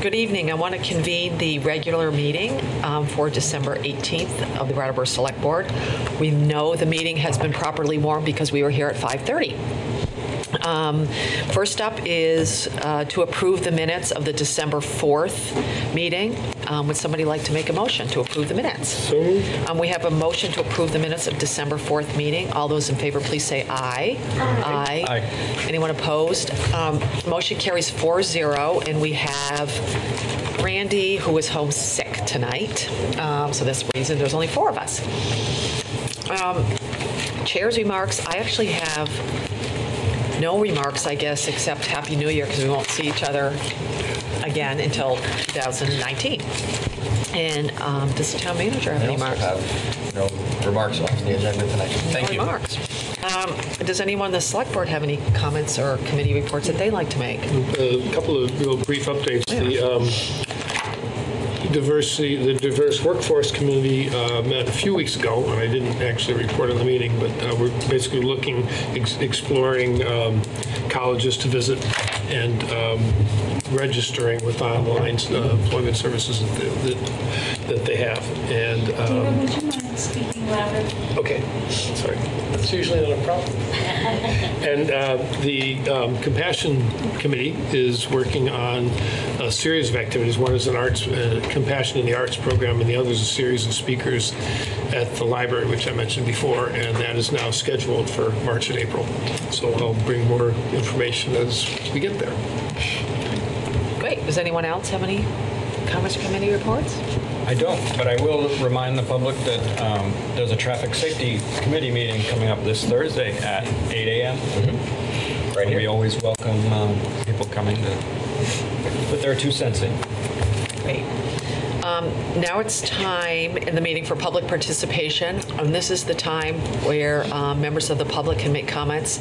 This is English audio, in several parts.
Good evening. I want to convene the regular meeting for December 18th of the Brattleboro Select Board. We know the meeting has been properly warned because we were here at 5:30. First up is to approve the minutes of the December 4th meeting. Would somebody like to make a motion to approve the minutes? So moved. We have a motion to approve the minutes of December 4th meeting. All those in favor, please say aye. Aye. Aye. Anyone opposed? Motion carries 4-0, and we have Randy, who is home sick tonight. So this reason there's only 4 of us. Chair's remarks. I actually have no remarks, I guess, except Happy New Year, because we won't see each other again until 2019. And does the town manager have any remarks? I have no remarks on the agenda tonight. Thank you. Remarks. Does anyone in the select board have any comments or committee reports that they'd like to make? A couple of real brief updates. Yeah. The diverse workforce committee met a few weeks ago, and I didn't actually report on the meeting, but we're basically exploring colleges to visit and registering with online employment services that they have. And David, would you mind speaking louder? okay, sorry. That's usually not a problem. And the Compassion Committee is working on a series of activities. One is an arts Compassion in the Arts program, and the other is a series of speakers at the library, which I mentioned before, and that is now scheduled for March and April. So I'll bring more information as we get there. Great. Does anyone else have any comments or committee reports? I don't, but I will remind the public that there's a traffic safety committee meeting coming up this Thursday at 8 a.m. Mm-hmm. Right here. We always welcome people coming to put their 2 cents in. Great. Now it's time in the meeting for public participation, and this is the time where members of the public can make comments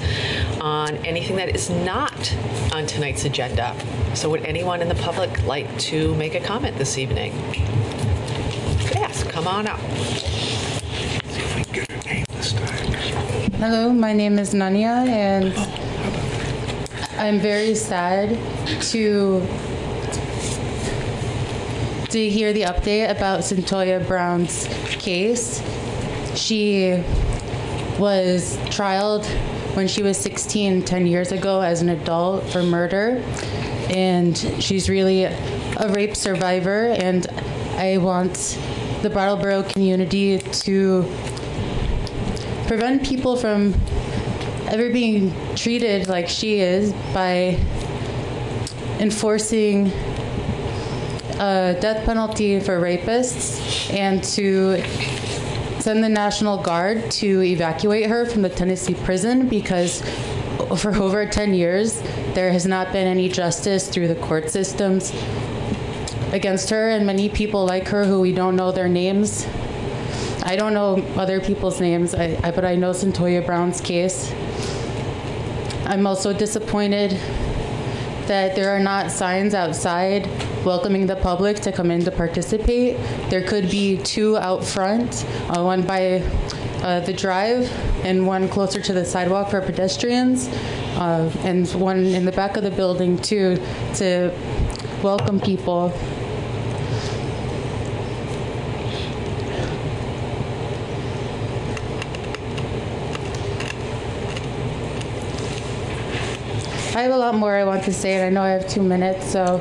on anything that is not on tonight's agenda. So would anyone in the public like to make a comment this evening? Yes, come on up. See if I can get her name this time. Hello, my name is Nania, and I'm very sad to hear the update about Centoya Brown's case. She was trialed when she was 16, 10 years ago as an adult for murder, and she's really a rape survivor, and I want the Brattleboro community to prevent people from ever being treated like she is by enforcing a death penalty for rapists and to send the National Guard to evacuate her from the Tennessee prison, because for over 10 years there has not been any justice through the court systems against her and many people like her who we don't know their names. I don't know other people's names, but I know Centoya Brown's case. I'm also disappointed that there are not signs outside welcoming the public to come in to participate. There could be 2 out front, one by the drive and one closer to the sidewalk for pedestrians, and one in the back of the building too, to welcome people. I have a lot more I want to say, and I know I have 2 minutes, so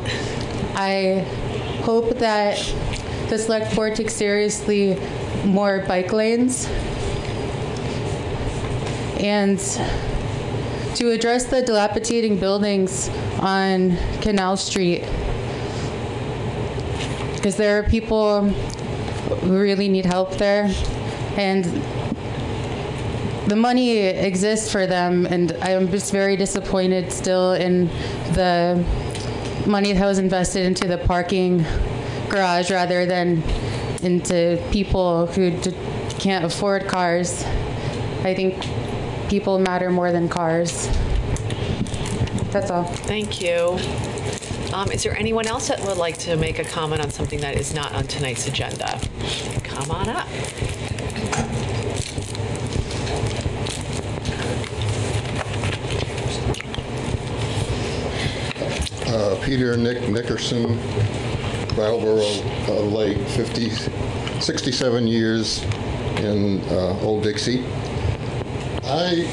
I hope that the select board takes seriously more bike lanes and to address the dilapidating buildings on Canal Street, because there are people who really need help there, and the money exists for them, and I'm just very disappointed still in the money that was invested into the parking garage rather than into people who can't afford cars. I think people matter more than cars. That's all. Thank you. Is there anyone else that would like to make a comment on something that is not on tonight's agenda? Come on up. Peter Nickerson, Brattleboro Lake, 67 years in Old Dixie. I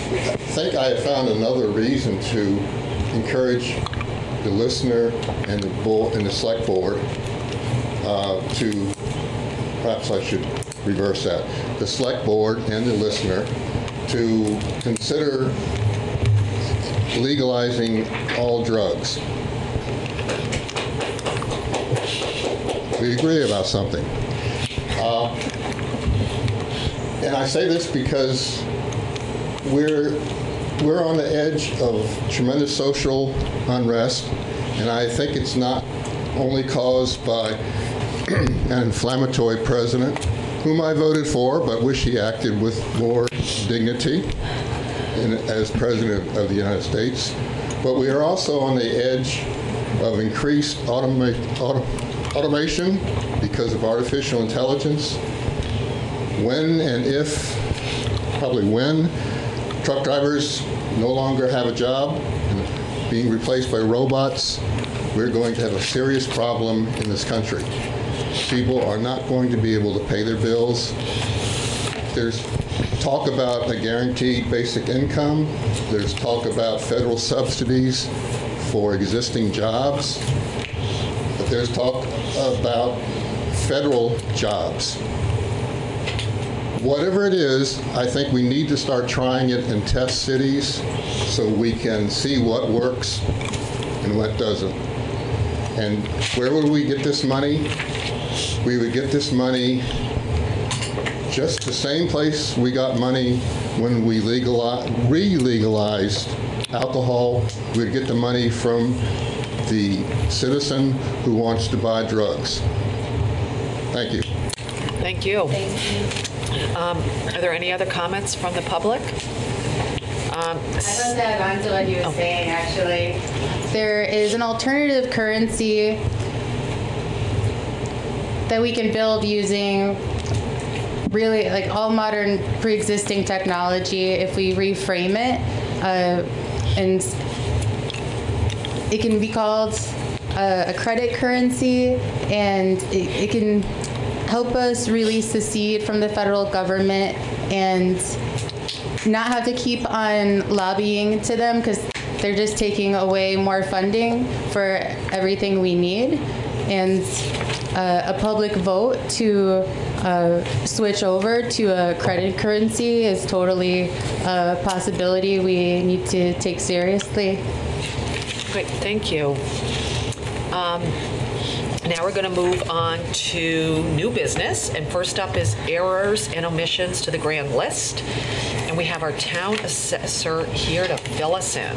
think I have found another reason to encourage the listener and the select board to, perhaps I should reverse that, the select board and the listener to consider legalizing all drugs. We agree about something. And I say this because we're on the edge of tremendous social unrest, and I think it's not only caused by an inflammatory president, whom I voted for, but wish he acted with more dignity as president of the United States. But we are also on the edge of increased automation because of artificial intelligence. When and if, probably when, truck drivers no longer have a job and being replaced by robots, we're going to have a serious problem in this country. People are not going to be able to pay their bills. There's talk about a guaranteed basic income. There's talk about federal subsidies for existing jobs. But there's talk about federal jobs. Whatever it is, I think we need to start trying it in test cities so we can see what works and what doesn't. And where would we get this money? We would get this money just the same place we got money when we re-legalized alcohol. We'd get the money from the citizen who wants to buy drugs. Thank you. Thank you. Are there any other comments from the public? I'd like to add on to what he was saying, actually. There is an alternative currency that we can build using really like all modern pre-existing technology if we reframe it. And it can be called a credit currency, and it can help us release the seed from the federal government and not have to keep on lobbying to them because they're just taking away more funding for everything we need. And a public vote to switch over to a credit currency is totally a possibility we need to take seriously. Great, thank you. Now we're going to move on to new business, and first up is errors and omissions to the grand list. And we have our town assessor here to fill us in.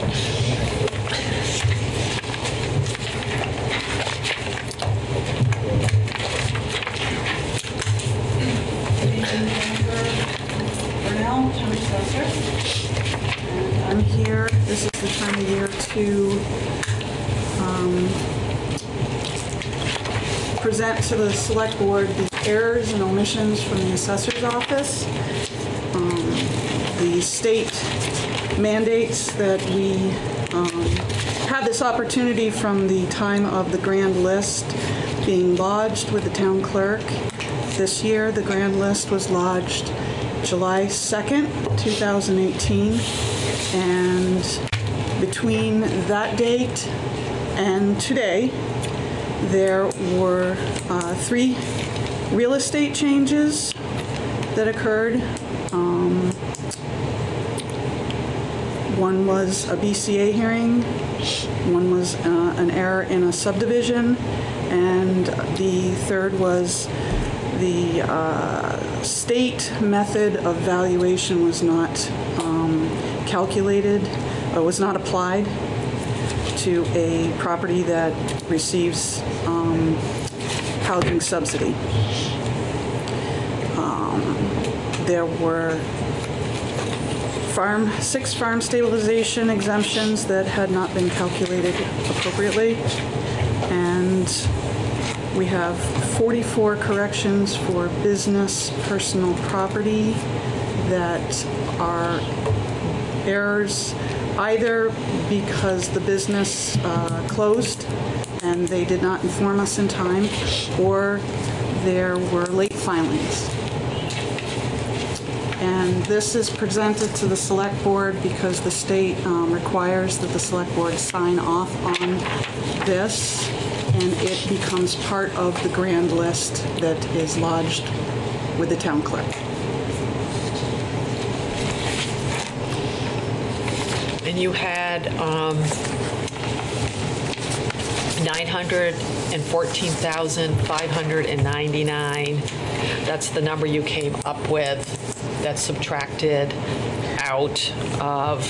I'm here. This is the time of year to present to the select board the errors and omissions from the assessor's office. The state mandates that we have this opportunity from the time of the grand list being lodged with the town clerk. This year, the grand list was lodged July 2nd, 2018, and between that date and today, there were 3 real estate changes that occurred. One was a BCA hearing, one was an error in a subdivision, and the third was the state method of valuation was not calculated, or was not applied to a property that receives housing subsidy. There were six farm stabilization exemptions that had not been calculated appropriately. And we have 44 corrections for business personal property that are errors either because the business closed and they did not inform us in time, or there were late filings. And this is presented to the Select Board because the state requires that the Select Board sign off on this, and it becomes part of the grand list that is lodged with the town clerk. And you had 914,599. That's the number you came up with. That's subtracted out of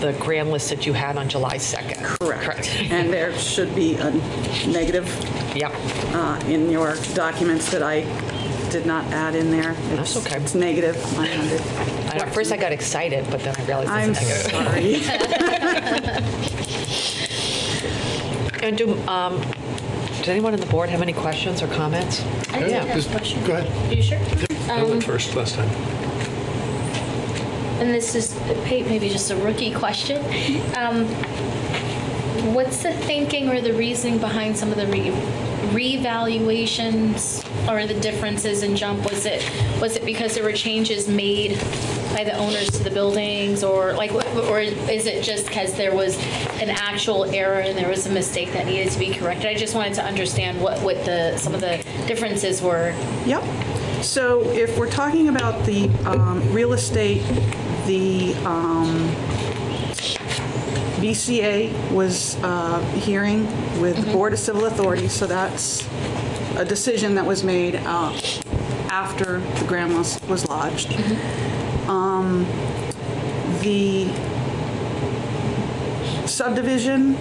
the grand list that you had on July 2nd. Correct. And there should be a negative Yep. in your documents that I did not add in there. That's okay. It's negative 900. At first I got excited, but then I realized I'm it's negative. sorry. And does anyone on the board have any questions or comments? I did have a question. Go ahead. Are you sure? I went first last time. And this is maybe just a rookie question. What's the thinking or the reasoning behind some of the revaluations or the differences in jump? Was it because there were changes made by the owners to the buildings, or is it just because there was an actual error and there was a mistake that needed to be corrected? I just wanted to understand what some of the differences were. Yep. So if we're talking about the real estate, the BCA was hearing with the Board of Civil Authorities, so that's a decision that was made after the grand list was lodged. The subdivision,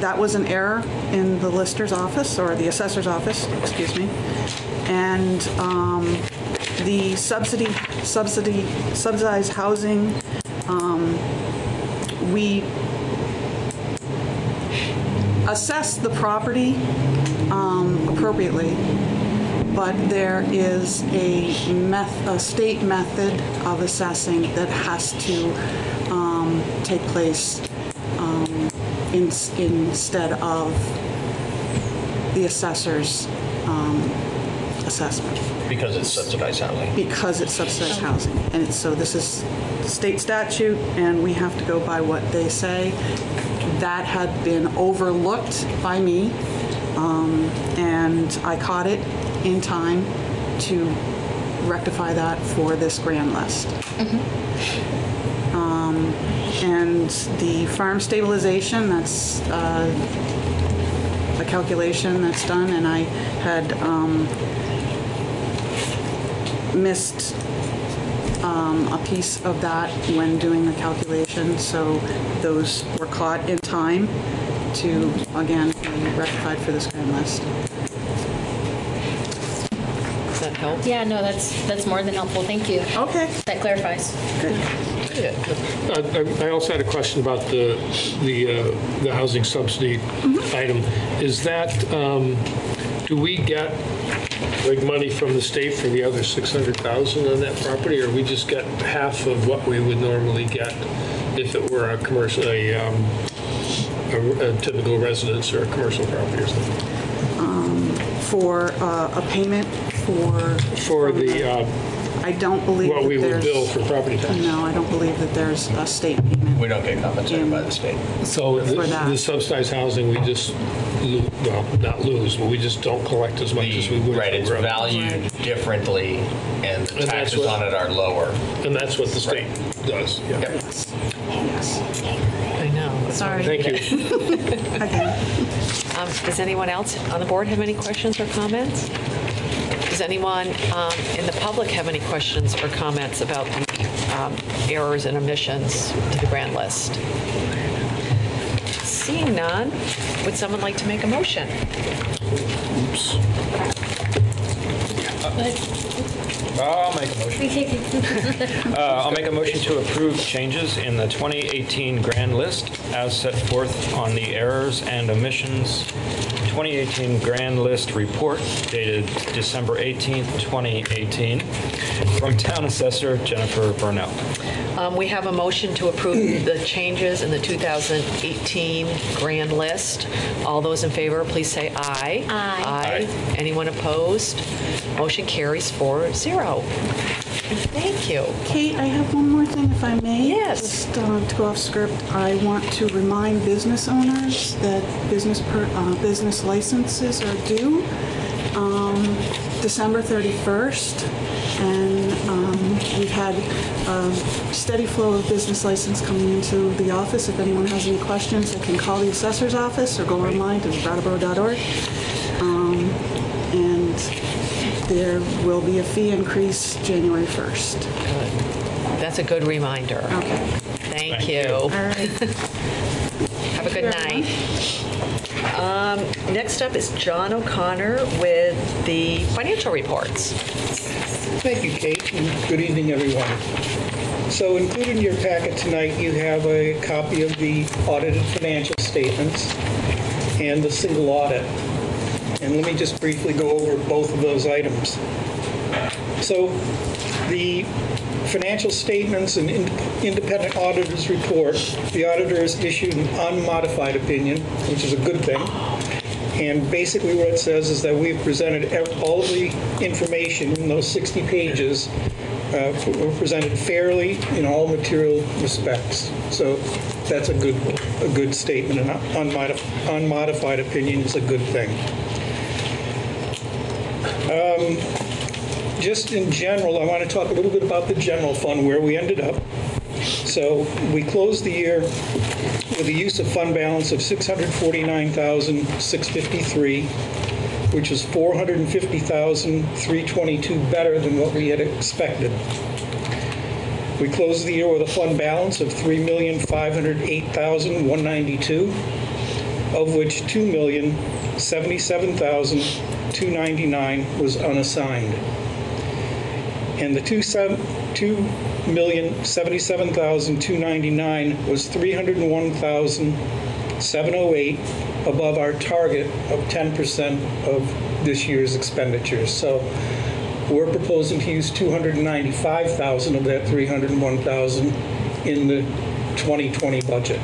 that was an error in the lister's office, or the assessor's office, excuse me. And the subsidized housing, we assessed the property appropriately, but there is a state method of assessing that has to take place instead of the assessor's assessment. Because it's subsidized housing. Because it's subsidized housing. And so this is state statute, and we have to go by what they say. That had been overlooked by me, and I caught it in time to rectify that for this grand list. And the farm stabilization, that's a calculation that's done, and I had missed a piece of that when doing the calculation, so those were caught in time to, again, be rectified for this grand list. Does that help? Yeah, no, that's more than helpful. Thank you. Okay. That clarifies. Good. I also had a question about the housing subsidy item. Is that, do we get like money from the state for the other 600,000 on that property, or we just get half of what we would normally get if it were a commercial, a typical residence or a commercial property or something? For a payment For the I don't believe what that we would there's- bill for property tax. No, I don't believe that there's a state payment. We don't get compensated by the state. So For that. the subsidized housing, we just, well, not lose, but we just don't collect as much as we would. Right, it's for other- valued differently, and the And that's taxes what- on it are lower. And that's what the state does. Yeah. Yep. Yes. Yes. I know. Sorry. Thank you. Again. Does anyone else on the board have any questions or comments? Does anyone in the public have any questions or comments about the errors and omissions to the grand list? Seeing none, would someone like to make a motion? Oops. I'll make a motion. I'll make a motion to approve changes in the 2018 grand list as set forth on the errors and omissions 2018 grand list report dated December 18th, 2018, from Town Assessor Jennifer Burnell. We have a motion to approve the changes in the 2018 grand list. All those in favor, please say aye. Aye. Anyone opposed? Motion carries 4-0. Thank you. Kate, I have one more thing, if I may. Yes. Just to go off script, I want to remind business owners that business licenses are due December 31st. And we've had a steady flow of business license coming into the office. If anyone has any questions, they can call the assessor's office or go online to brattleboro.org. And there will be a fee increase January 1st. Good. That's a good reminder. Okay. Thank you. All right. Have a good night. Next up is John O'Connor with the financial reports. Thank you, Kate, and good evening, everyone. So included in your packet tonight, you have a copy of the audited financial statements and the single audit. And let me just briefly go over both of those items. So the financial statements and independent auditor's report, the auditors issued an unmodified opinion, which is a good thing. And basically what it says is that we've presented all of the information in those 60 pages were presented fairly in all material respects. So that's a good statement. An unmodified opinion is a good thing. Just in general, I want to talk a little bit about the general fund, where we ended up. So we closed the year with a use of fund balance of $649,653, which is $450,322 better than what we had expected. We closed the year with a fund balance of $3,508,192, of which $2,077,299 was unassigned. And the $2,077,299 was $301,708 above our target of 10% of this year's expenditures. So we're proposing to use $295,000 of that $301,000 in the 2020 budget.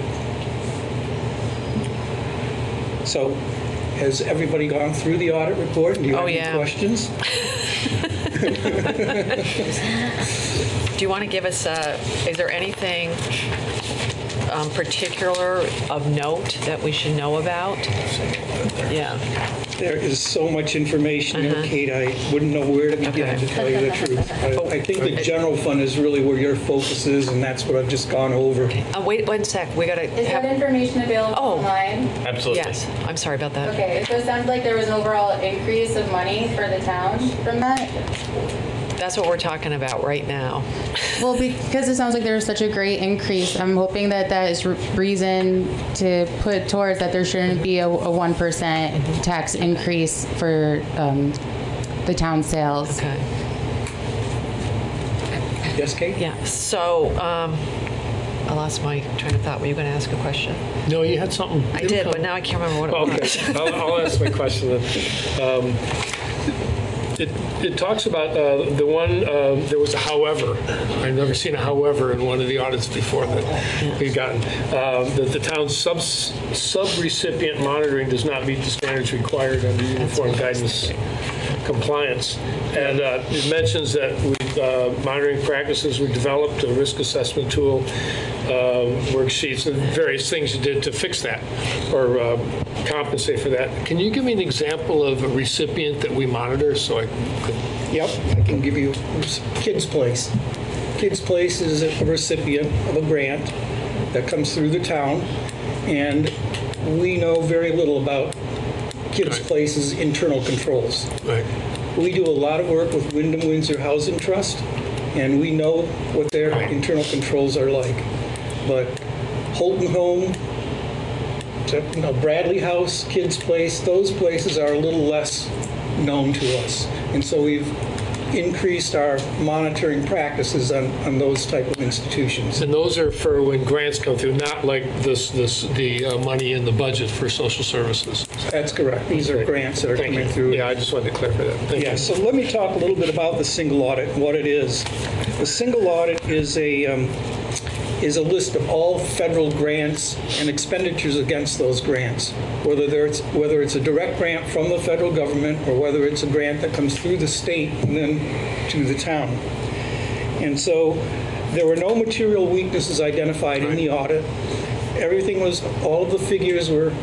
So has everybody gone through the audit report? Do you have any questions? Do you want to give us is there anything particular of note that we should know about? Yeah. There is so much information there, Kate, I wouldn't know where to begin, to tell you the truth. I think the general fund is really where your focus is, and that's what I've just gone over. Wait one sec. We got to Is that information available online? Absolutely. Yes. I'm sorry about that. Okay, so it sounds like there was an overall increase of money for the town from that. That's what we're talking about right now. Well, because it sounds like there was such a great increase, I'm hoping that that is reason to put towards that there shouldn't be a 1% tax increase for the town sales. Okay. Yes, Kate? Yeah. So I lost my train of thought. Were you going to ask a question? No, you had something. I did, but now I can't remember what it was. Okay, I'll ask my question then. It talks about the one, there was a however. I've never seen a however in one of the audits before that we've gotten. That the town's sub-recipient monitoring does not meet the standards required under uniform guidance compliance. And it mentions that monitoring practices, we developed a risk assessment tool, worksheets, and various things you did to fix that or compensate for that. Can you give me an example of a recipient that we monitor so I could? Yep, I can give you Kids Place. Kids Place is a recipient of a grant that comes through the town, and we know very little about Kids Place's internal controls. Right. We do a lot of work with Wyndham Windsor Housing Trust, and we know what their internal controls are like. But Holton Home, Bradley House, Kids Place, those places are a little less known to us. And so we've increased our monitoring practices on those type of institutions. And those are for when grants come through, not like the money in the budget for social services. That's correct. These are grants that are Thank coming you. through. Yeah, I just wanted to clarify that. Thank Yeah, you. so let me talk a little bit about the single audit and what it is. The single audit is a list of all federal grants and expenditures against those grants, whether it's a direct grant from the federal government or whether it's a grant that comes through the state and then to the town. And so there were no material weaknesses identified in the audit. All of the figures were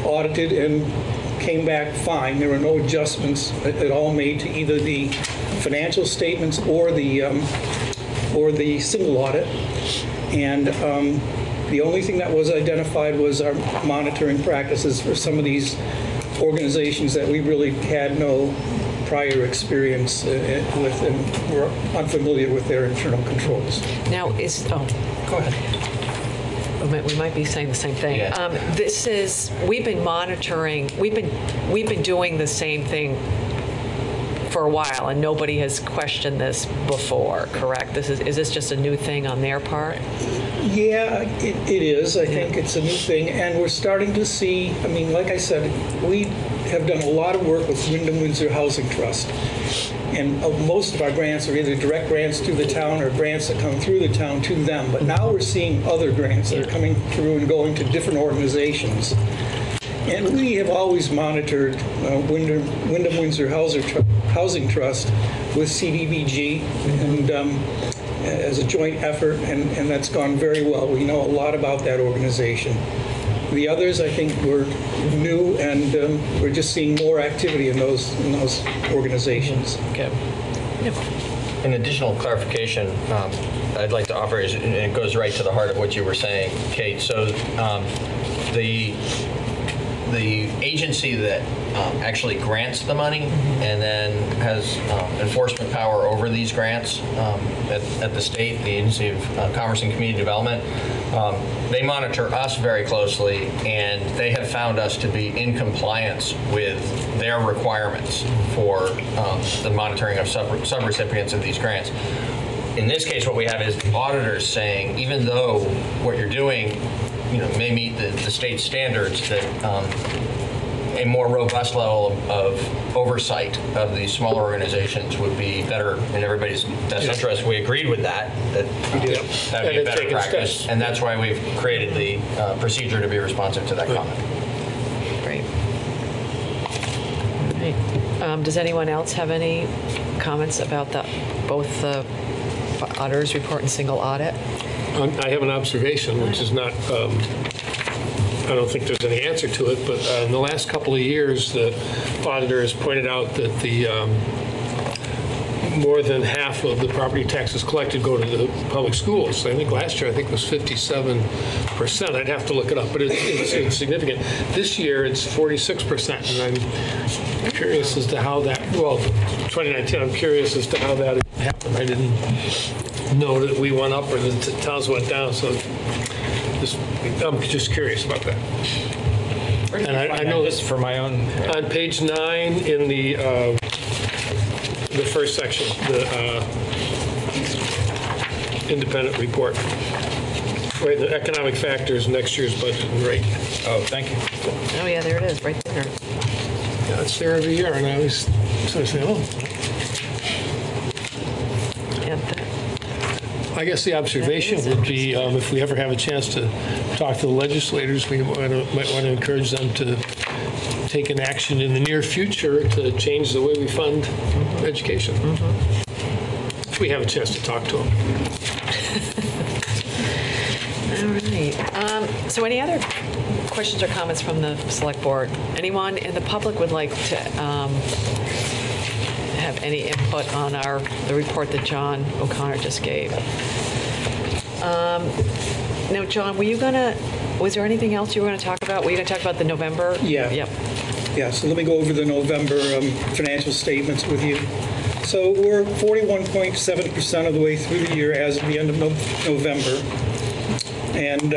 audited and came back fine. There were no adjustments at all made to either the financial statements or the single audit. And the only thing that was identified was our monitoring practices for some of these organizations that we really had no prior experience with and were unfamiliar with their internal controls. Now, go ahead. We might be saying the same thing. Yeah. We've been monitoring, we've been doing the same thing for a while, and nobody has questioned this before, correct? Is this just a new thing on their part? Yeah, it is. I think it's a new thing, and we're starting to see, I mean, like I said, we have done a lot of work with Wyndham Windsor Housing Trust, and most of our grants are either direct grants to the town or grants that come through the town to them, but now we're seeing other grants that are coming through and going to different organizations. And we have always monitored Wyndham Windsor Housing Trust with CDBG and as a joint effort, and that's gone very well. We know a lot about that organization. The others, I think, were new, and we're just seeing more activity in those organizations. Okay. An additional clarification I'd like to offer is, and it goes right to the heart of what you were saying, Kate. So the agency that actually grants the money and then has enforcement power over these grants at the state, the Agency of Commerce and Community Development, they monitor us very closely, and they have found us to be in compliance with their requirements for the monitoring of subrecipients of these grants. In this case, what we have is auditors saying, even though what you're doing may meet the state standards, that a more robust level of oversight of these smaller organizations would be better in everybody's best interest. We agreed with that would be a better practice, steps. And that's why we've created the procedure to be responsive to that comment. Great. All right. Does anyone else have any comments about both the auditor's report and single audit? I have an observation, which is not, I don't think there's any answer to it, but in the last couple of years, the auditor has pointed out that the more than half of the property taxes collected go to the public schools. I think last year, it was 57%. I'd have to look it up, but it's significant. This year, it's 46%, and I'm curious as to how that, 2019, I'm curious as to how that happened. I didn't know that we went up or the towns went down, so I'm just curious about that. And I know this for my own. On page 9 in the first section, the independent report, right? The economic factors, next year's budget and rate. Oh, thank you. Oh yeah, there it is, right there. Yeah, it's there every year, and I always sort of say, I guess the observation would be if we ever have a chance to talk to the legislators, we might want to encourage them to take an action in the near future to change the way we fund education. If we have a chance to talk to them. All right. So any other questions or comments from the select board? Anyone in the public would like to have any input on the report that John O'Connor just gave? Now, John, was there anything else you were going to talk about? Were you going to talk about the November? Yeah. Yep. Yeah, so let me go over the November financial statements with you. So we're 41.7% of the way through the year as of the end of November. And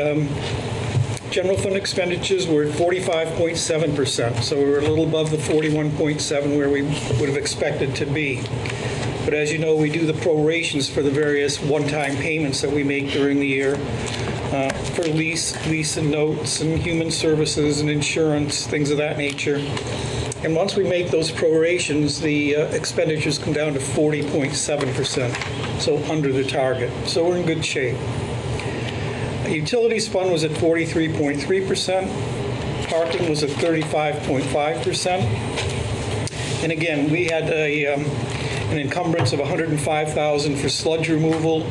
general fund expenditures were at 45.7%, so we're a little above the 41.7 where we would have expected to be. But as you know, we do the prorations for the various one-time payments that we make during the year for lease and notes and human services and insurance, things of that nature. And once we make those prorations, the expenditures come down to 40.7%, so under the target. So we're in good shape. Utilities fund was at 43.3%. Parking was at 35.5%. And again, we had an encumbrance of $105,000 for sludge removal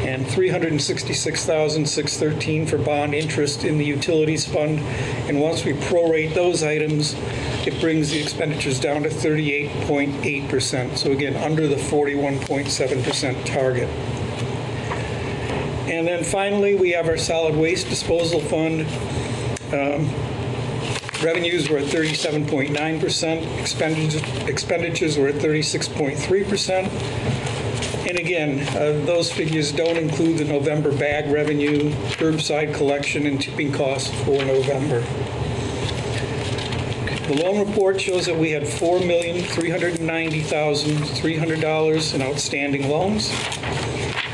and $366,613 for bond interest in the utilities fund. And once we prorate those items, it brings the expenditures down to 38.8%. So again, under the 41.7% target. And then finally, we have our solid waste disposal fund. Revenues were at 37.9%. Expenditures were at 36.3%. And again, those figures don't include the November bag revenue, curbside collection, and tipping costs for November. The loan report shows that we had $4,390,300 in outstanding loans.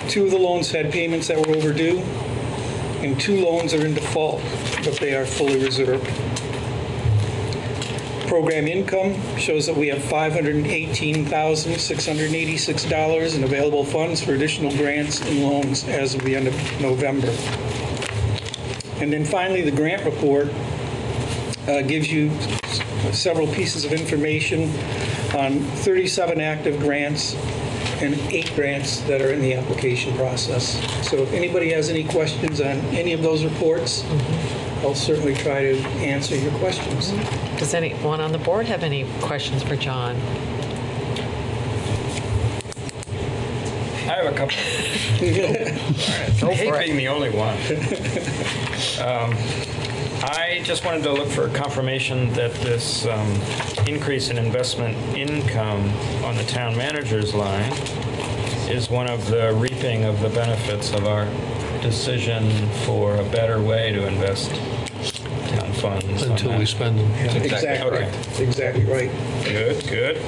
2 of the loans had payments that were overdue, and 2 loans are in default, but they are fully reserved. Program income shows that we have $518,686 in available funds for additional grants and loans as of the end of November. And then finally, the grant report gives you several pieces of information on 37 active grants and 8 grants that are in the application process. So if anybody has any questions on any of those reports, I'll certainly try to answer your questions. Does anyone on the board have any questions for John? I have a couple. I hate being the only one. I just wanted to look for confirmation that this increase in investment income on the town manager's line is one of the reaping of the benefits of our decision for a better way to invest town funds. Until we spend them. Yeah. Exactly. Okay. That's exactly right. Good.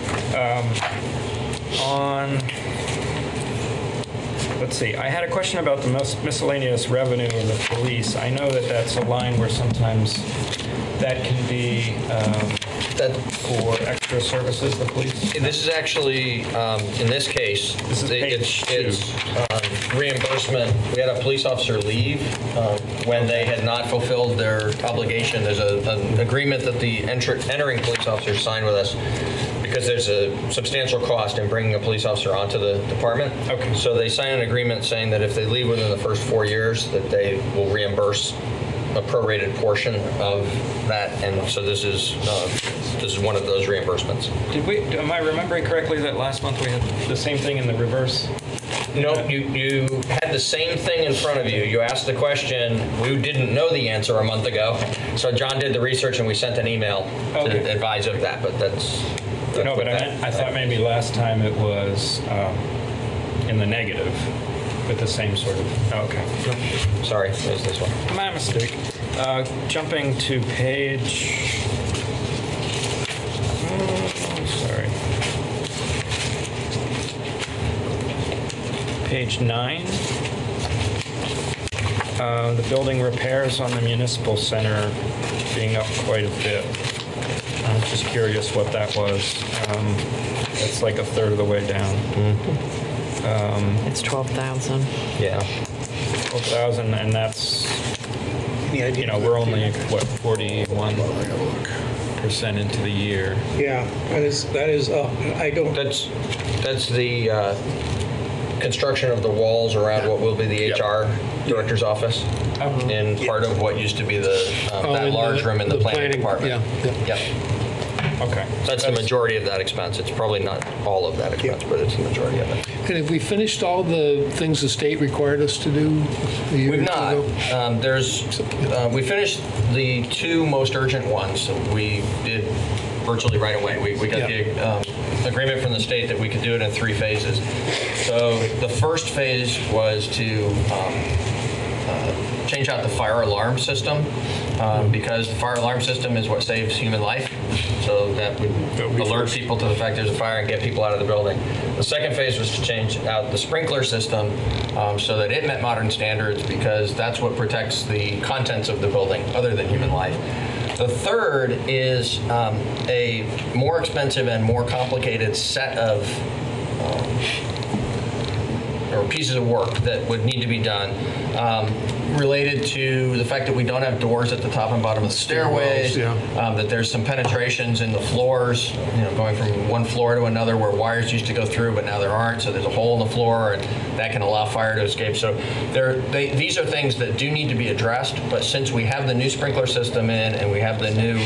Let's see, I had a question about the miscellaneous revenue of the police. I know that that's a line where sometimes that can be for extra services, the police. This is actually, in this case, This is page 2. it's reimbursement. We had a police officer leave when they had not fulfilled their obligation. There's an agreement that the entering police officers signed with us because there's a substantial cost in bringing a police officer onto the department. Okay. So they sign an agreement saying that if they leave within the first 4 years, that they will reimburse a prorated portion of that, and so this is one of those reimbursements. Am I remembering correctly that last month we had the same thing in the reverse? No, you had the same thing in front of you. You asked the question. We didn't know the answer a month ago, so John did the research and we sent an email to advise of that. But that's no, but I thought maybe last time it was in the negative with the same sort of. Okay. Sorry, it was this one. My mistake. Jumping to page. Sorry. Page 9. The building repairs on the municipal center being up quite a bit. I'm just curious what that was. It's like a third of the way down. It's 12,000. Yeah. 12,000, and that's, we're only, 41% into the year. Yeah, that is up. I don't. That's the construction of the walls around what will be the HR director's office, in part of what used to be that large room in the planning department. Yeah. Okay. So that's the majority of that expense. It's probably not all of that expense, but it's the majority of it. And have we finished all the things the state required us to do a year We've not. ago? We finished the 2 most urgent ones. So we did virtually right away. We got the agreement from the state that we could do it in 3 phases. So the first phase was to change out the fire alarm system because the fire alarm system is what saves human life. So that would alert people to the fact there's a fire and get people out of the building. The second phase was to change out the sprinkler system so that it met modern standards because that's what protects the contents of the building other than human life. The third is a more expensive and more complicated set of or pieces of work that would need to be done related to the fact that we don't have doors at the top and bottom of the stairways, that there's some penetrations in the floors, going from one floor to another where wires used to go through, but now there aren't, so there's a hole in the floor, and that can allow fire to escape. So these are things that do need to be addressed, but since we have the new sprinkler system in and we have the new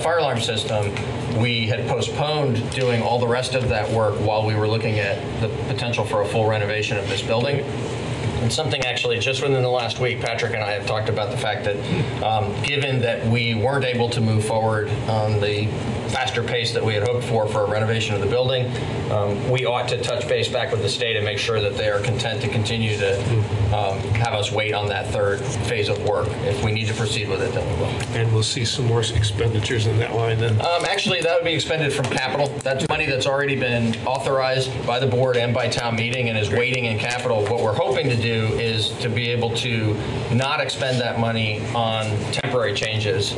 fire alarm system, we had postponed doing all the rest of that work while we were looking at the potential for a full renovation of this building. And something actually just within the last week, Patrick and I have talked about the fact that given that we weren't able to move forward on the faster pace that we had hoped for a renovation of the building, we ought to touch base back with the state and make sure that they are content to continue to have us wait on that third phase of work. If we need to proceed with it, then we will. And we'll see some more expenditures in that line then? Actually, that would be expended from capital. That's money that's already been authorized by the board and by town meeting and is waiting in capital. What we're hoping to do is to be able to not expend that money on temporary changes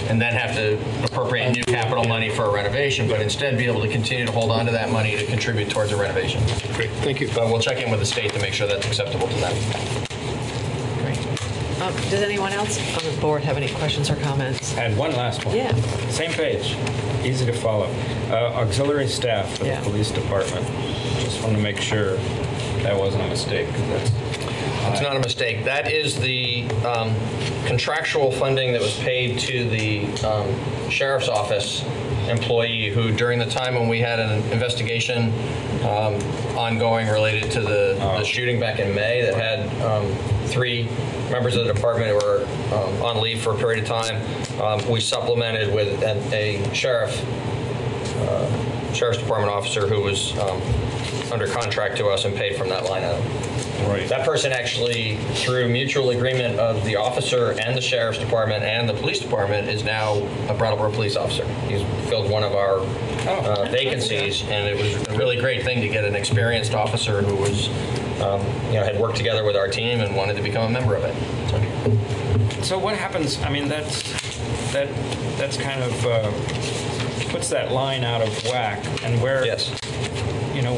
and then have to appropriate new capital money for a renovation, but instead be able to continue to hold on to that money to contribute towards a renovation. Great, thank you. But we'll check in with the state to make sure that's acceptable to them. Great. Does anyone else on the board have any questions or comments? And one last one. Yeah. Same page, easy to follow. Auxiliary staff for the police department. Just want to make sure that wasn't a mistake. It's not a mistake. That is the contractual funding that was paid to the sheriff's office employee who, during the time when we had an investigation ongoing related to the shooting back in May that had 3 members of the department who were on leave for a period of time, we supplemented with a sheriff's department officer who was under contract to us and paid from that line item. Right. That person actually, through mutual agreement of the officer and the sheriff's department and the police department, is now a Brattleboro police officer. He's filled one of our vacancies, and it was a really great thing to get an experienced officer who was, had worked together with our team and wanted to become a member of it. So what happens? I mean, that's kind of puts that line out of whack, and where. Yes.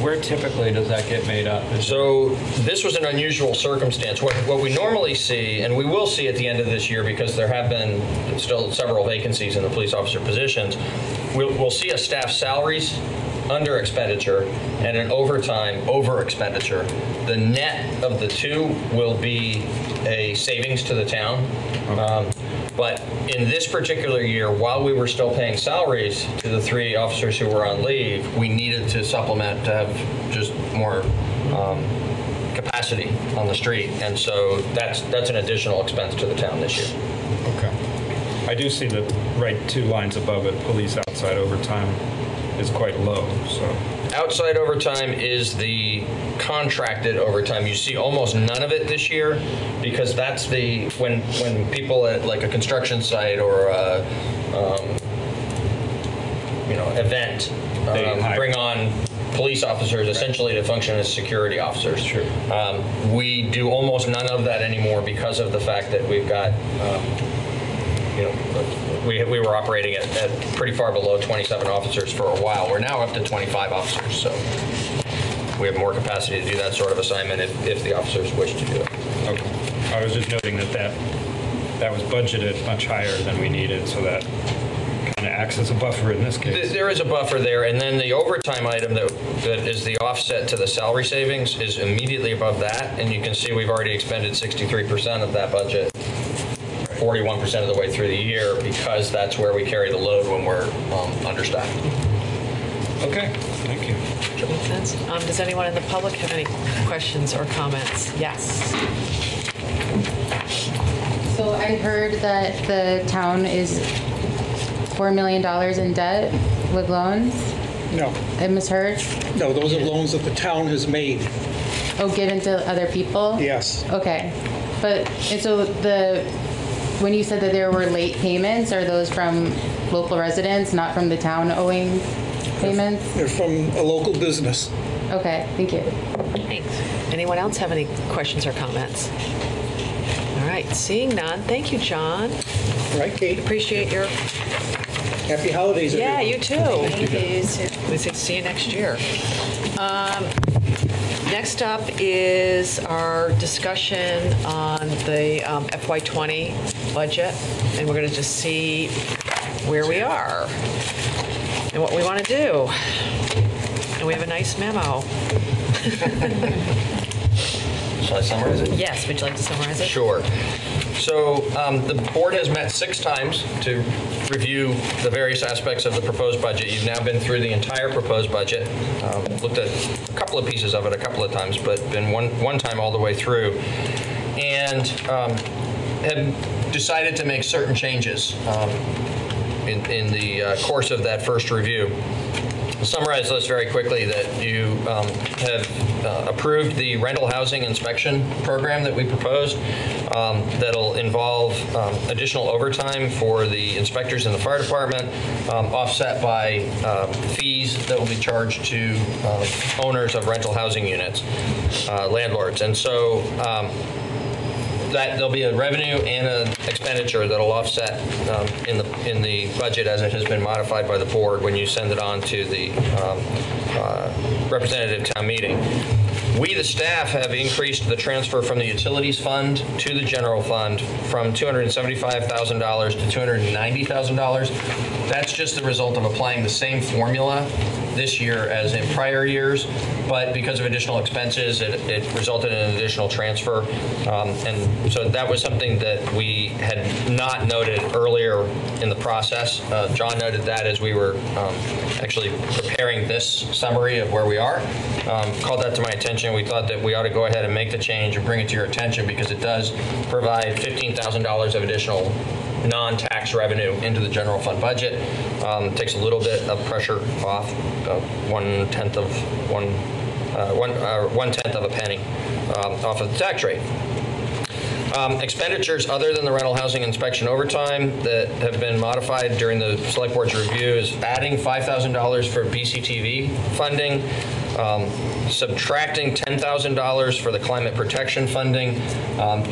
Where typically does that get made up? So this was an unusual circumstance. What we normally see, and we will see at the end of this year because there have been still several vacancies in the police officer positions, we'll see a staff salaries under expenditure and an overtime over expenditure. The net of the two will be a savings to the town. But in this particular year, while we were still paying salaries to the 3 officers who were on leave, we needed to supplement to have just more capacity on the street. And so that's an additional expense to the town this year. Okay. I do see the right 2 lines above it, police outside overtime is quite low, so. Outside overtime is the contracted overtime. You see almost none of it this year because that's when people at like a construction site or a event bring on police officers essentially to function as security officers. Sure. We do almost none of that anymore because of the fact that we've got we were operating at pretty far below 27 officers for a while. We're now up to 25 officers, so we have more capacity to do that sort of assignment if the officers wish to do it. Okay. I was just noting that was budgeted much higher than we needed, so that kind of acts as a buffer in this case. There is a buffer there, and then the overtime item that is the offset to the salary savings is immediately above that, and you can see we've already expended 63% of that budget. 41% of the way through the year because that's where we carry the load when we're understaffed. Okay, thank you. Makes sense. Does anyone in the public have any questions or comments? Yes. So I heard that the town is $4 million in debt with loans. No, I misheard. no, those are loans that the town has made. Oh, given to other people? Yes. Okay. But, and so when you said that there were late payments, are those from local residents, not from the town owing payments? They're from a local business. Okay, thank you. Thanks. Anyone else have any questions or comments? All right, seeing none. Thank you, John. All right, Kate? Appreciate your, Happy holidays, yeah, everyone. you too. We say see you next year. Next up is our discussion on the FY20 budget, and we're going to just see where we are and what we want to do. And we have a nice memo. Shall I summarize it? Yes, would you like to summarize it? Sure. So the board has met 6 times to review the various aspects of the proposed budget. You've now been through the entire proposed budget, looked at a couple of pieces of it a couple of times, but been one time all the way through, and have decided to make certain changes in the course of that first review. I'll summarize this very quickly, that you have approved the rental housing inspection program that we proposed. That'll involve additional overtime for the inspectors in the fire department, offset by fees that will be charged to owners of rental housing units, landlords. And so that there'll be a revenue and an expenditure that'll offset in the budget as it has been modified by the board when you send it on to the representative town meeting. We, the staff, have increased the transfer from the utilities fund to the general fund from $275,000 to $290,000. That's just the result of applying the same formula this year as in prior years, but because of additional expenses, it resulted in an additional transfer. And so that was something that we had not noted earlier in the process. John noted that as we were actually preparing this summary of where we are. Called that to my attention. We thought that we ought to go ahead and make the change and bring it to your attention because it does provide $15,000 of additional non-tax revenue into the general fund budget. Takes a little bit of pressure off, 1/10 of a penny off of the tax rate. Expenditures other than the rental housing inspection overtime that have been modified during the select board's review is adding $5,000 for BCTV funding, subtracting $10,000 for the climate protection funding.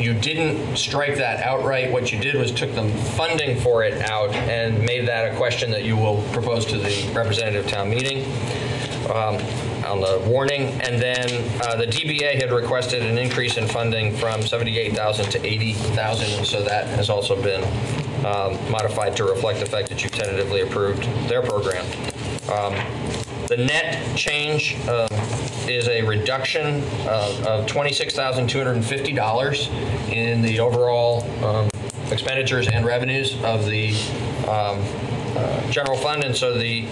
You didn't strike that outright. What you did was took the funding for it out and made that a question that you will propose to the representative town meeting. On the warning, and then the DBA had requested an increase in funding from $78,000 to $80,000, and so that has also been modified to reflect the fact that you've tentatively approved their program. The net change is a reduction of $26,250 in the overall expenditures and revenues of the general fund, and so the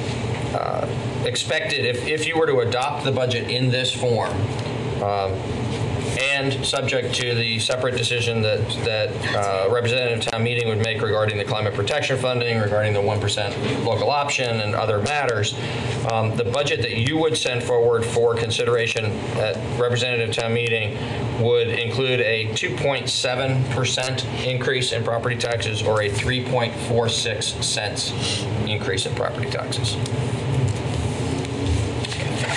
expected, if you were to adopt the budget in this form, and subject to the separate decision that representative town meeting would make regarding the climate protection funding, regarding the 1% local option and other matters, the budget that you would send forward for consideration at representative town meeting would include a 2.7% increase in property taxes or a 3.46 cents increase in property taxes.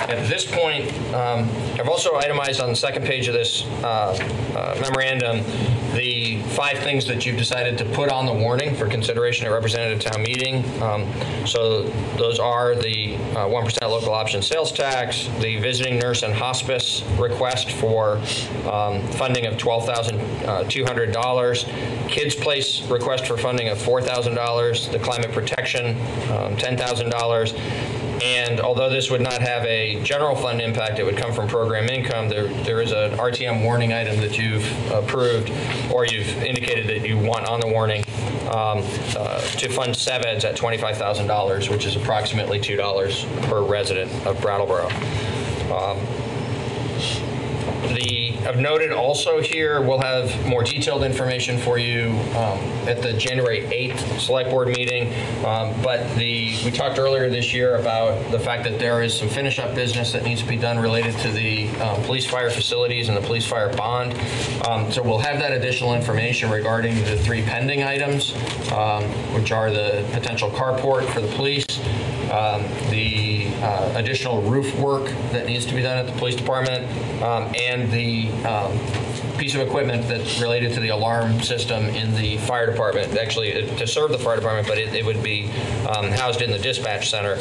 At this point, I've also itemized on the second page of this memorandum the 5 things that you've decided to put on the warning for consideration at representative town meeting. So those are the 1% local option sales tax, the visiting nurse and hospice request for funding of $12,200, Kids Place request for funding of $4,000, the climate protection $10,000. And although this would not have a general fund impact, it would come from program income, there is an RTM warning item that you've approved, or you've indicated that you want on the warning to fund CEVEDS at $25,000, which is approximately $2 per resident of Brattleboro. I've noted also here, we'll have more detailed information for you at the January 8th Select Board meeting. But we talked earlier this year about the fact that there is some finish-up business that needs to be done related to the police fire facilities and the police fire bond. So we'll have that additional information regarding the 3 pending items, which are the potential carport for the police, the additional roof work that needs to be done at the police department, and the piece of equipment that's related to the alarm system in the fire department, actually to serve the fire department, but it would be housed in the dispatch center.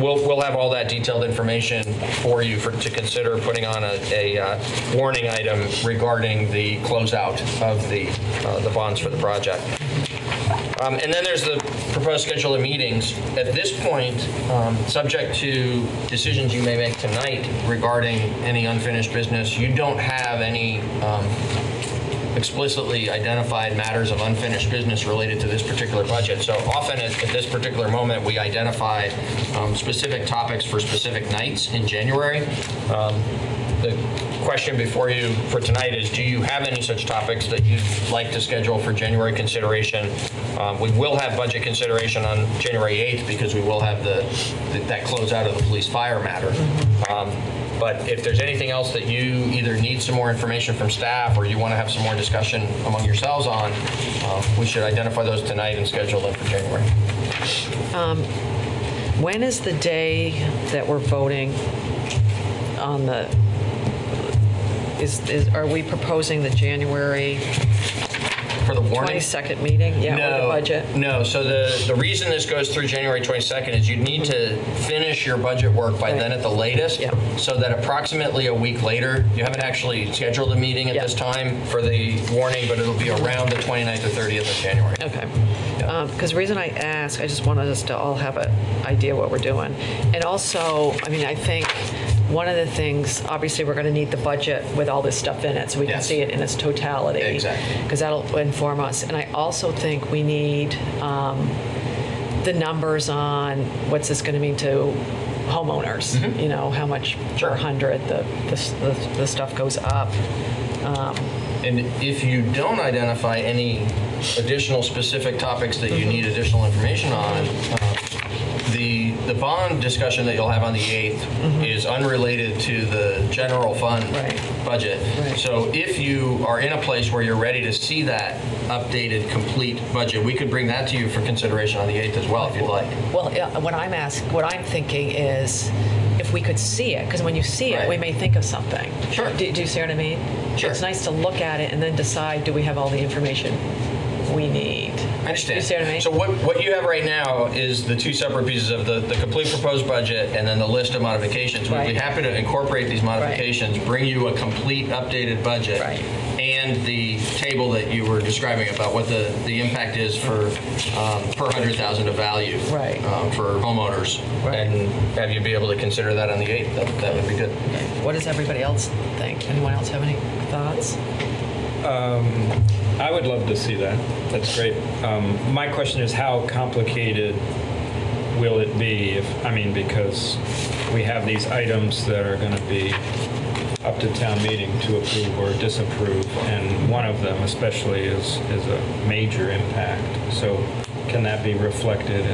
We'll have all that detailed information for you to consider putting on a warning item regarding the closeout of the bonds for the project. And then there's the proposed schedule of meetings. At this point, subject to decisions you may make tonight regarding any unfinished business, you don't have any explicitly identified matters of unfinished business related to this particular budget. So often at this particular moment, we identify specific topics for specific nights in January. The question before you for tonight is, do you have any such topics that you'd like to schedule for January consideration? We will have budget consideration on January 8th because we will have that closeout of the police fire matter. But if there's anything else that you either need some more information from staff or you want to have some more discussion among yourselves on, we should identify those tonight and schedule them for January. When is the day that we're voting on the, are we proposing the January For the warning? 22nd meeting? Yeah, No, or the budget? No, so the reason this goes through January 22nd is you need to finish your budget work by then at the latest, Yep. so that approximately a week later, you haven't actually scheduled a meeting at Yep. this time for the warning, but it'll be around the 29th or 30th of January. Okay. Because the reason I ask, I just wanted us to all have an idea what we're doing. And also, I mean, I think one of the things, obviously, we're going to need the budget with all this stuff in it so we can Yes. see it in its totality. Exactly. Because that'll inform us. And I also think we need the numbers on what's this going to mean to homeowners. You know, how much Sure. per hundred the stuff goes up. And if you don't identify any additional specific topics that you need additional information on, the bond discussion that you'll have on the 8th is unrelated to the general fund Right. budget. Right. So if you are in a place where you're ready to see that updated, complete budget, we could bring that to you for consideration on the 8th as well, if you'd like. Well, what I'm thinking is if we could see it, because when you see it, Right. we may think of something. Sure. Do you see what I mean? Sure. It's nice to look at it and then decide, do we have all the information we need? I understand. You see what I mean? So what you have right now is the 2 separate pieces of the complete proposed budget and then the list of modifications. We'd be Right. happy to incorporate these modifications, bring you a complete updated budget, Right. and the table that you were describing about what the impact is for per 100,000 of value Right. For homeowners, Right. and have you be able to consider that on the 8th. That would be good. What does everybody else think? Anyone else have any thoughts? I would love to see that. That's great. My question is, how complicated will it be? Because we have these items that are going to be up to town meeting to approve or disapprove, and one of them especially is a major impact. So can that be reflected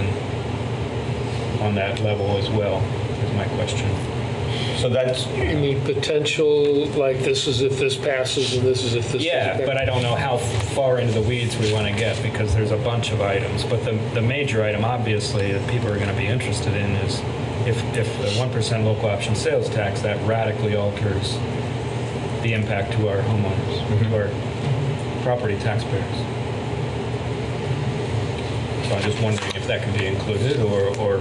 on that level as well, is my question. So that's... You mean potential, like this is if this passes and this is if this Yeah, doesn't but I don't know how far into the weeds we want to get because there's a bunch of items. But the major item, obviously, that people are going to be interested in is if the 1% local option sales tax, that radically alters the impact to our homeowners, to our property taxpayers. So I'm just wondering if that could be included or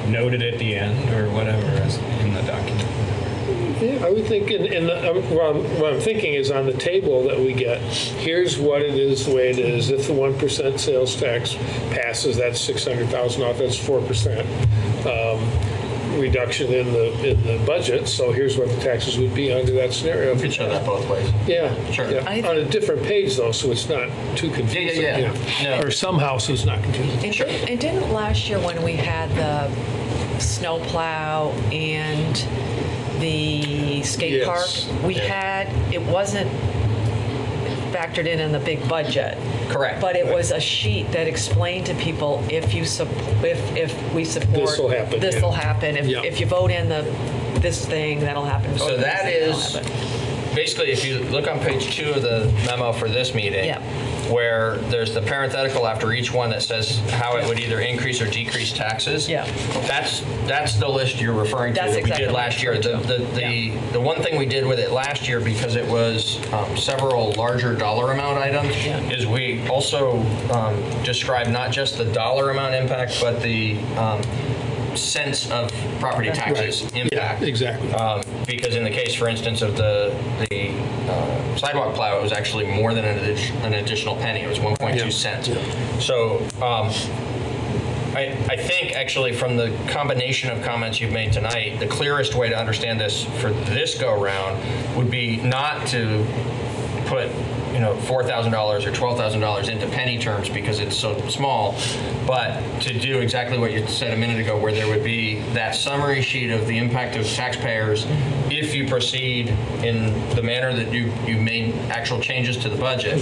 noted at the end or whatever as in the document. Yeah, I would think, what I'm thinking is on the table that we get, here's what it is, the way it is. If the 1% sales tax passes, that's $600,000 off, that's 4% reduction in the budget. So here's what the taxes would be under that scenario. We could show that both ways. Yeah. Sure. Yeah. On a different page, though, so it's not too confusing. Yeah. No. Or some houses not confusing. And didn't last year when we had the snowplow and the skate park, it wasn't factored in the big budget. Correct. But it was a sheet that explained to people if we support This'll happen, this'll yeah. happen. Yeah. If you vote in this thing, that'll happen. So Vote in that this thing, that'll is happen. basically, if you look on page 2 of the memo for this meeting, Yeah. where there's the parenthetical after each one that says how it would either increase or decrease taxes. Yeah. That's the list you're referring to That's that exactly we did what last I'm year. referring The one thing we did with it last year, because it was several larger dollar amount items, Yeah. is we also described not just the dollar amount impact, but the sense of property taxes impact. Yeah, exactly. Because in the case, for instance, of the sidewalk plow, it was actually more than an additional penny. It was 1.2 cents. Yeah. So I think actually from the combination of comments you've made tonight, the clearest way to understand this for this go-round would be not to put $4,000 or $12,000 into penny terms because it's so small, but to do exactly what you said a minute ago, where there would be that summary sheet of the impact of taxpayers if you proceed in the manner that you've made actual changes to the budget.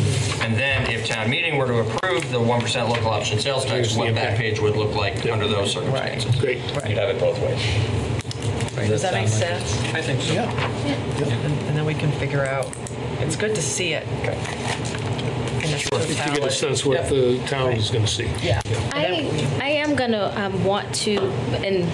And then if town meeting were to approve the 1% local option sales tax, Here's the what that impact. page would look like under those circumstances. Great. You'd have it both ways. Does that make sense? I think so. And then we can figure out. It's good to see it. Okay. In its To get a totality. sense what the town is going to see. Yeah. I am going to want to, and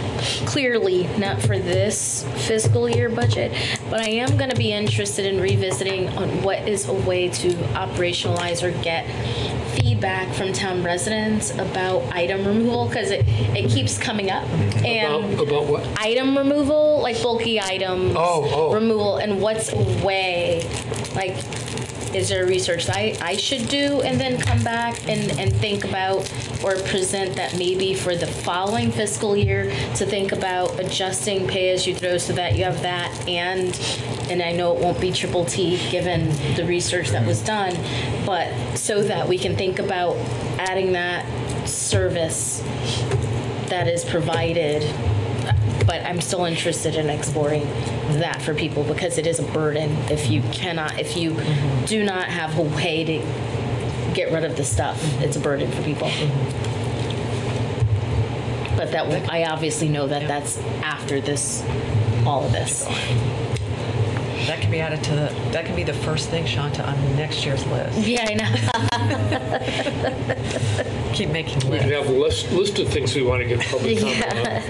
clearly not for this fiscal year budget, but I am going to be interested in revisiting on what is a way to operationalize or get feedback from town residents about item removal, because it keeps coming up. And About what? item removal, like bulky items Oh. removal, and what's a way, like, is there research that I should do and then come back and think about or present that maybe for the following fiscal year to think about adjusting pay as you throw so that you have that and I know it won't be triple T given the research that was done, but so that we can think about adding that service that is provided. But I'm still interested in exploring that for people because it is a burden if you do not have a way to get rid of the stuff. It's a burden for people. But I obviously know that that's after all of this. That can be added to that can be the first thing, Shanta, on next year's list. Yeah, I know. Keep making We can lists. have a list of things we want to get public comment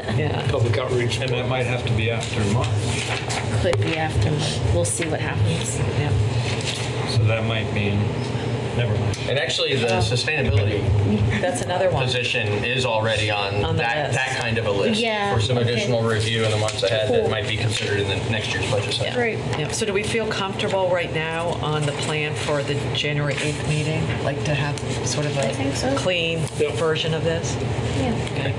on. Yeah. Public outreach. And that might have to be after March. Could be after. We'll see what happens. Yeah. So that might mean, never mind. And actually, the sustainability That's another one. position is already on On the that list. kind of a list Yeah, for some okay. additional review in the months ahead Cool. that might be considered in the next year's budget cycle. Great. Yeah. So do we feel comfortable right now on the plan for the January 8th meeting? Like to have sort of I think so. a clean Yep. version of this? Yeah. Okay.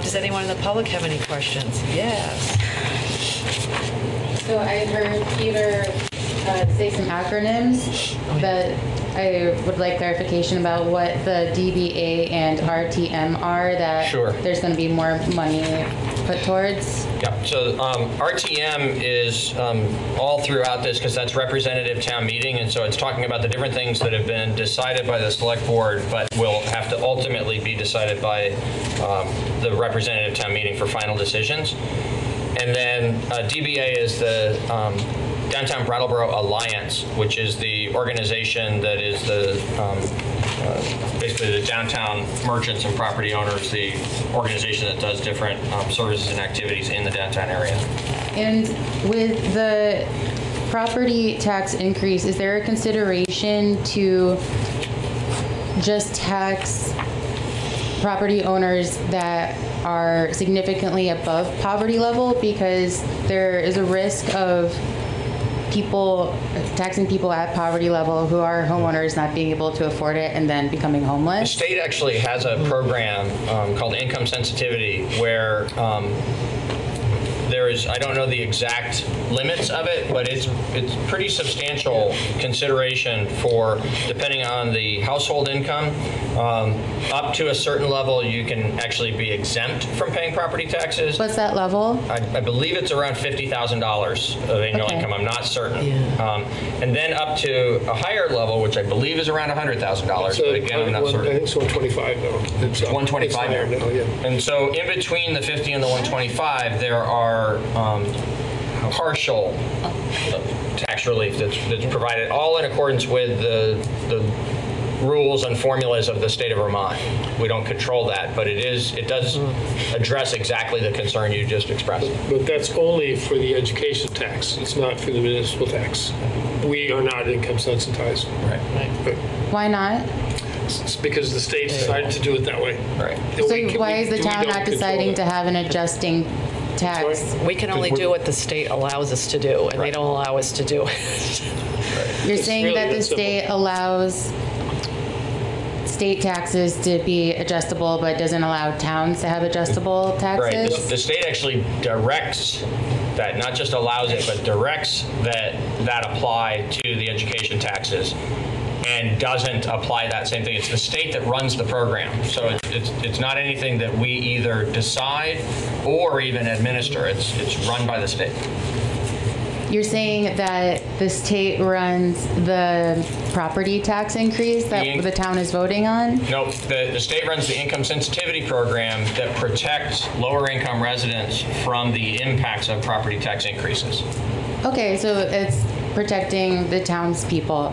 Does anyone in the public have any questions? Yes. So I heard Peter say some acronyms, but I would like clarification about what the DBA and RTM are, that Sure. there's going to be more money put towards. Yeah, so RTM is all throughout this because that's representative town meeting, and so it's talking about the different things that have been decided by the select board, but will have to ultimately be decided by the representative town meeting for final decisions. And then DBA is the Downtown Brattleboro Alliance, which is the organization that is the basically the downtown merchants and property owners, the organization that does different services and activities in the downtown area. And with the property tax increase, is there a consideration to just tax property owners that are significantly above poverty level? Because there is a risk of taxing people at poverty level who are homeowners not being able to afford it and then becoming The homeless. state actually has a program called income sensitivity where I don't know the exact limits of it, but it's pretty substantial consideration for, depending on the household income, up to a certain level, you can actually be exempt from paying property taxes. What's that level? I believe it's around $50,000 of annual Okay. income. I'm not certain. Yeah. And then up to a higher level, which I believe is around $100,000. So, But again, I'm not I certain. think it's 125 now. It's 125 higher now. yeah. And so in between the 50 and the 125, there are partial tax relief that's provided, all in accordance with the rules and formulas of the state of Vermont. We don't control that, but it does address exactly the concern you just expressed. But that's only for the education tax. It's not for the municipal tax. We are not income sensitized. Right. But Why not? it's because the state decided to do it that way. Right. So why is the town not deciding to have an adjusting tax? Sorry? We can only do what the state allows us to do, and they don't allow us to do it. You're It's saying really that the that simple. state allows state taxes to be adjustable, but doesn't allow towns to have adjustable Right. taxes? The state actually directs that, not just allows it, but directs that apply to the education taxes, and doesn't apply that same thing. It's the state that runs the program. So it's not anything that we either decide or even administer. It's run by the state. You're saying that the state runs the property tax increase that the town is voting on? Nope, the state runs the income sensitivity program that protects lower income residents from the impacts of property tax increases. Okay, so it's protecting the townspeople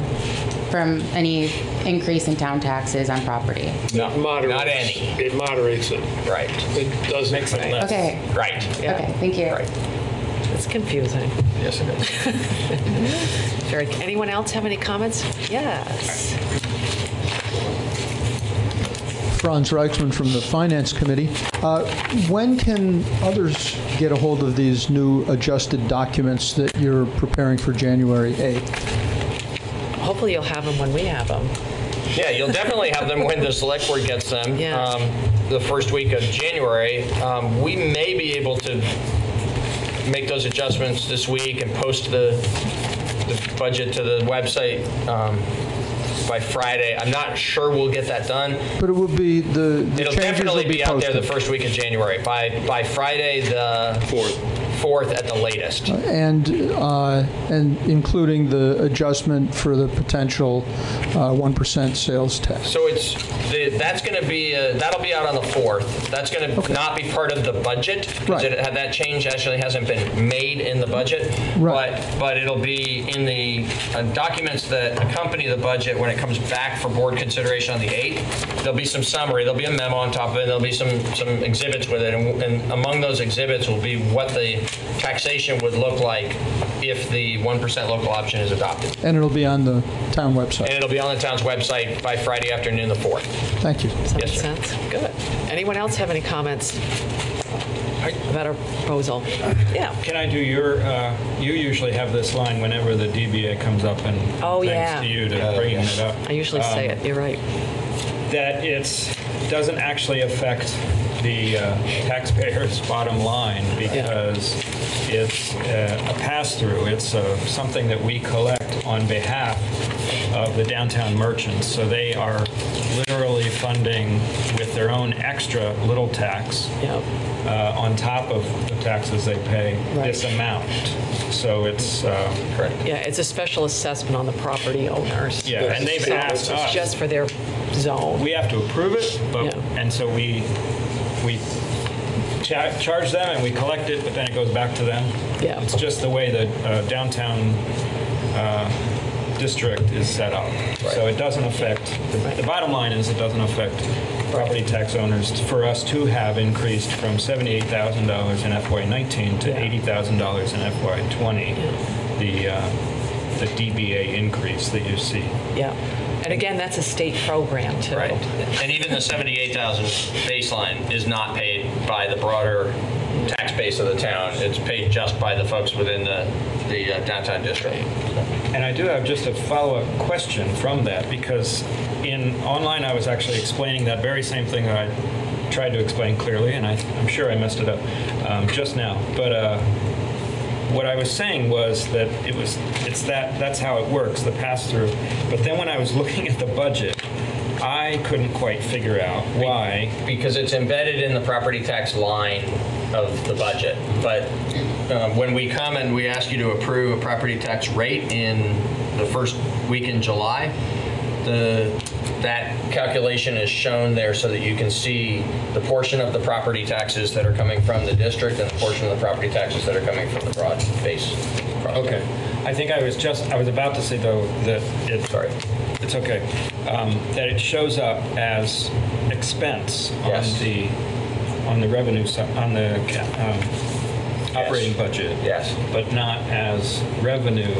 from any increase in town taxes on property. No, Moderates. not any. It moderates it. Right, It doesn't. Makes it less. Okay, right. Yeah. okay, thank you. Right. It's confusing. Yes, it is. Very. Anyone else have any comments? Yes. Franz Reichsman from the Finance Committee. When can others get a hold of these new adjusted documents that you're preparing for January 8th? Hopefully you'll have them when we have them. Yeah, you'll definitely have them when the select board gets them. Yeah. The first week of January. We may be able to make those adjustments this week and post the budget to the website by Friday. I'm not sure we'll get that done. But it will be, the It'll changes definitely will be be out there the posted. first week of January, by Friday the 4th at the latest. And including the adjustment for the potential 1% sales tax. So that's going to be that'll be out on the 4th. That's going to not be part of the budget because Right. that change actually hasn't been made in the budget. Right. But it'll be in the documents that accompany the budget when it comes back for board consideration on the 8th. There'll be some summary. There'll be a memo on top of it. There'll be some exhibits with it, and among those exhibits will be what the taxation would look like if the 1% local option is adopted. And it'll be on the town website. And it'll be on the town's website by Friday afternoon, the 4th. Thank you. Does that Yes, make sir. sense? Good. Anyone else have any comments about our proposal? Yeah. Can I do you usually have this line whenever the DBA comes up, and Oh, thanks yeah. to you to bringing it up. I usually say it. You're right. That it doesn't actually affect the taxpayer's bottom line because it's a pass-through. It's something that we collect on behalf of the downtown merchants. So they are literally funding with their own extra little tax Yeah. on top of the taxes they pay this amount. So it's Correct. Yeah, it's a special assessment on the property owners. yeah, and they've So asked it's us. just for their zone. We have to approve it, but Yeah. and so we charge them and we collect it, but then it goes back to them. Yeah. It's just the way the downtown district is set up. So it doesn't affect, the bottom line is it doesn't affect property tax owners for us to have increased from $78,000 in FY19 to $80,000 in FY20, the DBA increase that you see. Yeah. And again, that's a state program too. Right. And even the 78,000 baseline is not paid by the broader tax base of the town. It's paid just by the folks within the downtown district. And I do have just a follow-up question from that, because online I was actually explaining that very same thing that I tried to explain clearly, and I'm sure I messed it up just now. But what I was saying was that that's how it works, the pass-through. But then when I was looking at the budget, I couldn't quite figure out why. Because it's embedded in the property tax line of the budget. But when we come and we ask you to approve a property tax rate in the first week in July, that calculation is shown there so that you can see the portion of the property taxes that are coming from the district and the portion of the property taxes that are coming from the broad base. Okay. I think I was about to say, though, that Sorry. it's okay, that it shows up as expense Yes. on the revenue side, on the operating budget. Yes. But not as revenue.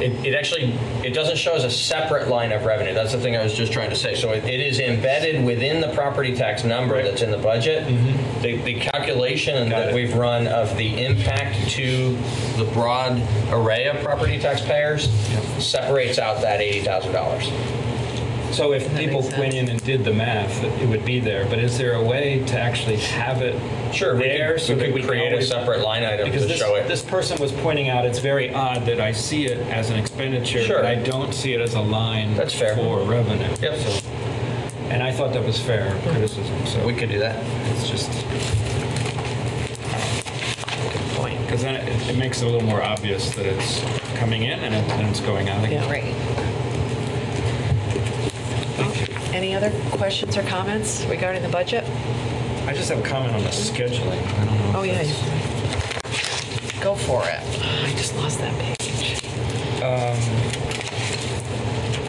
It doesn't show as a separate line of revenue. That's the thing I was just trying to say. So it is embedded within the property tax number that's in the budget. Mm-hmm. The calculation Got that it. we've run of the impact to the broad array of property taxpayers separates out that $80,000. So if people makes went in and did the math, it would be there. But is there a way to actually have it Sure, there so that we can create a always- separate line item Because to show it. this person was pointing out it's very odd that I see it as an expenditure, Sure. but I don't see it as a line That's fair. for revenue. Yep. So, and I thought that was fair criticism. So We could do that. it's just Good point. because then it makes it a little more obvious that it's coming in and it's going out again. Yeah. Right. Any other questions or comments regarding the budget? I just have a comment on the scheduling. I don't know. Oh, if yeah. that's- Go for it. I just lost that page.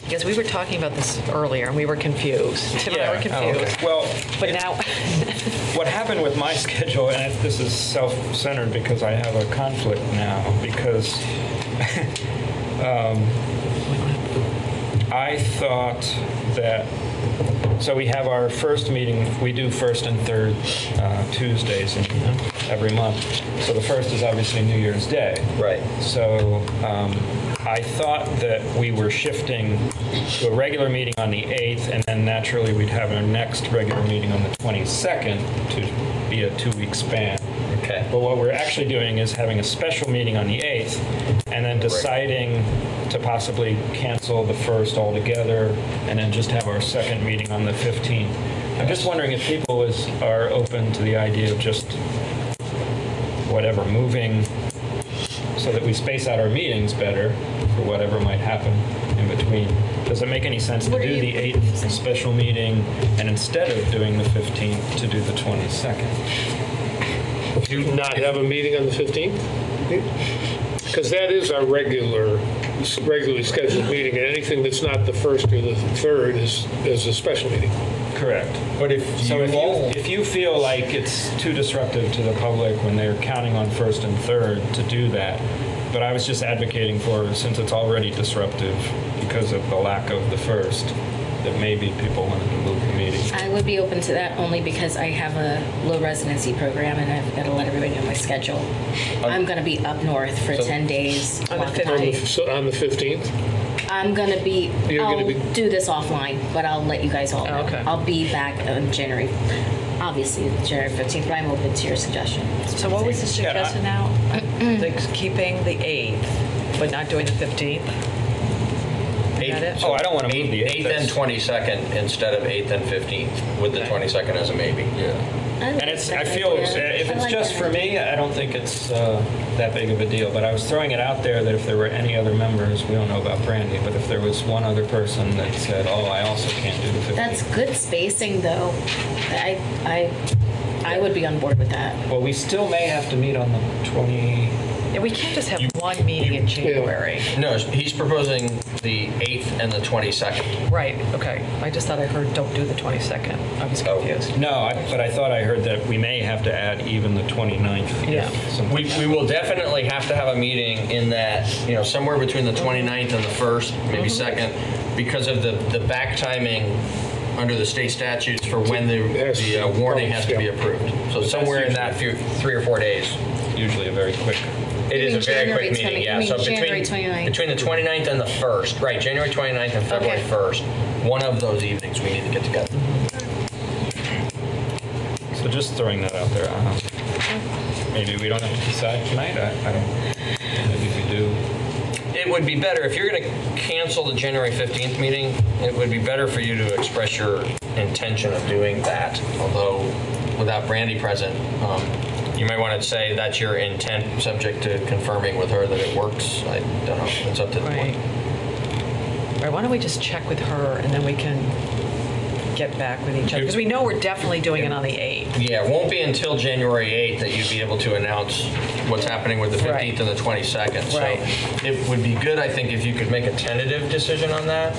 Because we were talking about this earlier and we were confused. Tim and I were confused. Well, But now, what happened with my schedule, and this is self-centered because I have a conflict now, because I thought that, so we have our first meeting, we do first and third Tuesdays every month. So the first is obviously New Year's Day. Right. So I thought that we were shifting to a regular meeting on the 8th, and then naturally we'd have our next regular meeting on the 22nd to be a 2-week span. Okay. But what we're actually doing is having a special meeting on the 8th, and then deciding to possibly cancel the first altogether, and then just have our second meeting on the 15th. I'm just wondering if people are open to the idea of just moving so that we space out our meetings better for whatever might happen in between. Does it make any sense to do the 8th special meeting and instead of doing the 15th to do the 22nd? Do you not have a meeting on the 15th? Because that is our regularly scheduled meeting, and anything that's not the first or the third is a special meeting. Correct. But if If you feel like it's too disruptive to the public when they're counting on first and third to do that, but I was just advocating for, since it's already disruptive because of the lack of the first, that maybe people wanted to move the meeting. I would be open to that only because I have a low residency program and I've got to let everybody know my schedule. I'm going to be up north for 10 days. On the block 15th. party. So on the 15th? I'm going to be, You're I'll gonna be- do this offline, but I'll let you guys all know. Okay. I'll be back on January 15th, but I'm open to your suggestion. so what was the suggestion now? Keeping the 8th, but not doing the 15th? Got it? Oh, I don't want to move the 8th and 22nd instead of 8th and 15th, with the 22nd as a maybe. And I feel if it's just for me, I don't think it's that big of a deal. But I was throwing it out there that if there were any other members, we don't know about Brandy, but if there was one other person that said, "Oh, I also can't do the 15th." That's good spacing, though. I would be on board with that. Well, we still may have to meet on the 20. Yeah, we can't just have one meeting in January. No, he's proposing the 8th and the 22nd. Right, okay. I just thought I heard don't do the 22nd. I was confused. No, but I thought I heard that we may have to add even the 29th. Yeah. We will definitely have to have a meeting in that, somewhere between the 29th and the 1st, maybe 2nd, because of the back timing under the state statutes for when the warning has to be approved. So somewhere in that 3 or 4 days. Usually a very quick. It You is a mean very January quick meeting, 20 yeah. you So mean January 29th. between the 29th and the 1st, right, January 29th and February Okay. 1st, one of those evenings we need to get together. So just throwing that out there. Maybe we don't have to decide tonight. I don't. Maybe we do. It would be better, if you're going to cancel the January 15th meeting, it would be better for you to express your intention of doing that. Although, without Brandy present, you might want to say that's your intent, subject to confirming with her that it works. I don't know. It's up to the board. Right, why don't we just check with her and then we can get back with each other? Because we know we're definitely doing it on the 8th. Yeah, it won't be until January 8th that you'd be able to announce what's happening with the 15th Right. and the 22nd. So Right. it would be good, I think, if you could make a tentative decision on that.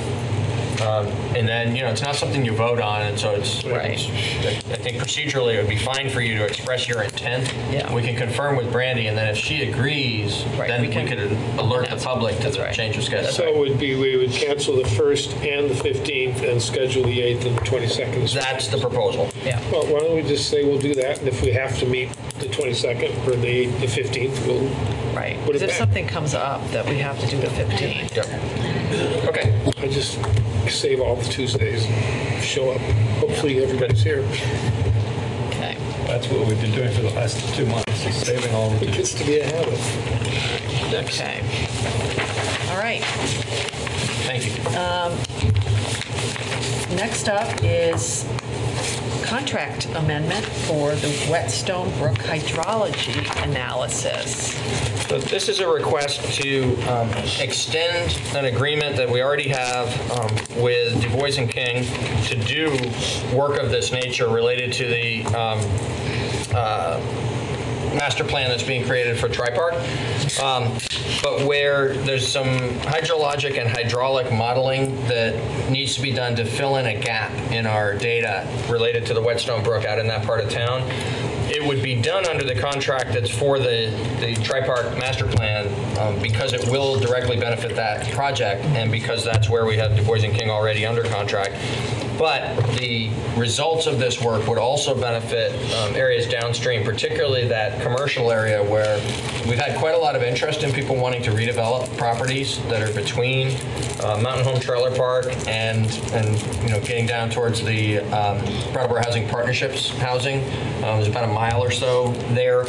And then, it's not something you vote on, and so Right. I think procedurally it would be fine for you to express your intent. Yeah. We can confirm with Brandy, and then if she agrees, Right, then we we can could alert the announce it. public to That's the right. change of schedule. So it would be, we would cancel the 1st and the 15th and schedule the 8th and the 22nd. That's the proposal. Yeah. Well, why don't we just say we'll do that, and if we have to meet the 22nd or the 15th, we'll Right. put Because it if back. something comes up that we have to do the 15th. Yep. Okay. I just save all the Tuesdays, show up. Hopefully everybody's here. Okay. That's what we've been doing for the last 2 months, is saving all of It the. gets to be a habit. Okay. All right. Thank you. Next up is contract amendment for the Whetstone Brook hydrology analysis. So this is a request to extend an agreement that we already have with Du Bois and King to do work of this nature related to the master plan that's being created for Tri-Park. But where there's some hydrologic and hydraulic modeling that needs to be done to fill in a gap in our data related to the Whetstone Brook out in that part of town, it would be done under the contract that's for the Tri-Park master plan because it will directly benefit that project and because that's where we have Du Bois and King already under contract. But the results of this work would also benefit areas downstream, particularly that commercial area where we've had quite a lot of interest in people wanting to redevelop properties that are between Mountain Home Trailer Park and getting down towards the Brattleboro Housing Partnerships housing. There's about a mile or so there.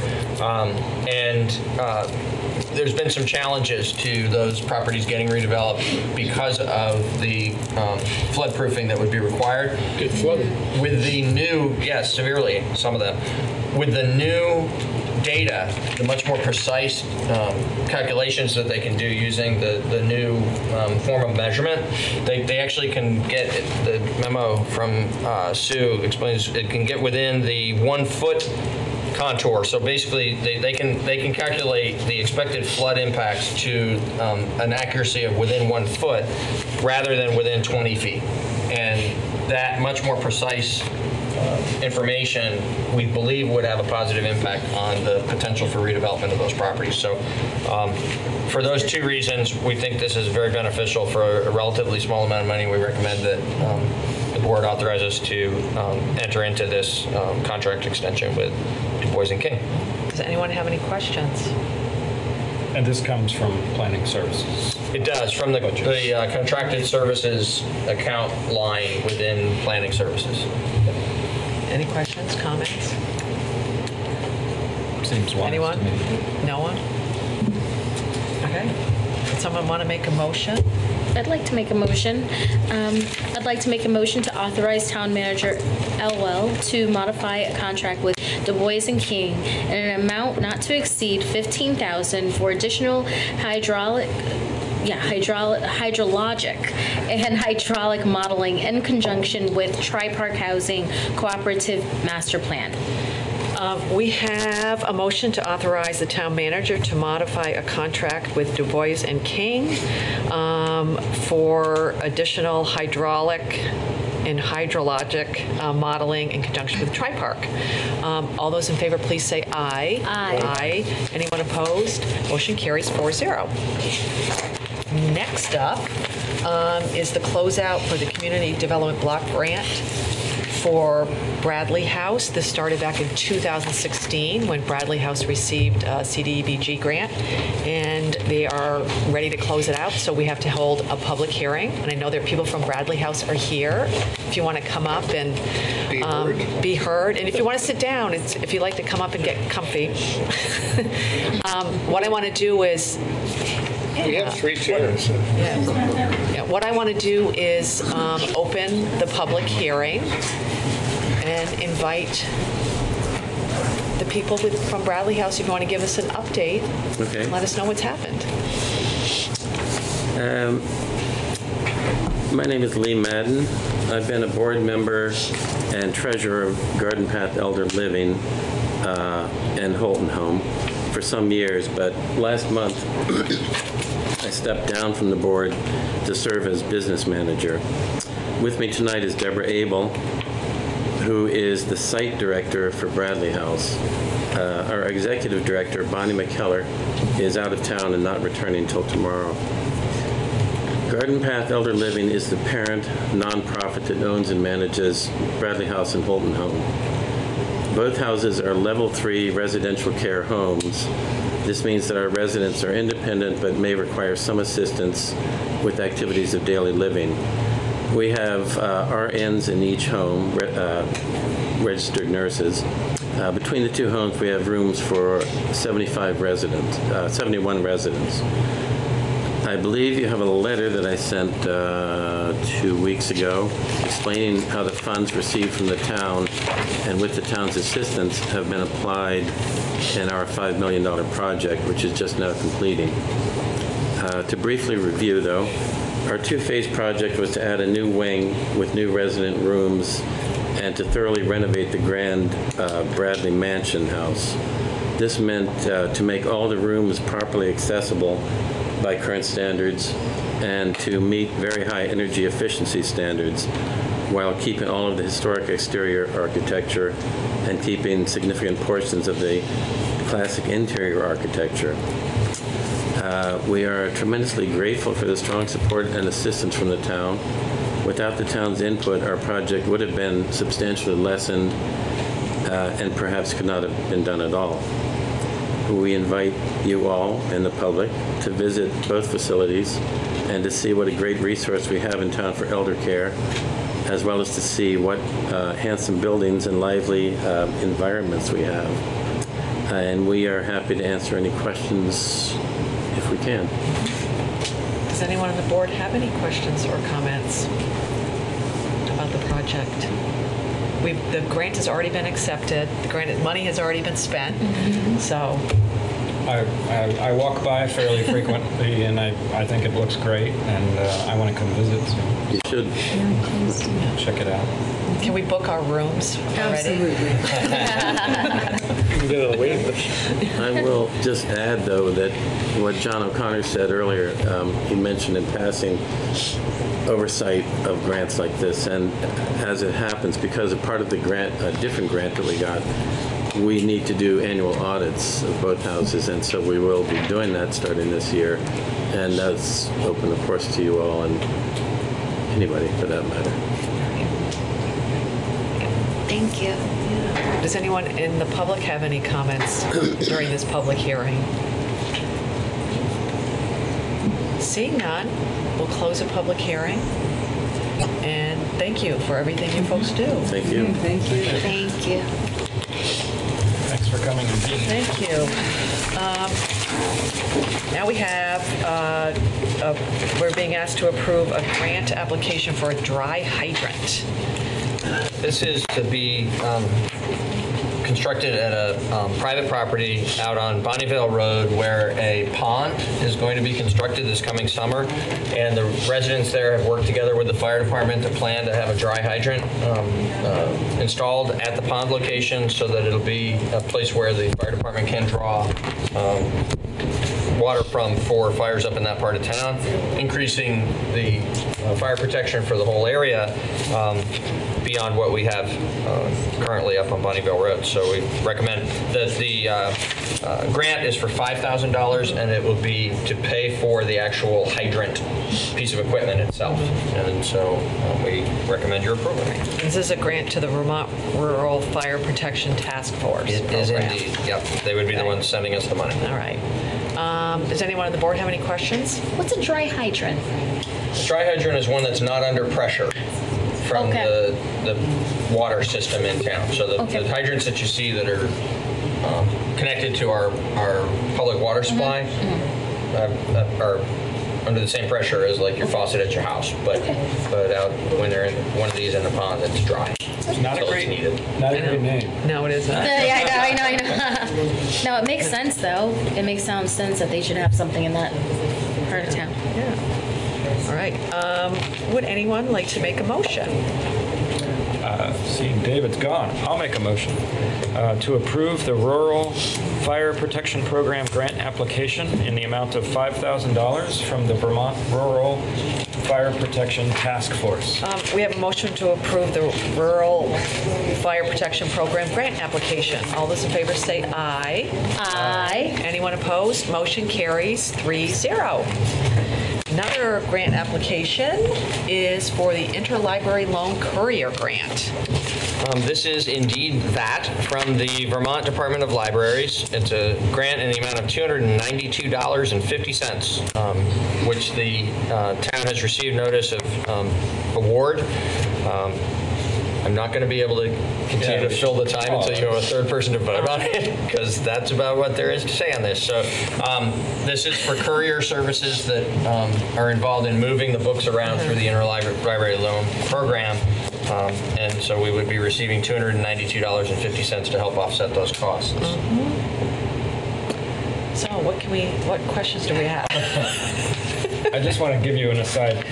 There's been some challenges to those properties getting redeveloped because of the floodproofing that would be required. Get flooded. With the new, yes, severely, some of them. With the new data, the much more precise calculations that they can do using the new form of measurement, they actually can get, the memo from Sue explains, it can get within the 1 foot contour. So basically, they can calculate the expected flood impacts to an accuracy of within 1 foot rather than within 20 feet. And that much more precise information, we believe, would have a positive impact on the potential for redevelopment of those properties. So for those two reasons, we think this is very beneficial. For a relatively small amount of money, we recommend that the board authorize us to enter into this contract extension with Du Bois and King. Does anyone have any questions? And this comes from planning services. It does, from the contracted services account line within planning services. Any questions, comments? Seems wise Anyone? to me. No one? Okay. Would someone want to make a motion? I'd like to make a motion. I'd like to make a motion to authorize Town Manager Elwell to modify a contract with Du Bois and King in an amount not to exceed $15,000 for additional hydrologic and hydraulic modeling in conjunction with Tri-Park Housing Cooperative Master Plan. We have a motion to authorize the town manager to modify a contract with Du Bois and King for additional hydraulic and hydrologic modeling in conjunction with Tri-Park. All those in favor, please say aye. Aye. Aye. Anyone opposed? Motion carries 4-0. Next up is the closeout for the Community Development Block Grant for Bradley House. This started back in 2016 when Bradley House received a CDBG grant. And they are ready to close it out, so we have to hold a public hearing. And I know there are people from Bradley House are here. If you want to come up and be heard. And if you want to sit down, if you'd like to come up and get comfy. What I want to do is... We have 3 chairs. Yeah, what I want to do is open the public hearing and invite the people from Bradley House, if you want to give us an update, Okay. let us know what's happened. My name is Lee Madden. I've been a board member and treasurer of Garden Path Elder Living and Holton Home for some years, but last month I stepped down from the board to serve as business manager. With me tonight is Deborah Abel, who is the site director for Bradley House. Our executive director, Bonnie McKellar, is out of town and not returning until tomorrow. Garden Path Elder Living is the parent nonprofit that owns and manages Bradley House and Holton Home. Both houses are level 3 residential care homes. This means that our residents are independent but may require some assistance with activities of daily living. We have RNs in each home, registered nurses. Between the 2 homes, we have rooms for 71 residents. I believe you have a letter that I sent 2 weeks ago explaining how the funds received from the town and with the town's assistance have been applied in our $5 million project, which is just now completing. To briefly review, though, our 2-phase project was to add a new wing with new resident rooms and to thoroughly renovate the grand Bradley Mansion house. This meant to make all the rooms properly accessible by current standards and to meet very high energy efficiency standards while keeping all of the historic exterior architecture and keeping significant portions of the classic interior architecture. We are tremendously grateful for the strong support and assistance from the town. Without the town's input, our project would have been substantially lessened and perhaps could not have been done at all. We invite you all and the public to visit both facilities and to see what a great resource we have in town for elder care, as well as to see what handsome buildings and lively environments we have. And we are happy to answer any questions if we can. Does anyone on the board have any questions or comments about the project? The grant has already been accepted. The grant money has already been spent. So I walk by fairly frequently, and I think it looks great, and I want to come visit. So You should. check it out. can we book our rooms already? You get on the waiting list. I will just add, though, that what John O'Connor said earlier, he mentioned in passing oversight of grants like this, and as it happens, because a part of the grant, a different grant that we got, we need to do annual audits of both houses, and so we will be doing that starting this year, and that's open, of course, to you all and anybody for that matter. Thank you. Does anyone in the public have any comments during this public hearing? Seeing none, we'll close the public hearing. And thank you for everything you folks do. Thank you. Thank you. Thank you. Thanks for coming and being here. Thank you. Now we have, we're being asked to approve a grant application for a dry hydrant. This is to be constructed at a private property out on Bonnievale Road where a pond is going to be constructed this coming summer. And the residents there have worked together with the fire department to plan to have a dry hydrant installed at the pond location so that it'll be a place where the fire department can draw water from for fires up in that part of town, increasing the fire protection for the whole area. beyond what we have currently up on Bonnieville Road. So we recommend that the grant is for $5,000, and it will be to pay for the actual hydrant piece of equipment itself. And so we recommend your approval. This is a grant to the Vermont Rural Fire Protection Task Force. It is indeed. Yep. They would be the ones sending us the money. All right. Does anyone on the board have any questions? What's a dry hydrant? Dry hydrant is one that's not under pressure from the water system in town. So the hydrants that you see that are connected to our public water supply are under the same pressure as like your faucet at your house, but out when they're in one of these in the pond, it's dry. Not a great name. No, it isn't. Yeah, I know. No, it makes sense though. It makes sense that they should have something in that part of town. Yeah. All right. Would anyone like to make a motion? Seeing David's gone, I'll make a motion to approve the Rural Fire Protection Program grant application in the amount of $5,000 from the Vermont Rural Fire Protection Task Force. We have a motion to approve the Rural Fire Protection Program grant application. All those in favor say aye. Aye. Anyone opposed? Motion carries 3-0. Another grant application is for the Interlibrary Loan Courier Grant. This is indeed that from the Vermont Department of Libraries. It's a grant in the amount of $292.50, which the town has received notice of award. I'm not going to be able to continue to fill the time until you have a third person to vote on it, because that's about what there is to say on this. So this is for courier services that are involved in moving the books around through the Interlibrary Loan Program. And so we would be receiving $292.50 to help offset those costs. So what questions do we have? I just want to give you an aside.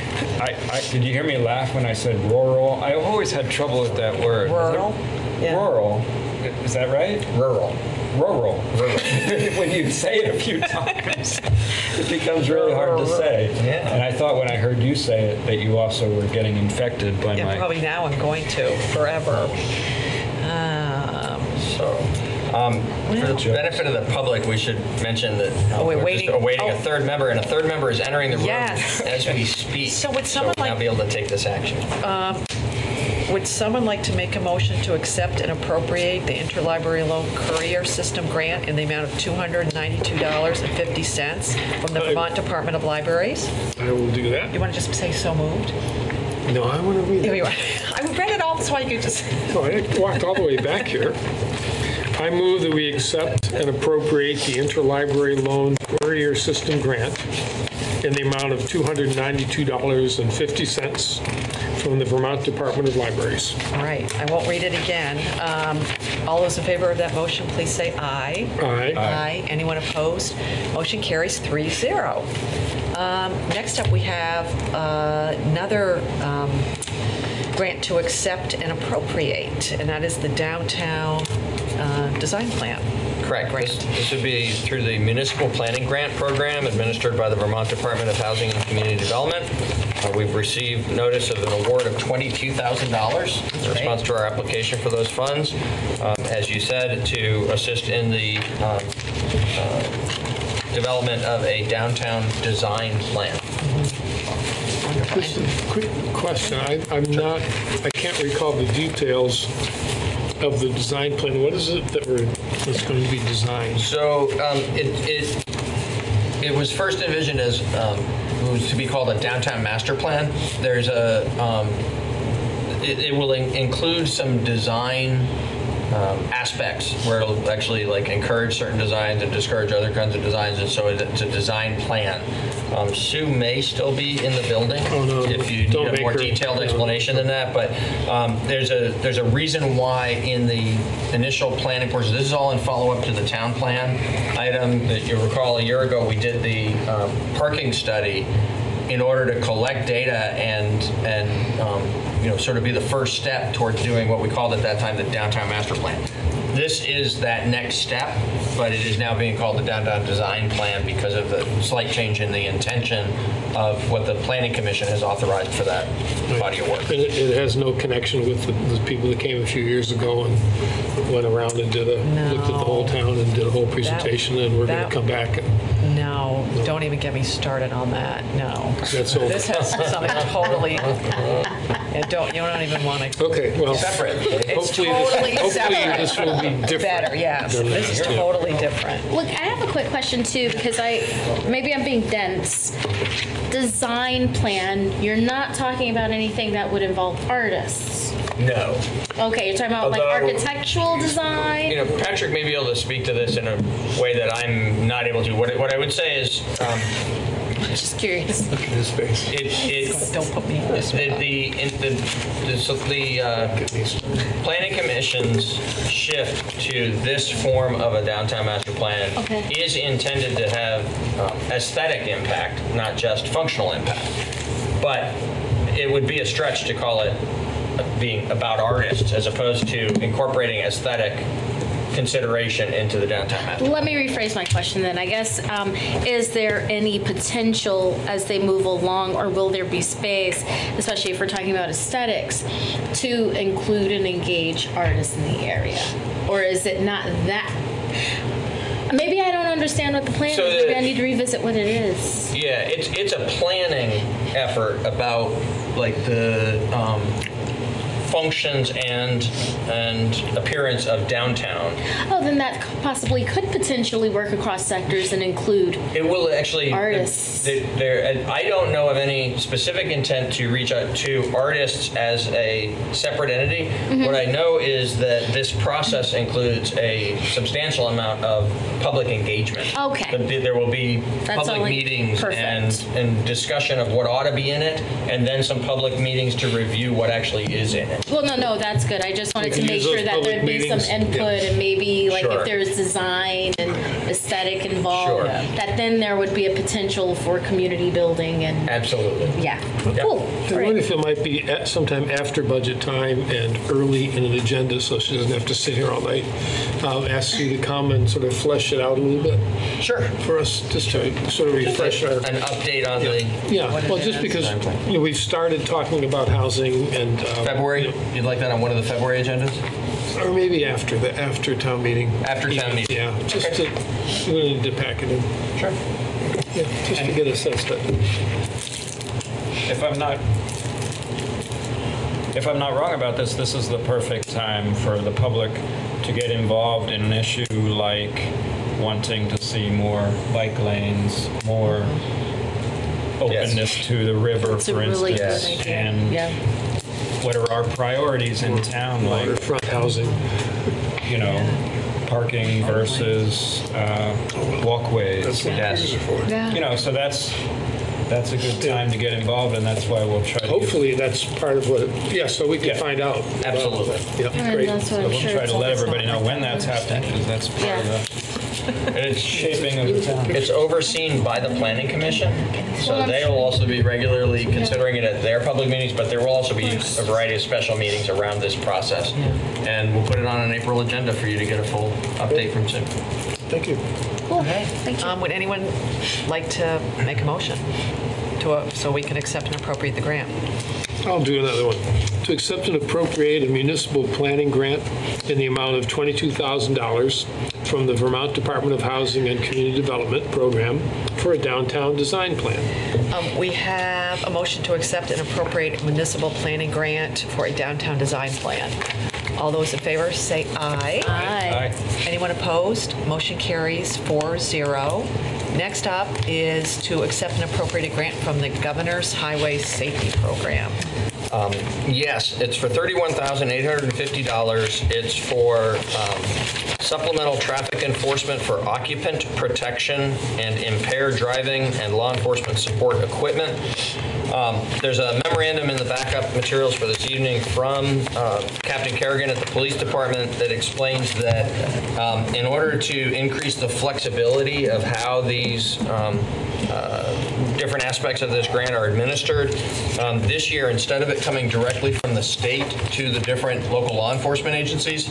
Did you hear me laugh when I said rural? I always had trouble with that word. Rural? Yeah. Rural. Is that right? Rural. Rural. When you say it a few times, it becomes really hard to say. Yeah. And I thought when I heard you say it that you also were getting infected by Yeah, my... probably now I'm going to, forever. For the benefit of the public, we should mention that we're we're waiting. just awaiting a third member, and a third member is entering the room Yes. as we speak. So would someone we'll now be able to take this action. Would someone like to make a motion to accept and appropriate the Interlibrary Loan Courier System Grant in the amount of $292.50 from the Vermont Department of Libraries? I will do that. You want to just say so moved? No, I want to read Here it. you are. I read it all so I could just... Oh, I walked all the way back here. I move that we accept and appropriate the Interlibrary Loan Courier System Grant in the amount of $292.50 from the Vermont Department of Libraries. All right, I won't read it again. All those in favor of that motion, please say aye. Aye. Aye. Anyone opposed? Motion carries 3-0. Next up, we have another grant to accept and appropriate, and that is the Downtown Design Plan. Correct. This would be through the Municipal Planning Grant Program administered by the Vermont Department of Housing and Community Development. We've received notice of an award of $22,000 in response to our application for those funds. As you said, to assist in the development of a downtown design plan. Just a quick question. I can't recall the details of the design plan. What is it that's going to be designed? So it was first envisioned as it was to be called a downtown master plan. There's it will include some design aspects where it'll actually like encourage certain designs and discourage other kinds of designs, and so it's a design plan. Sue may still be in the building if you need a more detailed explanation than that, but there's a reason why in the initial planning portion, this is all in follow-up to the town plan item that you recall a year ago we did the parking study in order to collect data and sort of be the first step towards doing what we called at that time the downtown master plan. This is that next step, but it is now being called the Downtown Design Plan because of the slight change in the intention of what the Planning Commission has authorized for that body of work. And it has no connection with the people that came a few years ago and went around and looked at the whole town and did a whole presentation, and we're going to come back. No, don't even get me started on that. No. That's over. This has something totally, you don't even want to. Okay, well. Separate. It's Hopefully totally separate. this will be different. Better, yes. This is totally different. Look, I have a quick question too, because maybe I'm being dense. Design plan, you're not talking about anything that would involve artists. No. Okay, you're talking about like Although, architectural design? You know, Patrick may be able to speak to this in a way that I'm not able to. What I would say is, Just curious. Look at his face. Don't put me in this. The Planning Commission's shift to this form of a downtown master plan is intended to have aesthetic impact, not just functional impact. But it would be a stretch to call it being about artists as opposed to incorporating aesthetic consideration into the downtown master. Let me rephrase my question then. I guess, is there any potential as they move along, or will there be space, especially if we're talking about aesthetics, to include and engage artists in the area? Or is it not that? Maybe I don't understand what the plan is. Maybe I need to revisit what it is. Yeah, it's a planning effort about like the functions and appearance of downtown. Oh, then that possibly could potentially work across sectors and include It will actually artists. I don't know of any specific intent to reach out to artists as a separate entity. What I know is that this process includes a substantial amount of public engagement. Okay. There will be That's public only meetings perfect. and discussion of what ought to be in it, and then some public meetings to review what actually is in it. Well, no, that's good. I just wanted We to can make use sure those that there'd public be some meetings. input and maybe like Sure. if there's design and aesthetic involved, Sure. that then there would be a potential for community building and Absolutely. yeah. Yeah. Cool. I Great. wonder if it might be sometime after budget time and early in an agenda, so she doesn't have to sit here all night. I'll ask you to come and sort of flesh it out a little bit Sure. for us, just to sort of refresh our. An update on the Yeah, well, just because we've started talking about housing and. February. You'd like that on one of the February agendas? Or maybe after town meeting. After town meeting. Yeah, just to, we need to pack it in. Sure. Yeah, just to get a sense that. If I'm not wrong about this, this is the perfect time for the public to get involved in an issue like wanting to see more bike lanes, more openness to the river, It's a for really good instance, idea. and Yeah. what are our priorities in town, like, Waterfront housing. you know, parking versus walkways. Yes. You know, so that's a good time to get involved, and that's why we'll try to. Hopefully, that's part of what, so we can Yeah. find out. Absolutely. Yeah, And great. that's what So I'm we'll sure try it's to all let this everybody know stuff. when that's happening, because that's part of And it's the shaping of the town. It's overseen by the Planning Commission, so they will also be regularly considering it at their public meetings, but there will also be a variety of special meetings around this process. And we'll put it on an April agenda for you to get a full update from Sue. Thank you. Cool. Thank you. Would anyone like to make a motion so we can accept and appropriate the grant? I'll do another one. To accept and appropriate a municipal planning grant in the amount of $22,000 from the Vermont Department of Housing and Community Development Program for a downtown design plan. We have a motion to accept and appropriate a municipal planning grant for a downtown design plan. All those in favor say aye. Aye. Anyone opposed? Motion carries 4-0. Next up is to accept and appropriate a grant from the Governor's Highway Safety Program. Yes, it's for $31,850. It's for supplemental traffic enforcement for occupant protection and impaired driving and law enforcement support equipment. There's a memorandum in the backup materials for this evening from Captain Kerrigan at the Police Department that explains that in order to increase the flexibility of how these different aspects of this grant are administered, this year, instead of it coming directly from the state to the different local law enforcement agencies,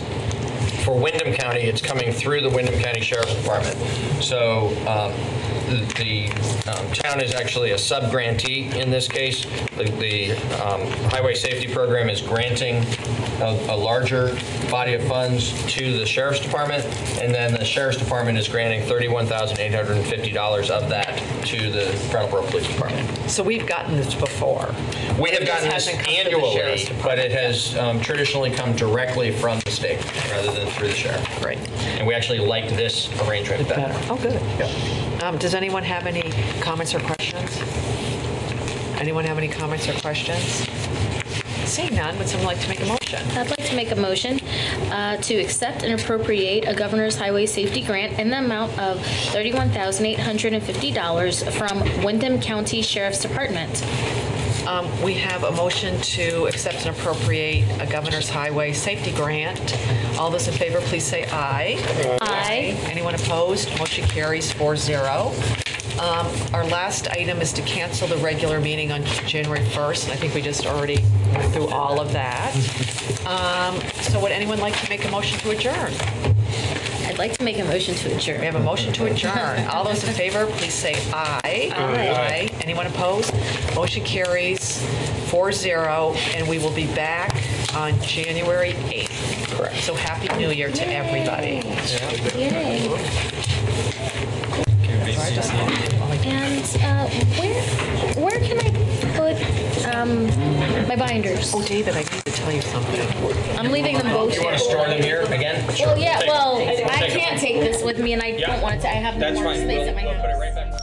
for Windham County, it's coming through the Windham County Sheriff's Department. So the town is actually a sub-grantee in this case. The Highway Safety Program is granting a larger body of funds to the Sheriff's Department, and then the Sheriff's Department is granting $31,850 of that to the Brattleboro Police Department. So we've gotten this before. We have gotten this hasn't come through the annually, Sheriff's but it Department. has traditionally come directly from the state rather than through the sheriff. Great. And we actually like this arrangement better. Oh, good. Does anyone have any comments or questions? Anyone have any comments or questions? Seeing none, would someone like to make a motion? I'd like to make a motion to accept and appropriate a governor's highway safety grant in the amount of $31,850 from Windham County Sheriff's Department. We have a motion to accept and appropriate a governor's highway safety grant. All those in favor, please say aye. Aye. Anyone opposed? Motion carries 4-0. Our last item is to cancel the regular meeting on January 1st. I think we just already went through all of that. So would anyone like to make a motion to adjourn? I'd like to make a motion to adjourn. We have a motion to adjourn. All those in favor, please say aye. Aye. Anyone opposed? Motion carries 4-0, and we will be back on January 8th. Correct. So Happy New Year to everybody. Yay. And where can I put my binders? Oh, David, I need to tell you something. I'm leaving them both You here. want to store them here again? Well, yeah, well, I can't take this with me, and I don't want it to. I have That's more fine. space at my We'll put it house. right back.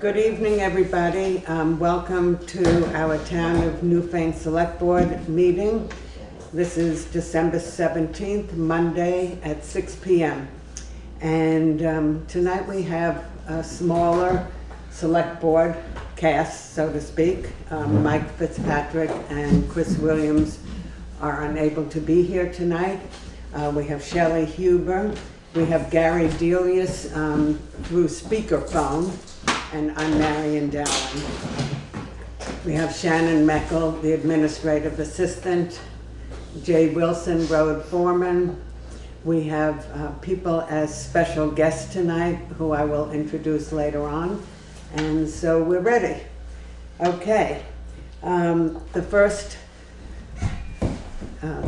Good evening, everybody. Welcome to our Town of Newfane Select Board meeting. This is December 17th, Monday at 6 p.m. And tonight we have a smaller select board cast, so to speak. Mike Fitzpatrick and Chris Williams are unable to be here tonight. We have Shelley Huber. We have Gary Delius through speakerphone, and I'm Marion Dallin. We have Shannon Meckel, the administrative assistant, Jay Wilson, road foreman. We have people as special guests tonight who I will introduce later on. And so we're ready. Okay. The first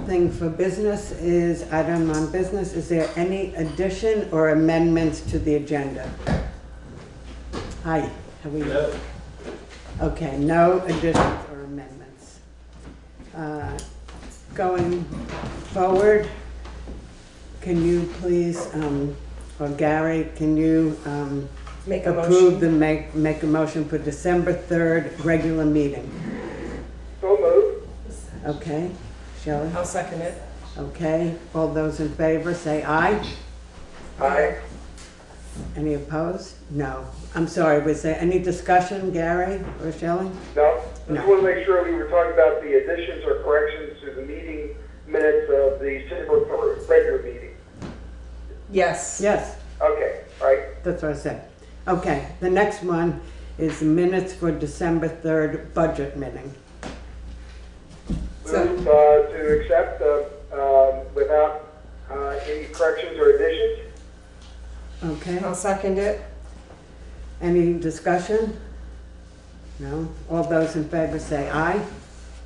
thing for business is, item on business, is there any addition or amendments to the agenda? Hi, how are you? No. Okay, no additions or amendments. Going forward, can you please, or Gary, can you Make a approve motion. make a motion for December 3rd regular meeting? So moved. Okay, Shelley? I'll second it. Okay, all those in favor say aye. Aye. Any opposed? No. I'm sorry, was there any discussion, Gary or Shelley? No, No. just want to make sure we were talking about the additions or corrections to the meeting minutes of the December 3rd regular meeting. Yes. Yes, Okay, all right. that's what I said. Okay, the next one is the minutes for December 3rd budget meeting. So- Move to accept without any corrections or additions. Okay, I'll second it. any discussion? No? All those in favor say aye.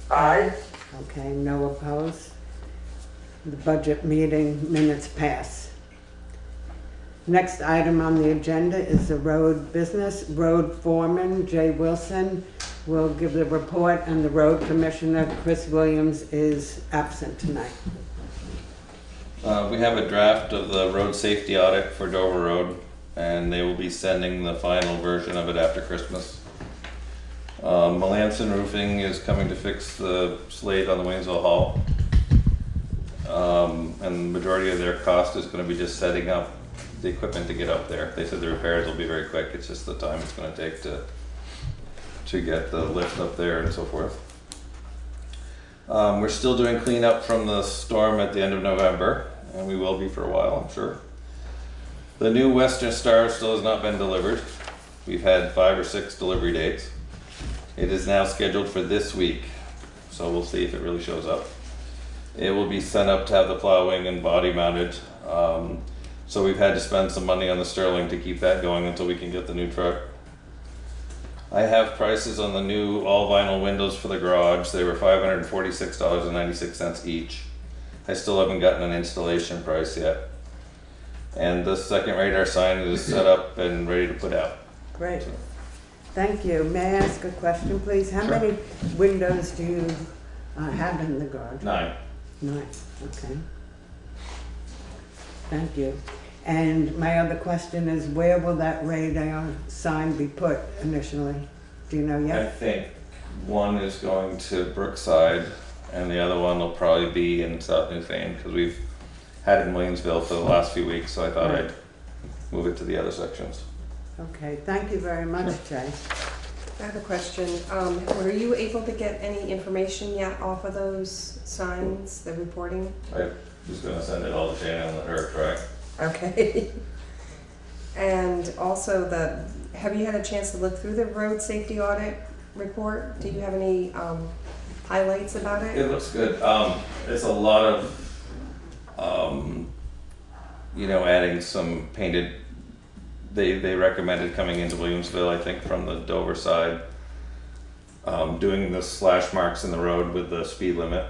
Aye. Okay, no opposed. The budget meeting minutes pass. Next item on the agenda is the road business. Road foreman, Jay Wilson, will give the report, and the road commissioner, Chris Williams, is absent tonight. We have a draft of the road safety audit for Dover Road, and they will be sending the final version of it after Christmas. Melanson Roofing is coming to fix the slate on the Waynesville Hall. And the majority of their cost is going to be just setting up the equipment to get up there. They said the repairs will be very quick, it's just the time it's going to take to get the lift up there and so forth. We're still doing cleanup from the storm at the end of November, and we will be for a while, I'm sure. The new Western Star still has not been delivered. We've had 5 or 6 delivery dates. It is now scheduled for this week, so we'll see if it really shows up. It will be sent up to have the plow wing and body mounted. So we've had to spend some money on the Sterling to keep that going until we can get the new truck. I have prices on the new all vinyl windows for the garage. They were $546.96 each. I still haven't gotten an installation price yet. And the second radar sign is set up and ready to put out. Great. Thank you. May I ask a question, please? How Sure. many windows do you have in the garage? 9. 9, okay. Thank you. And my other question is, where will that radar sign be put initially? Do you know I yet? think one is going to Brookside, and the other one will probably be in South Newfane, because we've had it in Williamsville for the last few weeks, so I thought Right. I'd move it to the other sections. Okay, thank you very much, Jay. I have a question. Were you able to get any information yet off of those signs, the reporting? I was gonna send it all to Shannon and let her try. Okay. And also have you had a chance to look through the road safety audit report? Do you have any highlights about It it? looks good. It's a lot of, adding some painted, they recommended coming into Williamsville, I think, from the Dover side, doing the slash marks in the road with the speed limit,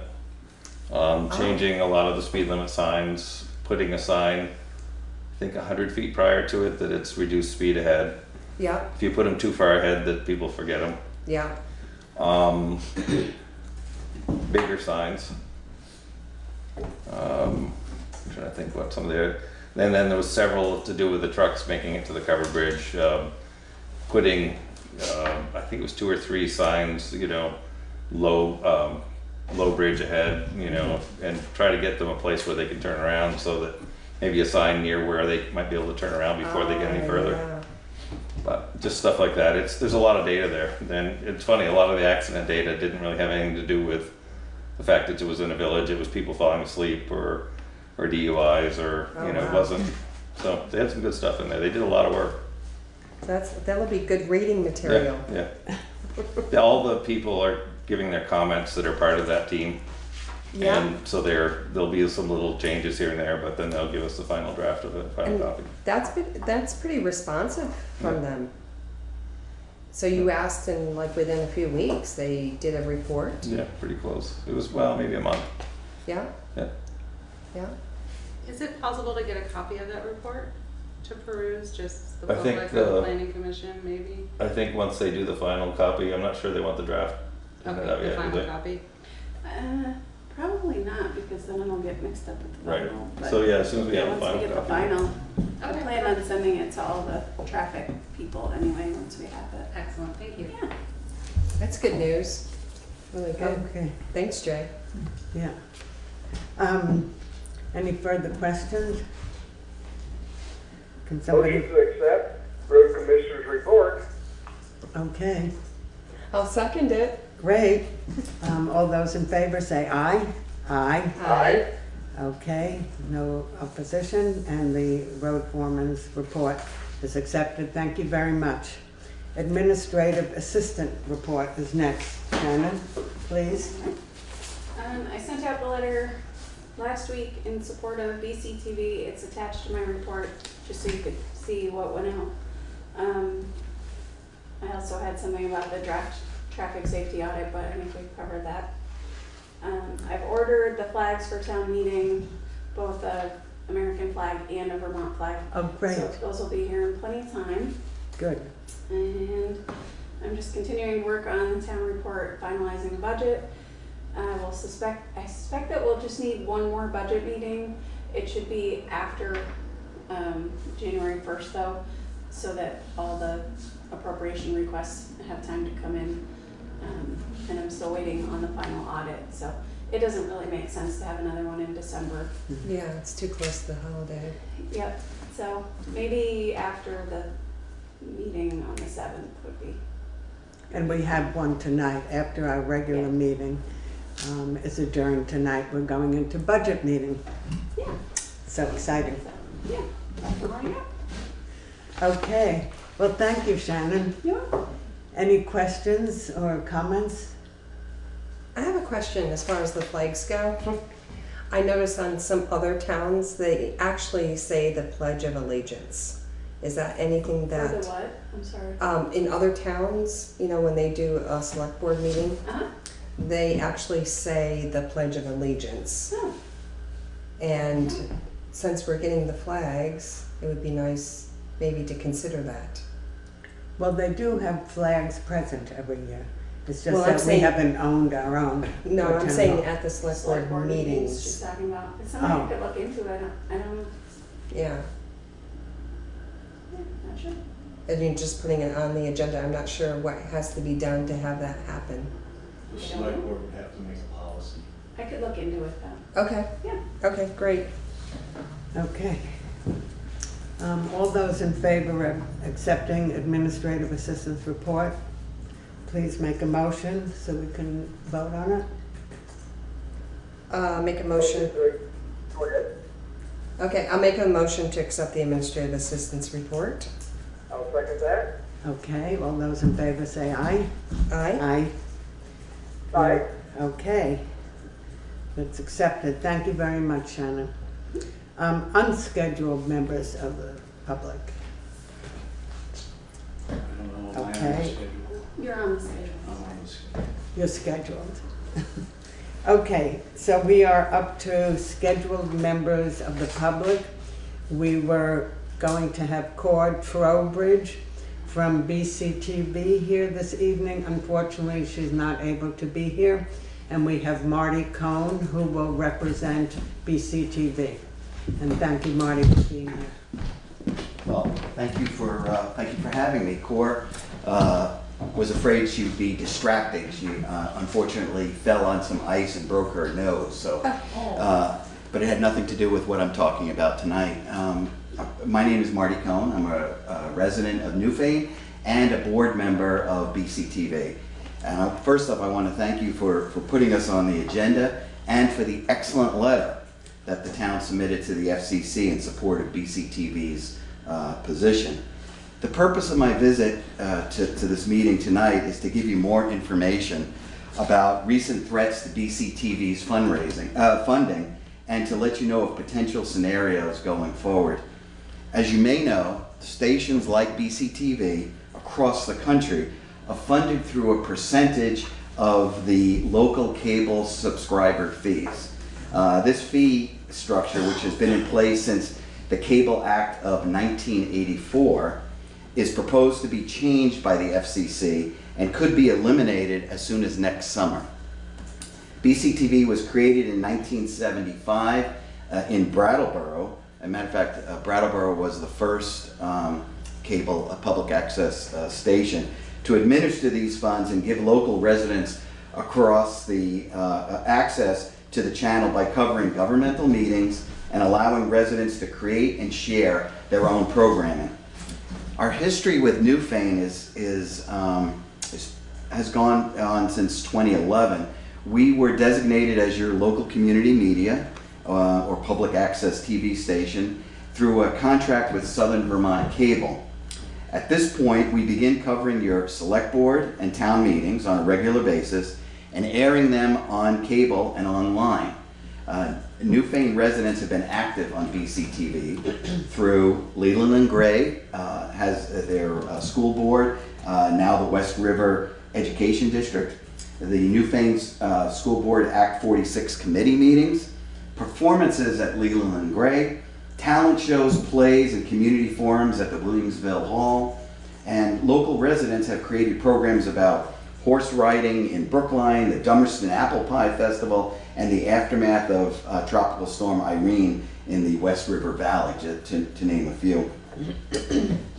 changing a lot of the speed limit signs, putting a sign, I think 100 feet prior to it, that it's reduced speed ahead. Yeah, If you put them too far ahead, that people forget them. yeah. Bigger signs. I'm trying to think what some of the, and then there was several to do with the trucks making it to the covered bridge. putting, I think it was 2 or 3 signs, low bridge ahead, and try to get them a place where they can turn around, so that maybe a sign near where they might be able to turn around before they get any further. Yeah. But just stuff like that. There's a lot of data there. And it's funny, a lot of the accident data didn't really have anything to do with the fact that it was in a village. It was people falling asleep or DUIs or, it wow. wasn't. So they had some good stuff in there. They did a lot of work. That'll be good reading material. Yeah. All the people are giving their comments that are part of that team. Yeah. And so there'll be some little changes here and there, but then they'll give us the final draft of it, final And copy. that's pretty responsive from them. So you asked, and like within a few weeks, they did a report? Yeah, pretty close. It was, maybe a month. Yeah? Yeah. Yeah? Is it possible to get a copy of that report to peruse, just the I think public or the planning commission, maybe? I think once they do the final copy, I'm not sure they want the draft. Okay, the final copy. Probably not, because then it'll get mixed up with the Right. final. But So yeah, as soon as we have the once final we get copy. the final, I plan on sending it to all the traffic people anyway, once we have it. Excellent, thank you. Yeah. That's good news. Really good. Okay. Thanks, Jay. Yeah. Any further questions? Can somebody? Motion to accept road commissioner's report. Okay, I'll second it. great. All those in favor say aye. Aye. Aye. Okay, no opposition, and the road foreman's report is accepted. Thank you very much. Administrative assistant report is next. Shannon, please. I sent out the letter last week in support of BCTV. It's attached to my report, just so you could see what went out. I also had something about the draft traffic safety audit, but I think we've covered that. I've ordered the flags for town meeting, both a American flag and a Vermont flag. Oh, great. So those will be here in plenty of time. Good. And I'm just continuing to work on the town report, finalizing the budget. I suspect that we'll just need one more budget meeting. It should be after January 1st though, so that all the appropriation requests have time to come in. And I'm still waiting on the final audit, so it doesn't really make sense to have another one in December. Yeah, it's too close to the holiday. Yep, so maybe after the meeting on the 7th would be. And we have one tonight after our regular meeting is adjourned tonight. We're going into budget meeting. Yeah. So exciting. Yeah, that's all I got. Okay, well, thank you, Shannon. Yeah. Any questions or comments? I have a question as far as the flags go. I noticed on some other towns, they actually say the Pledge of Allegiance. Is that anything that... For the what? I'm sorry. In other towns, when they do a select board meeting, they actually say the Pledge of Allegiance. Oh. And since we're getting the flags, it would be nice maybe to consider that. Well, they do have flags present every year. It's just Well, I'm that we saying- haven't owned our own. No, for I'm town saying hall. at the select Select board board meetings meetings. she's talking about. It's something I could look into. I don't know. Yeah. Yeah, not sure. And you're just putting it on the agenda. I'm not sure what has to be done to have that happen. The select board would have to make a policy. I could look into it though. Okay. Yeah. Okay, great. Okay. All those in favor of accepting administrative assistance report, please make a motion so we can vote on it. Make a motion. Go ahead. Okay, I'll make a motion to accept the administrative assistance report. I'll second that. Okay, all those in favor say aye. Aye. Aye. Aye. Okay. It's accepted. Thank you very much, Shannon. Unscheduled members of the public. I don't know. Okay. You're on the schedule. I'm on the schedule. You're scheduled. Okay, so we are up to scheduled members of the public. We were going to have Cord Trowbridge from BCTV here this evening. Unfortunately, she's not able to be here. And we have Marty Cohn, who will represent BCTV. And thank you, Marty, for being here. Well, thank you for having me. Cor was afraid she'd be distracting. She unfortunately fell on some ice and broke her nose. So, but it had nothing to do with what I'm talking about tonight. My name is Marty Cohn. I'm a resident of Newfane and a board member of BCTV. And first off, I want to thank you for putting us on the agenda and for the excellent letter that the town submitted to the FCC in support of BCTV's position. The purpose of my visit to this meeting tonight is to give you more information about recent threats to BCTV's funding and to let you know of potential scenarios going forward. As you may know, stations like BCTV across the country are funded through a percentage of the local cable subscriber fees. This fee structure, which has been in place since the Cable Act of 1984, is proposed to be changed by the FCC and could be eliminated as soon as next summer. BCTV was created in 1975 in Brattleboro. As a matter of fact, Brattleboro was the first cable public access station to administer these funds and give local residents across the access to the channel by covering governmental meetings and allowing residents to create and share their own programming. Our history with Newfane has gone on since 2011. We were designated as your local community media or public access TV station through a contract with Southern Vermont Cable. At this point, we begin covering your select board and town meetings on a regular basis and airing them on cable and online. Newfane residents have been active on BCTV through Leland and Gray has their school board, now the West River Education District, the Newfane School Board Act 46 committee meetings, performances at Leland and Gray, talent shows, plays, and community forums at the Williamsville Hall, and local residents have created programs about horse riding in Brookline, the Dummerston Apple Pie Festival, and the aftermath of Tropical Storm Irene in the West River Valley, to name a few.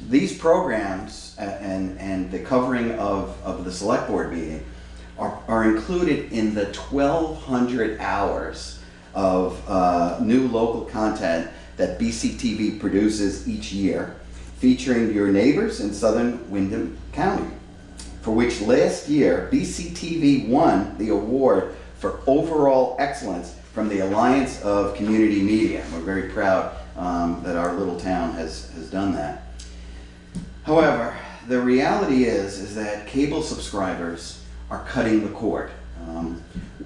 These programs and the covering of the select board meeting are included in the 1,200 hours of new local content that BCTV produces each year, featuring your neighbors in southern Windham County, for which last year BCTV won the award for overall excellence from the Alliance of Community Media. We're very proud that our little town has done that. However, the reality is that cable subscribers are cutting the cord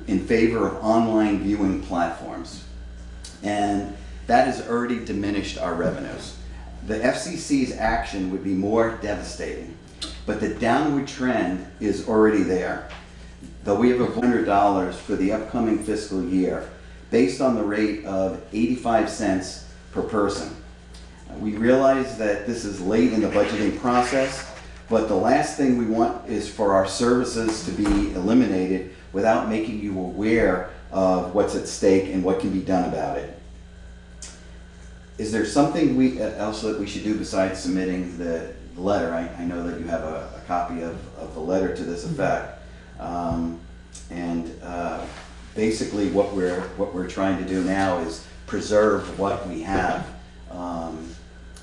in favor of online viewing platforms, and that has already diminished our revenues. The FCC's action would be more devastating, but the downward trend is already there. Though we have $100 for the upcoming fiscal year, based on the rate of 85 cents per person. We realize that this is late in the budgeting process, but the last thing we want is for our services to be eliminated without making you aware of what's at stake and what can be done about it. Is there something else that we should do besides submitting the letter? I know that you have a copy of the letter to this effect. Basically what we're trying to do now is preserve what we have.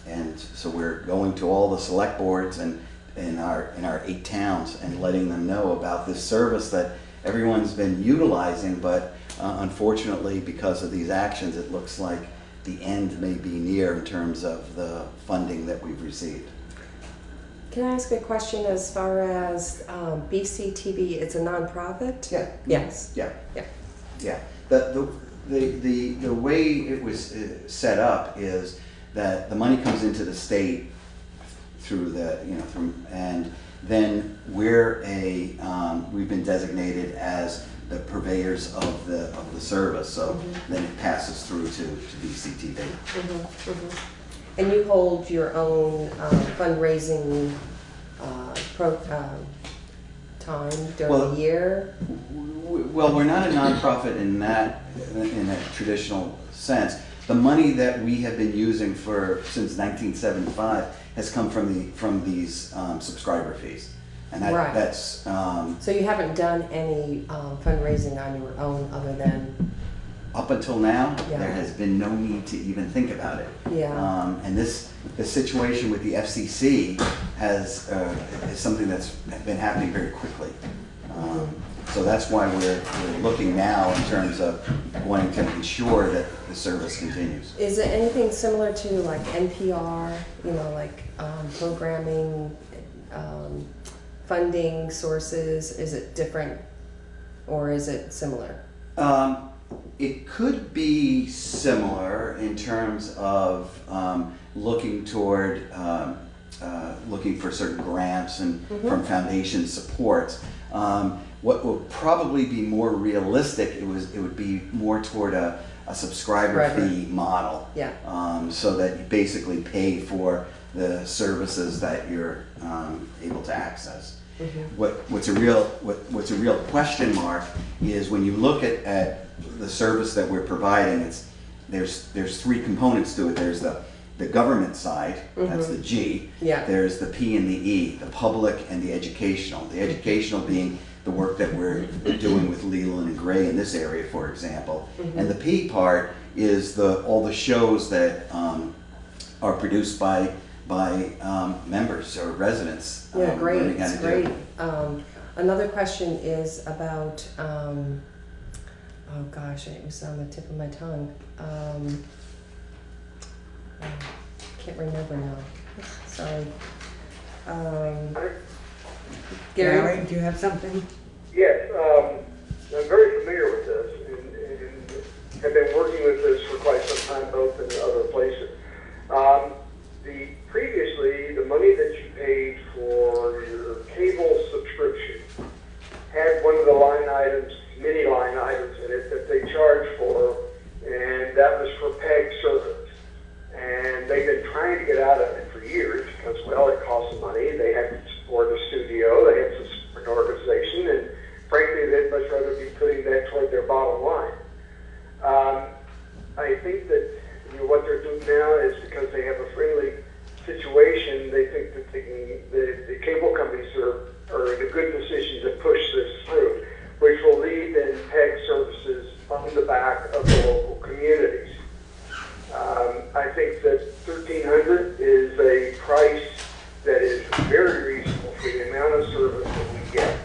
And so we're going to all the select boards and in our 8 towns and letting them know about this service that everyone's been utilizing, but unfortunately because of these actions it looks like the end may be near in terms of the funding that we've received. Can I ask a question as far as BCTV? It's a nonprofit? Yeah. Yes. Yeah. Yeah. Yeah. The way it was set up is that the money comes into the state through the and then we've been designated as the purveyors of the service. So then it passes through to BCTV. And you hold your own fundraising time during the year? Well, we're not a nonprofit in a traditional sense, the money that we have been using since 1975 has come from these subscriber fees. And Right. that's... So you haven't done any fundraising on your own other than... Up until now, Yeah. there has been no need to even think about it. Yeah. And the situation with the FCC is something that's been happening very quickly. So that's why we're looking now in terms of wanting to ensure that the service continues. Is it anything similar to like NPR, like programming, funding sources? Is it different or is it similar? It could be similar in terms of looking toward looking for certain grants and from foundation supports. What would probably be more realistic, it would be more toward a subscriber fee model. Yeah. So that you basically pay for the services that you're able to access. What's a real question mark is when you look at the service that we're providing. There's three components to it. There's the government side, that's the G. Yeah. There's the P and the E, the public and the educational. The educational being the work that we're doing with Leland and Gray in this area, for example. And the P part is all the shows that are produced by members or residents. Yeah, great. learning how to It's do. great. Another question is about, oh gosh, it was on the tip of my tongue. Can't remember now. Sorry. Gary, do you have something? Yes, I'm very familiar with this and have been working with this for quite some time, both in other places. Previously, the money that you paid for your cable subscription had one of the line items, many line items in it that they charged for, and that was for PEG service. And they've been trying to get out of it for years because, well, it costs money. They had to support a studio, they had to support an organization, and frankly, they'd much rather be putting that toward their bottom line. I think that what they're doing now is because they have a friendly situation, they think that the cable companies are in a good position to push this through, which will leave in PEG services on the back of the local communities. I think that $1,300 is a price that is very reasonable for the amount of service that we get.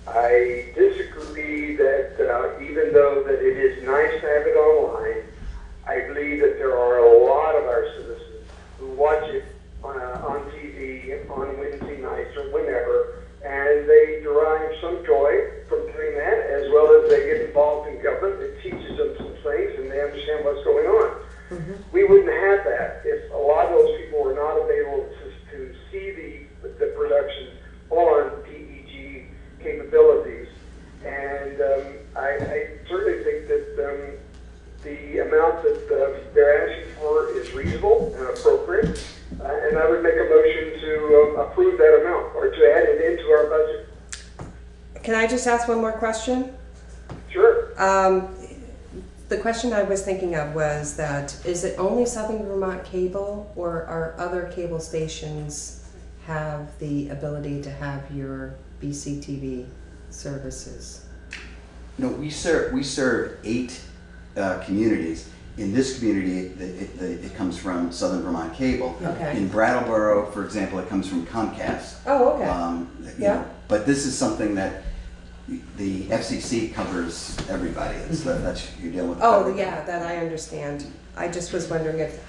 I disagree that even though that it is nice to have it online, I believe that there are a lot of our citizens who watch it on TV on Wednesday nights or whenever, and they derive some joy from doing that, as well as they get involved in government. It teaches them some things, and they understand what's going on. We wouldn't have that if a lot of those people were not available to see the production on PEG capabilities. And I certainly think that the amount that they're asking for is reasonable and appropriate, and I would make a motion to approve that amount or to add it into our budget. Can I just ask one more question? Sure. The question I was thinking of was that, is it only Southern Vermont Cable, or are other cable stations have the ability to have your BCTV services? No, we serve 8 communities. In this community, it comes from Southern Vermont Cable. Okay. In Brattleboro, for example, it comes from Comcast. Oh, okay. Yeah. But this is something that the FCC covers everybody. That's you're dealing with. Oh, yeah, that I understand. I just was wondering if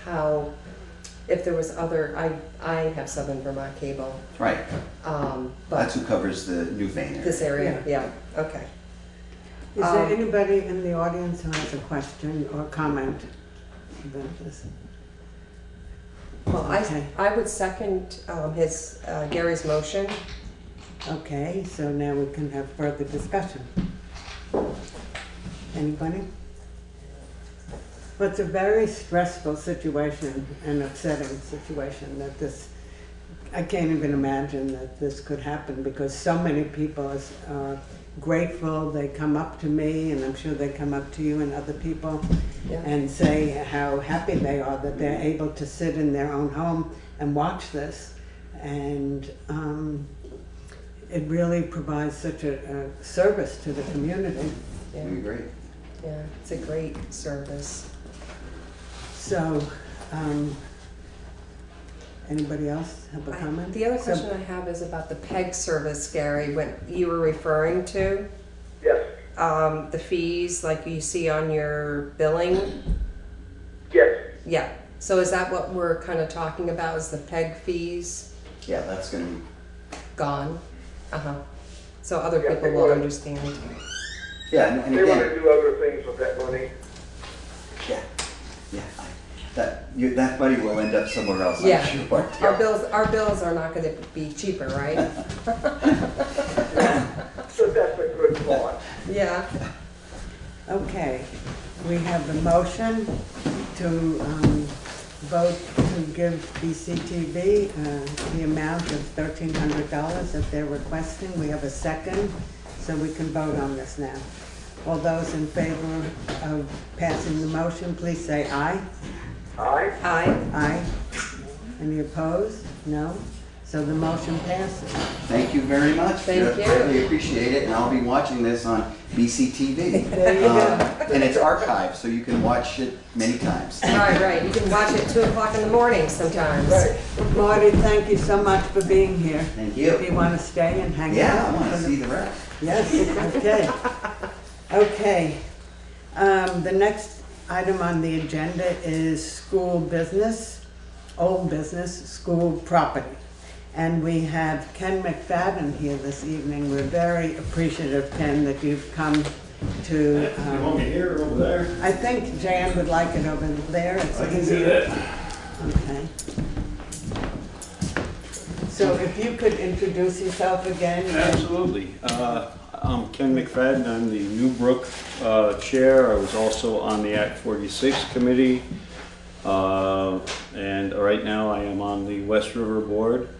there was other. I have Southern Vermont Cable. Right. But That's who covers the Newfane area. this area. Yeah. Okay. Is there anybody in the audience who has a question or comment about this? Well, Okay. I would second Gary's motion. Okay, so now we can have further discussion. Anybody? Well, it's a very stressful situation and upsetting situation that this I can't even imagine that this could happen because so many people are grateful. They come up to me, and I'm sure they come up to you and other people, and say how happy they are that they're able to sit in their own home and watch this. And it really provides such a service to the community. Yeah. We agree. Yeah, it's a great service. So, anybody else have a comment? The other question I have is about the PEG service, Gary, what you were referring to. Yes. The fees like you see on your billing. Yes. Yeah. So is that what we're kind of talking about, is the PEG fees? Yeah, that's going to be gone. So other Yeah, people they will wanna- understand. Yeah, and They want to again, do other things with that money. that money will end up somewhere else, I'm Yeah. sure. Our bills are not going to be cheaper, right? So that's a good thought. Yeah. Okay, we have the motion to vote to give BCTV the amount of $1,300 that they're requesting. We have a second, so we can vote on this now. All those in favor of passing the motion, please say aye. Aye. Aye. Aye. Any opposed? No? So the motion passes. Thank you very much. Thank you. I really appreciate it, and I'll be watching this on BCTV. There you go. And it's archived, so you can watch it many times. Right. You can watch it 2 o'clock in the morning sometimes. Right. Marty, thank you so much for being here. Thank you. Do you want to stay and hang out? Yeah, I want to see the rest. Yes, okay. Okay. The next item on the agenda is school business, old business, school property. And we have Ken McFadden here this evening. We're very appreciative, Ken, that you've come to... You want me here or over there? I think Jan would like it over there. It's I can easier. do that. Okay. So if you could introduce yourself again. Absolutely. I'm Ken McFadden. I'm the New Brook Chair. I was also on the Act 46 Committee. And right now I am on the West River Board.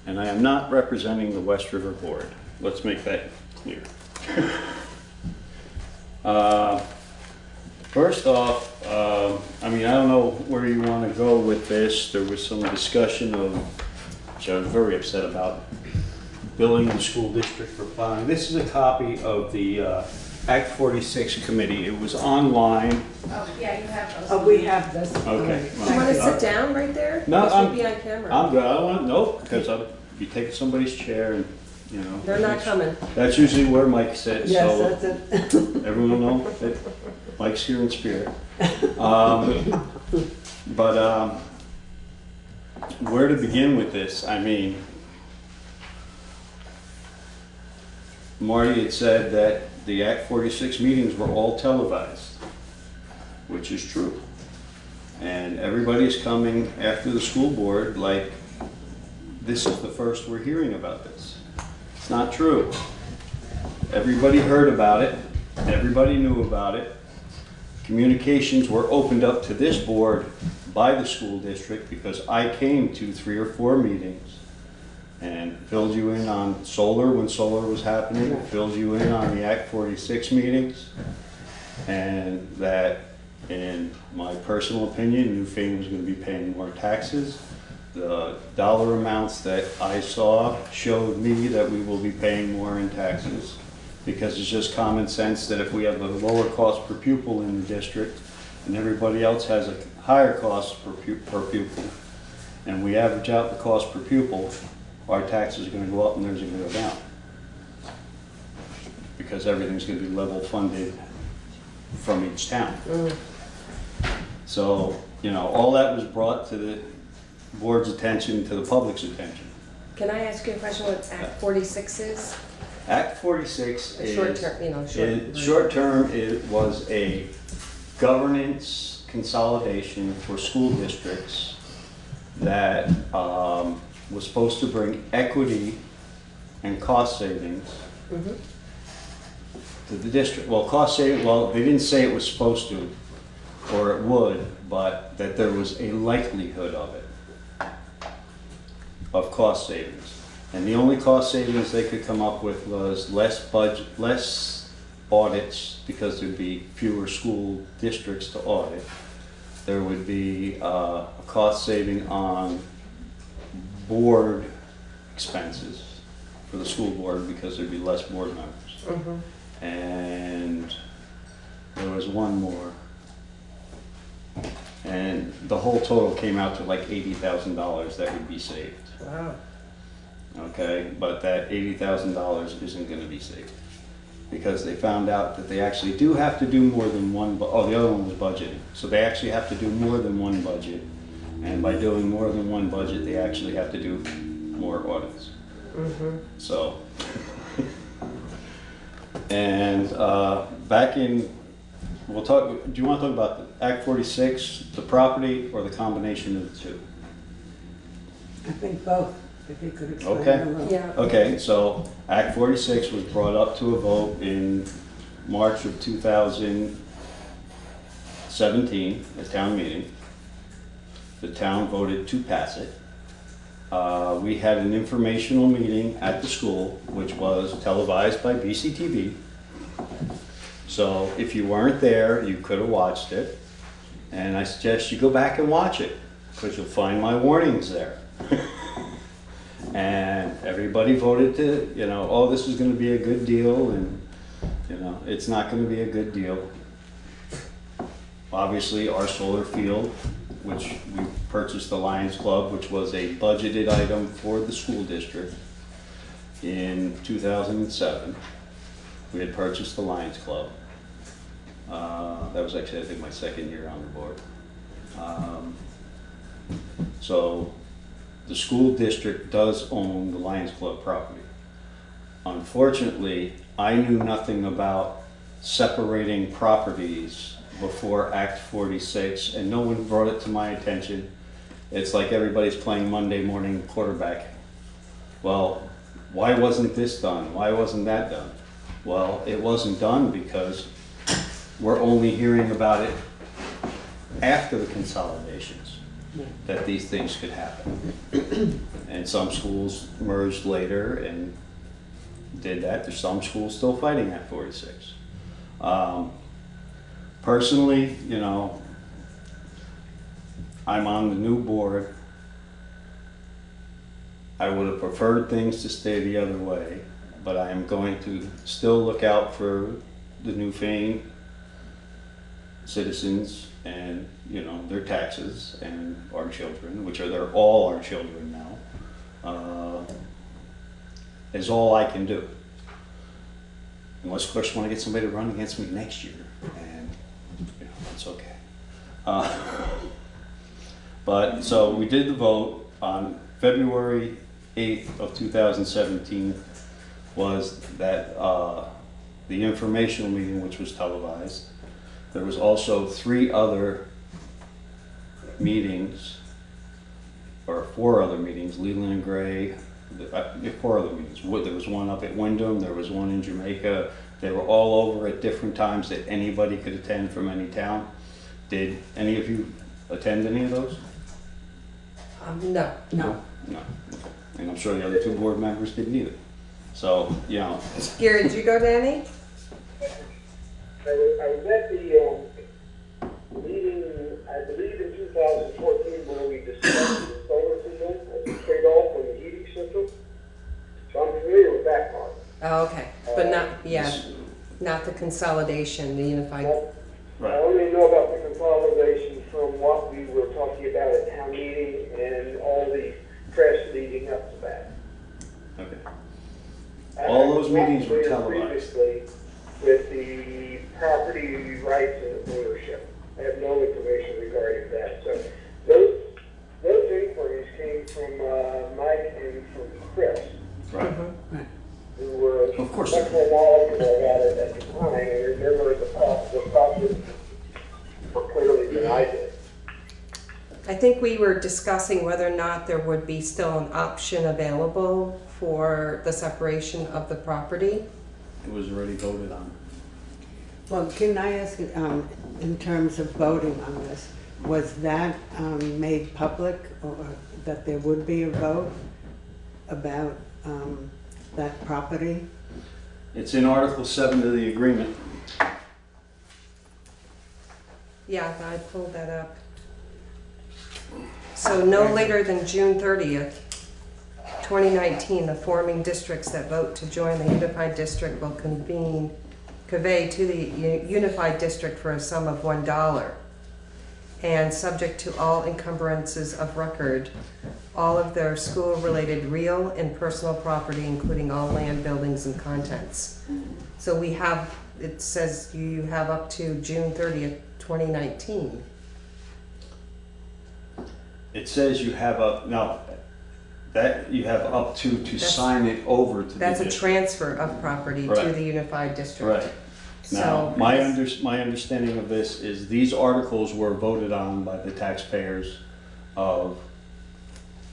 And I am not representing the West River Board. Let's make that clear. First off, I don't know where you want to go with this. There was some discussion of, which I was very upset about, billing the school district for plowing. This is a copy of the Act 46 committee. It was online. Oh, yeah, you have those. Oh, we have this. Okay. Do you want to sit down right there? No, You should be on camera. I'm good. I don't want, nope, because I'll be taking somebody's chair and, you know. They're not coming. That's usually where Mike sits, Yes, so that's it. everyone will know that Mike's here in spirit. Where to begin with this? Marty had said that the Act 46 meetings were all televised, which is true. And everybody's coming after the school board like this is the first we're hearing about this. It's not true. Everybody heard about it. Everybody knew about it. Communications were opened up to this board by the school district because I came to 3 or 4 meetings and filled you in on solar when solar was happening, filled you in on the Act 46 meetings, and that, in my personal opinion, Newfane was going to be paying more taxes. The dollar amounts that I saw showed me that we will be paying more in taxes, because it's just common sense that if we have a lower cost per pupil in the district and everybody else has a higher cost per pupil, and we average out the cost per pupil, our taxes are going to go up and theirs are going to go down, because everything's going to be level funded from each town. So, you know, all that was brought to the board's attention, to the public's attention. Can I ask you a question what Act 46 is? Act 46 is Short term, short term. It was a governance consolidation for school districts that was supposed to bring equity and cost savings to the district. Well, cost saving. Well, they didn't say it was supposed to, or it would, but that there was a likelihood of it. of cost savings. And the only cost savings they could come up with was less audits, because there'd be fewer school districts to audit. There would be a cost saving on board expenses for the school board, because there'd be less board members. And there was one more. And the whole total came out to like $80,000 that would be saved. Wow. Okay, but that $80,000 isn't going to be saved, because they found out that they actually do have to do more than one. The other one was budgeting. So they actually have to do more than one budget. And by doing more than one budget, they actually have to do more audits. So, and back in, we'll talk, do you want to talk about the Act 46, the property, or the combination of the two? I think both, if you could explain Okay. a little. Yeah. Okay, so Act 46 was brought up to a vote in March of 2017 at town meeting. The town voted to pass it. We had an informational meeting at the school, which was televised by BCTV. So if you weren't there, you could have watched it. And I suggest you go back and watch it, because you'll find my warnings there. And everybody voted to, oh, this is going to be a good deal, and, it's not going to be a good deal. Obviously, our solar field, which we purchased the Lions Club, which was a budgeted item for the school district in 2007. We had purchased the Lions Club. That was actually, I think, my second year on the board. So the school district does own the Lions Club property. Unfortunately, I knew nothing about separating properties before Act 46, and no one brought it to my attention. It's like everybody's playing Monday morning quarterback. Well, why wasn't this done? Why wasn't that done? Well, it wasn't done because we're only hearing about it after the consolidations, that these things could happen. And some schools merged later and did that. There's some schools still fighting Act 46. Personally, I'm on the new board. I would have preferred things to stay the other way, but I am going to still look out for the Newfane citizens and, their taxes and our children, which they're all our children now, is all I can do. Unless, of course, you want to get somebody to run against me next year, and it's okay. But so we did the vote on February 8th of 2017 was that the informational meeting, which was televised. There was also 3 other meetings, or 4 other meetings, Leland and Gray, 4 other meetings. There was one up at Wyndham, there was one in Jamaica. They were all over at different times that anybody could attend from any town. Did any of you attend any of those? No. No. Okay. And I'm sure the other 2 board members didn't either. So, Gary, did you go to any? I was at the meeting, I believe in 2014, where we discussed the solar field as a trade-off on the heating system. So I'm familiar with that part. Oh, okay, but not the consolidation, the unified. I only know about the consolidation from what we were talking about at town meeting and all the press leading up to that. Okay. All those meetings were televised. Previously with the property rights and ownership. I have no information regarding that. So those inquiries came from Mike and from Chris. Right. Who were much more knowledgeable about it at the time and remember the process more clearly than I did. I think we were discussing whether or not there would be still an option available for the separation of the property. It was already voted on. Well, can I ask, in terms of voting on this, was that made public, or that there would be a vote? about that property? It's in Article 7 of the agreement. Yeah, I pulled that up. So no later than June 30th, 2019, the forming districts that vote to join the unified district will convey to the unified district for a sum of $1. And subject to all encumbrances of record, all of their school-related real and personal property, including all land, buildings, and contents. So we have, it says you have up to June 30th, 2019. It says you have up, no, that you have up to sign it over to the That's district. a transfer of property to Right. the unified district. Right. Now, So my understanding of this is these articles were voted on by the taxpayers of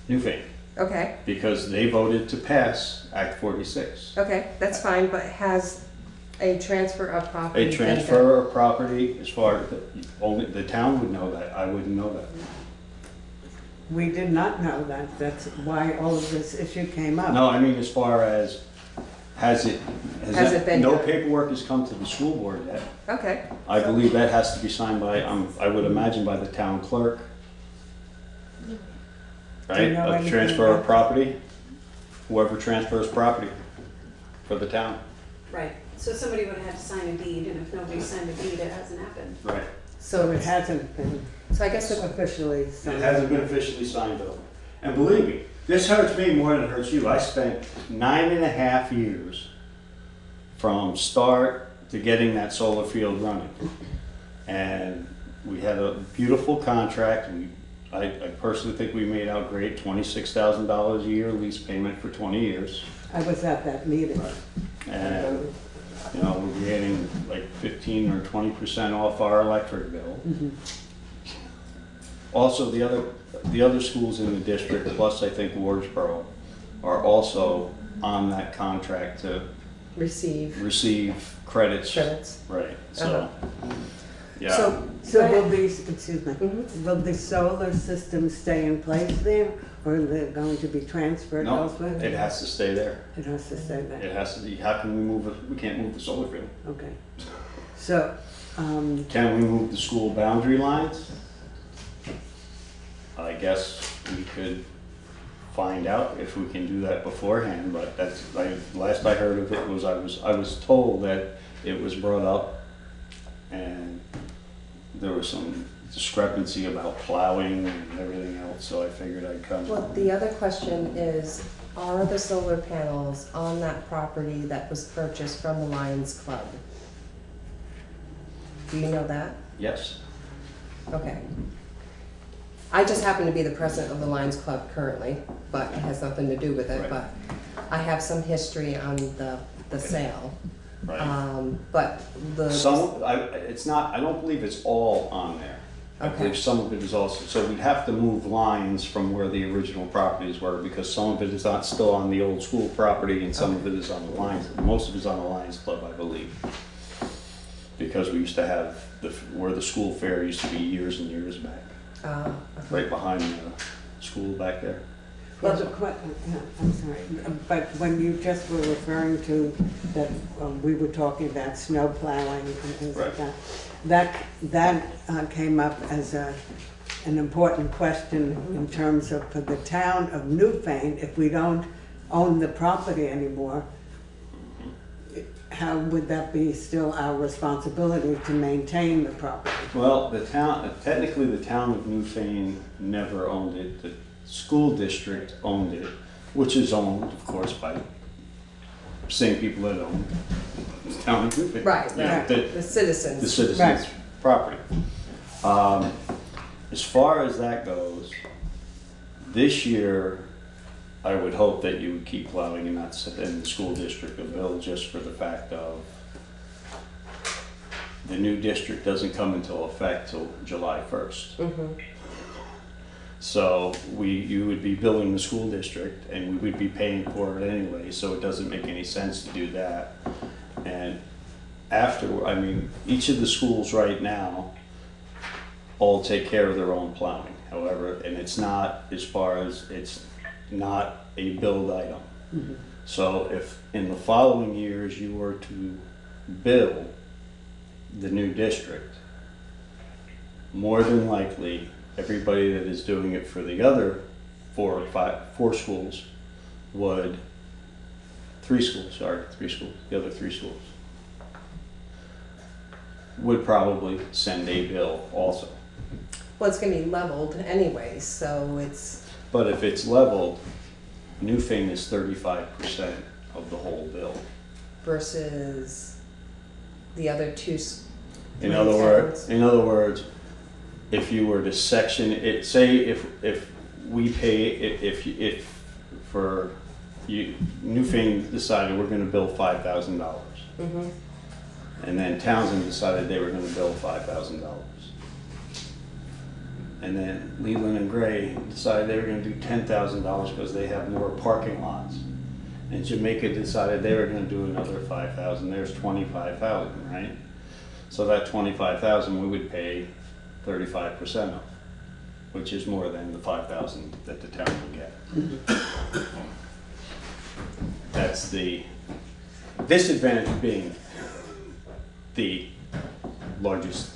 Newfane okay, because they voted to pass Act 46. okay, that's fine, but has a transfer of property A been transfer of property, as far as, only the town would know that, I wouldn't know that. We did not know that. That's why all of this issue came up. No, I mean, as far as, has it been no done? paperwork has come to the school board yet. done? Okay. I believe that has to be signed by, I would imagine by the town clerk. Right, know a anything transfer about of property, whoever transfers property for the town. Right, so somebody would have to sign a deed, and if nobody signed a deed, it hasn't happened. Right. So it hasn't been So I guess the officially It signed. hasn't been officially signed though. And believe me, this hurts me more than it hurts you. I spent 9.5 years from start to getting that solar field running. And we had a beautiful contract. I personally think we made out great, $26,000 a year lease payment for 20 years. I was at that meeting. And, you know, we're getting like 15 or 20% off our electric bill. Also, the other schools in the district, plus I think Wardsboro, are also on that contract to receive credits. credits. Right, so, yeah. So will these, excuse me, will the solar system stay in place there, or are they going to be transferred No, elsewhere? it has to stay there. It has to stay there. It has to be, how can we move it? We can't move the solar field. Okay. So, Can we move the school boundary lines? I guess we could find out if we can do that beforehand, but that's, last I heard of it was, I was told that it was brought up and there was some discrepancy about plowing and everything else, so I figured I'd come. Well, the other question is, are the solar panels on that property that was purchased from the Lions Club? Do you know that? Yes. Okay. I just happen to be the president of the Lions Club currently, but it has nothing to do with it, Right. but I have some history on the sale. Right. But the. It's not, I don't believe it's all on there. I Okay. believe some of it is also, so we'd have to move lines from where the original properties were, because some of it is not still on the old school property and some of it is on the Lions, most of it is on the Lions Club, I believe. Because we used to have where the school fair used to be years and years back. Right behind the school back there. well, I'm sorry, but when you just were referring to that, we were talking about snow plowing and things like that, that came up as an important question in terms of, for the town of Newfane, if we don't own the property anymore, how would that be still our responsibility to maintain the property? Well, technically the town of Newfane never owned it. The school district owned it, which is owned, of course, by the same people that own the town of Newfane. Right, Yeah, right. The citizens. The citizens' property. As far as that goes, this year, I would hope that you would keep plowing and not sit in the school district of bill, just for the fact of the new district doesn't come into effect till July 1st. So you would be billing the school district and we would be paying for it anyway, so it doesn't make any sense to do that. And after, I mean, each of the schools right now all take care of their own plowing. However, and it's not, as far as, it's not a billed item. So if in the following years you were to bill the new district, more than likely everybody that is doing it for the other four schools would, the other three schools would probably send a bill also. Well, it's going to be leveled anyway, so it's... But if it's leveled, Newfane is 35% of the whole bill. Versus the other two. In other words, if you were to section it, say if we pay, if for you, Newfane decided we're going to bill $5,000, and then Townsend decided they were going to bill $5,000, and then Leland and Gray decided they were going to do $10,000 because they have more parking lots, and Jamaica decided they were going to do another $5,000. There's $25,000, right? So that $25,000 we would pay 35% of, which is more than the $5,000 that the town would get. That's the disadvantage being the largest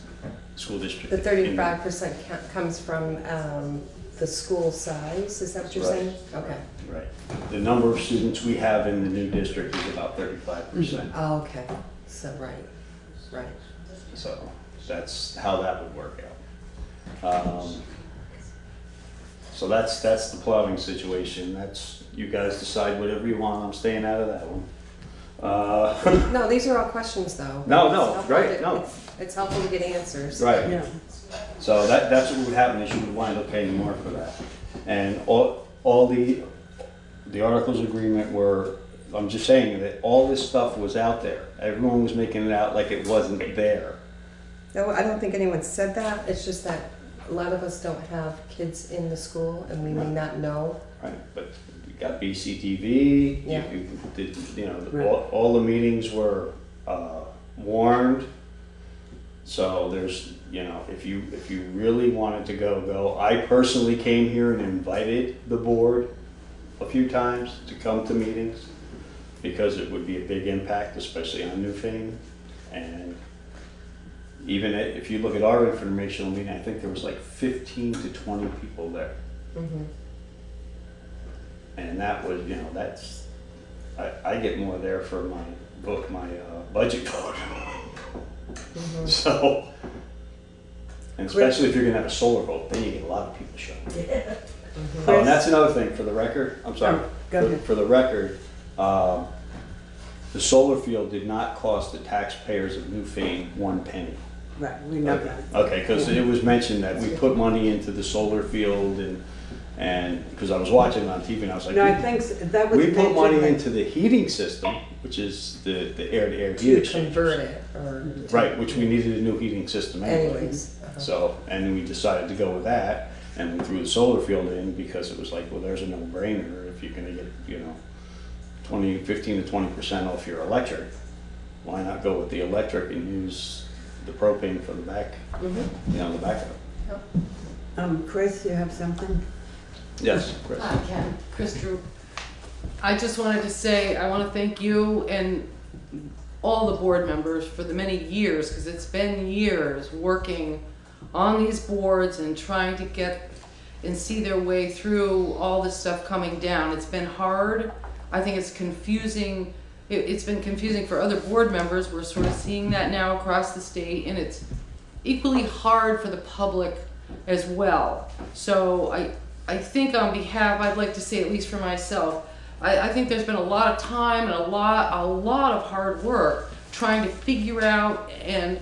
school district. The 35% comes from the school size, is that what you're saying? Okay. Right. The number of students we have in the new district is about 35%. Oh, okay. So, right. So that's how that would work out. So that's the plowing situation. That's, you guys decide whatever you want. I'm staying out of that one. No, these are all questions though. No, right, no. It's helpful to get answers. Right. Yeah. So that's what would happen is you would wind up paying more for that. And all the articles of agreement were, I'm just saying that all this stuff was out there. Everyone was making it out like it wasn't there. No, I don't think anyone said that. It's just that a lot of us don't have kids in the school and we may not know. Right, but we got BCTV. Yeah. All the meetings were warned. So there's, if you really wanted to go. I personally came here and invited the board a few times to come to meetings because it would be a big impact, especially on Newfane. And even if you look at our informational meeting, I think there was like 15 to 20 people there. And that was, that's, I get more there for my budget vote. So, and especially if you're gonna have a solar vote, then you get a lot of people showing. Oh, and that's another thing for the record. I'm sorry. For the record, the solar field did not cost the taxpayers of Newfane 1 penny. Right, we know that. Okay, because it was mentioned that we put money into the solar field and because I was watching it on TV and I was like, No, I think that was we put money mentioned, into the heating system, which is the air-to-air heat exchange. Convert it or Right, which we needed a new heating system anyway. anyways. So, and we decided to go with that and we threw the solar field in because it was like, well, there's a no-brainer if you're gonna get, 15 to 20% off your electric. Why not go with the electric and use the propane for the back, the backup. Chris, you have something? Yes, Chris. Hi, Ken. Chris Drew. I just wanted to say I want to thank you and all the board members for the many years, because it's been years working on these boards and trying to get and see their way through all this stuff coming down. It's been hard. I think it's confusing. It's been confusing for other board members. We're sort of seeing that now across the state, and it's equally hard for the public as well. So I think on behalf, I'd like to say, at least for myself, I think there's been a lot of time and a lot of hard work trying to figure out, and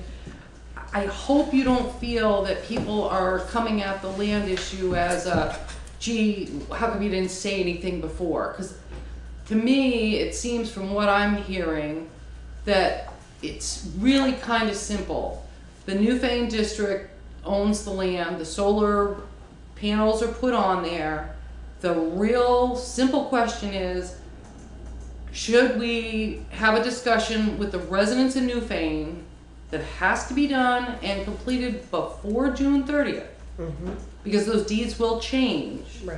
I hope you don't feel that people are coming at the land issue as a, gee, how come you didn't say anything before? Because to me, it seems from what I'm hearing that it's really kind of simple. The Newfane district owns the land, the solar panels are put on there. The real simple question is, should we have a discussion with the residents in Newfane that has to be done and completed before June 30th? Because those deeds will change. Right.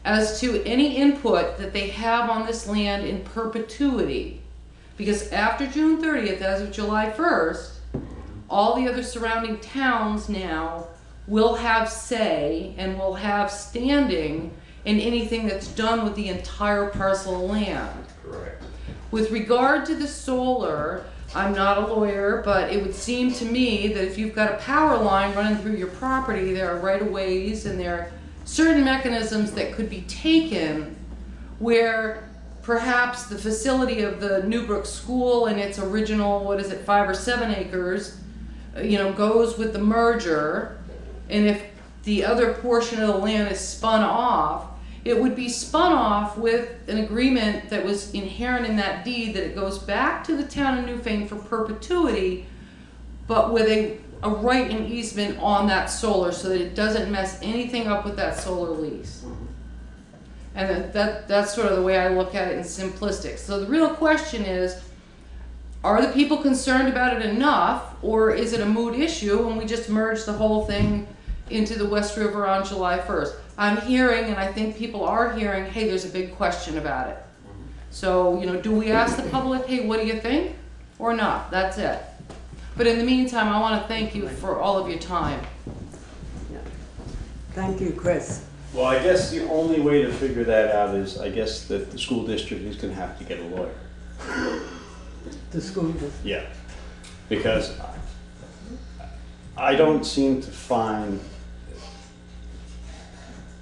as to any input that they have on this land in perpetuity. Because after June 30th, as of July 1st, all the other surrounding towns now will have say and will have standing in anything that's done with the entire parcel of land. Correct. With regard to the solar, I'm not a lawyer, but it would seem to me that if you've got a power line running through your property, there are right-of-ways and there are certain mechanisms that could be taken where perhaps the facility of the Newbrook School and its original, 5 or 7 acres, goes with the merger, and if the other portion of the land is spun off, it would be spun off with an agreement that was inherent in that deed that it goes back to the town of Newfane for perpetuity, but with a right and easement on that solar so that it doesn't mess anything up with that solar lease. And that's sort of the way I look at it in simplistic. So the real question is, are the people concerned about it enough, or is it a moot issue and we just merge the whole thing into the West River on July 1st? I'm hearing, and I think people are hearing, hey, there's a big question about it. So, do we ask the public, hey, what do you think? Or not? That's it. But in the meantime, I want to thank you for all of your time. Thank you, Chris. Well, I guess the only way to figure that out is, I guess, that the school district is going to have to get a lawyer. The school district? Yeah. Because I don't seem to find,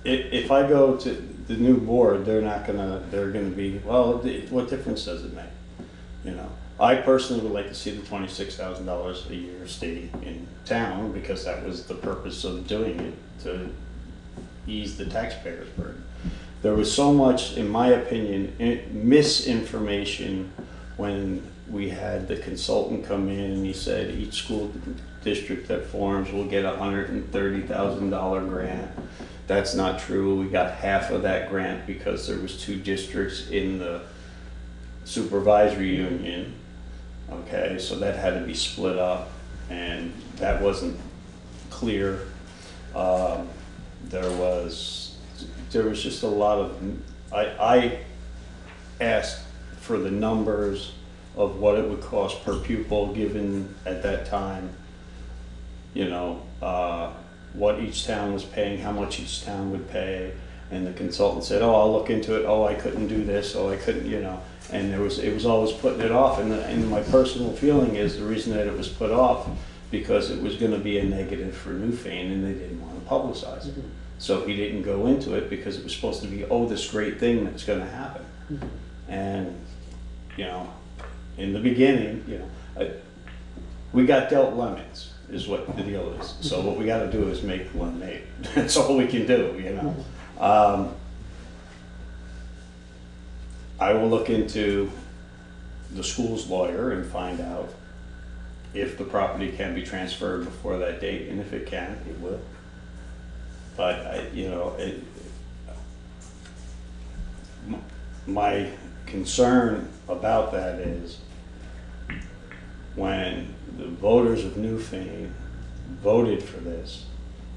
if I go to the new board, they're going to be, well, what difference does it make? I personally would like to see the $26,000 a year stay in town, because that was the purpose of doing it, to ease the taxpayers' burden. There was so much, in my opinion, misinformation when we had the consultant come in and he said each school district that forms will get a $130,000 grant. That's not true. We got half of that grant because there was 2 districts in the supervisory union. Okay, so that had to be split up, and that wasn't clear. There was just a lot of, I asked for the numbers of what it would cost per pupil, given at that time, what each town was paying, how much each town would pay, and the consultant said, oh, I'll look into it, oh, I couldn't do this, oh, I couldn't, and it was always putting it off, and my personal feeling is the reason that it was put off, because it was going to be a negative for Newfane, and they didn't want to publicize it. So he didn't go into it because it was supposed to be, oh, this great thing that's going to happen. And, in the beginning, we got dealt lemons, is what the deal is. So what we got to do is make lemonade. That's all we can do, I will look into the school's lawyer and find out if the property can be transferred before that date, and if it can, it will. But my concern about that is when the voters of Newfane voted for this,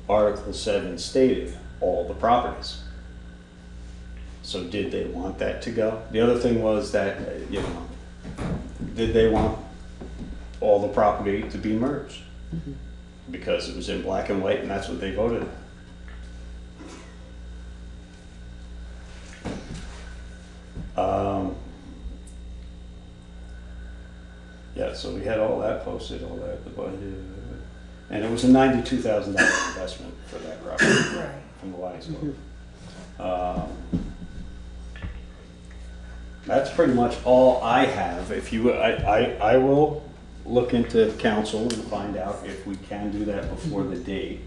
Article 7 stated all the properties. So did they want that to go? The other thing was that, did they want all the property to be merged? Because it was in black and white and that's what they voted on. Yeah, so we had all that posted, all that, the budget, and it was a $92,000 investment for that property from the Lions Club. That's pretty much all I have. If you, I will look into council and find out if we can do that before the date.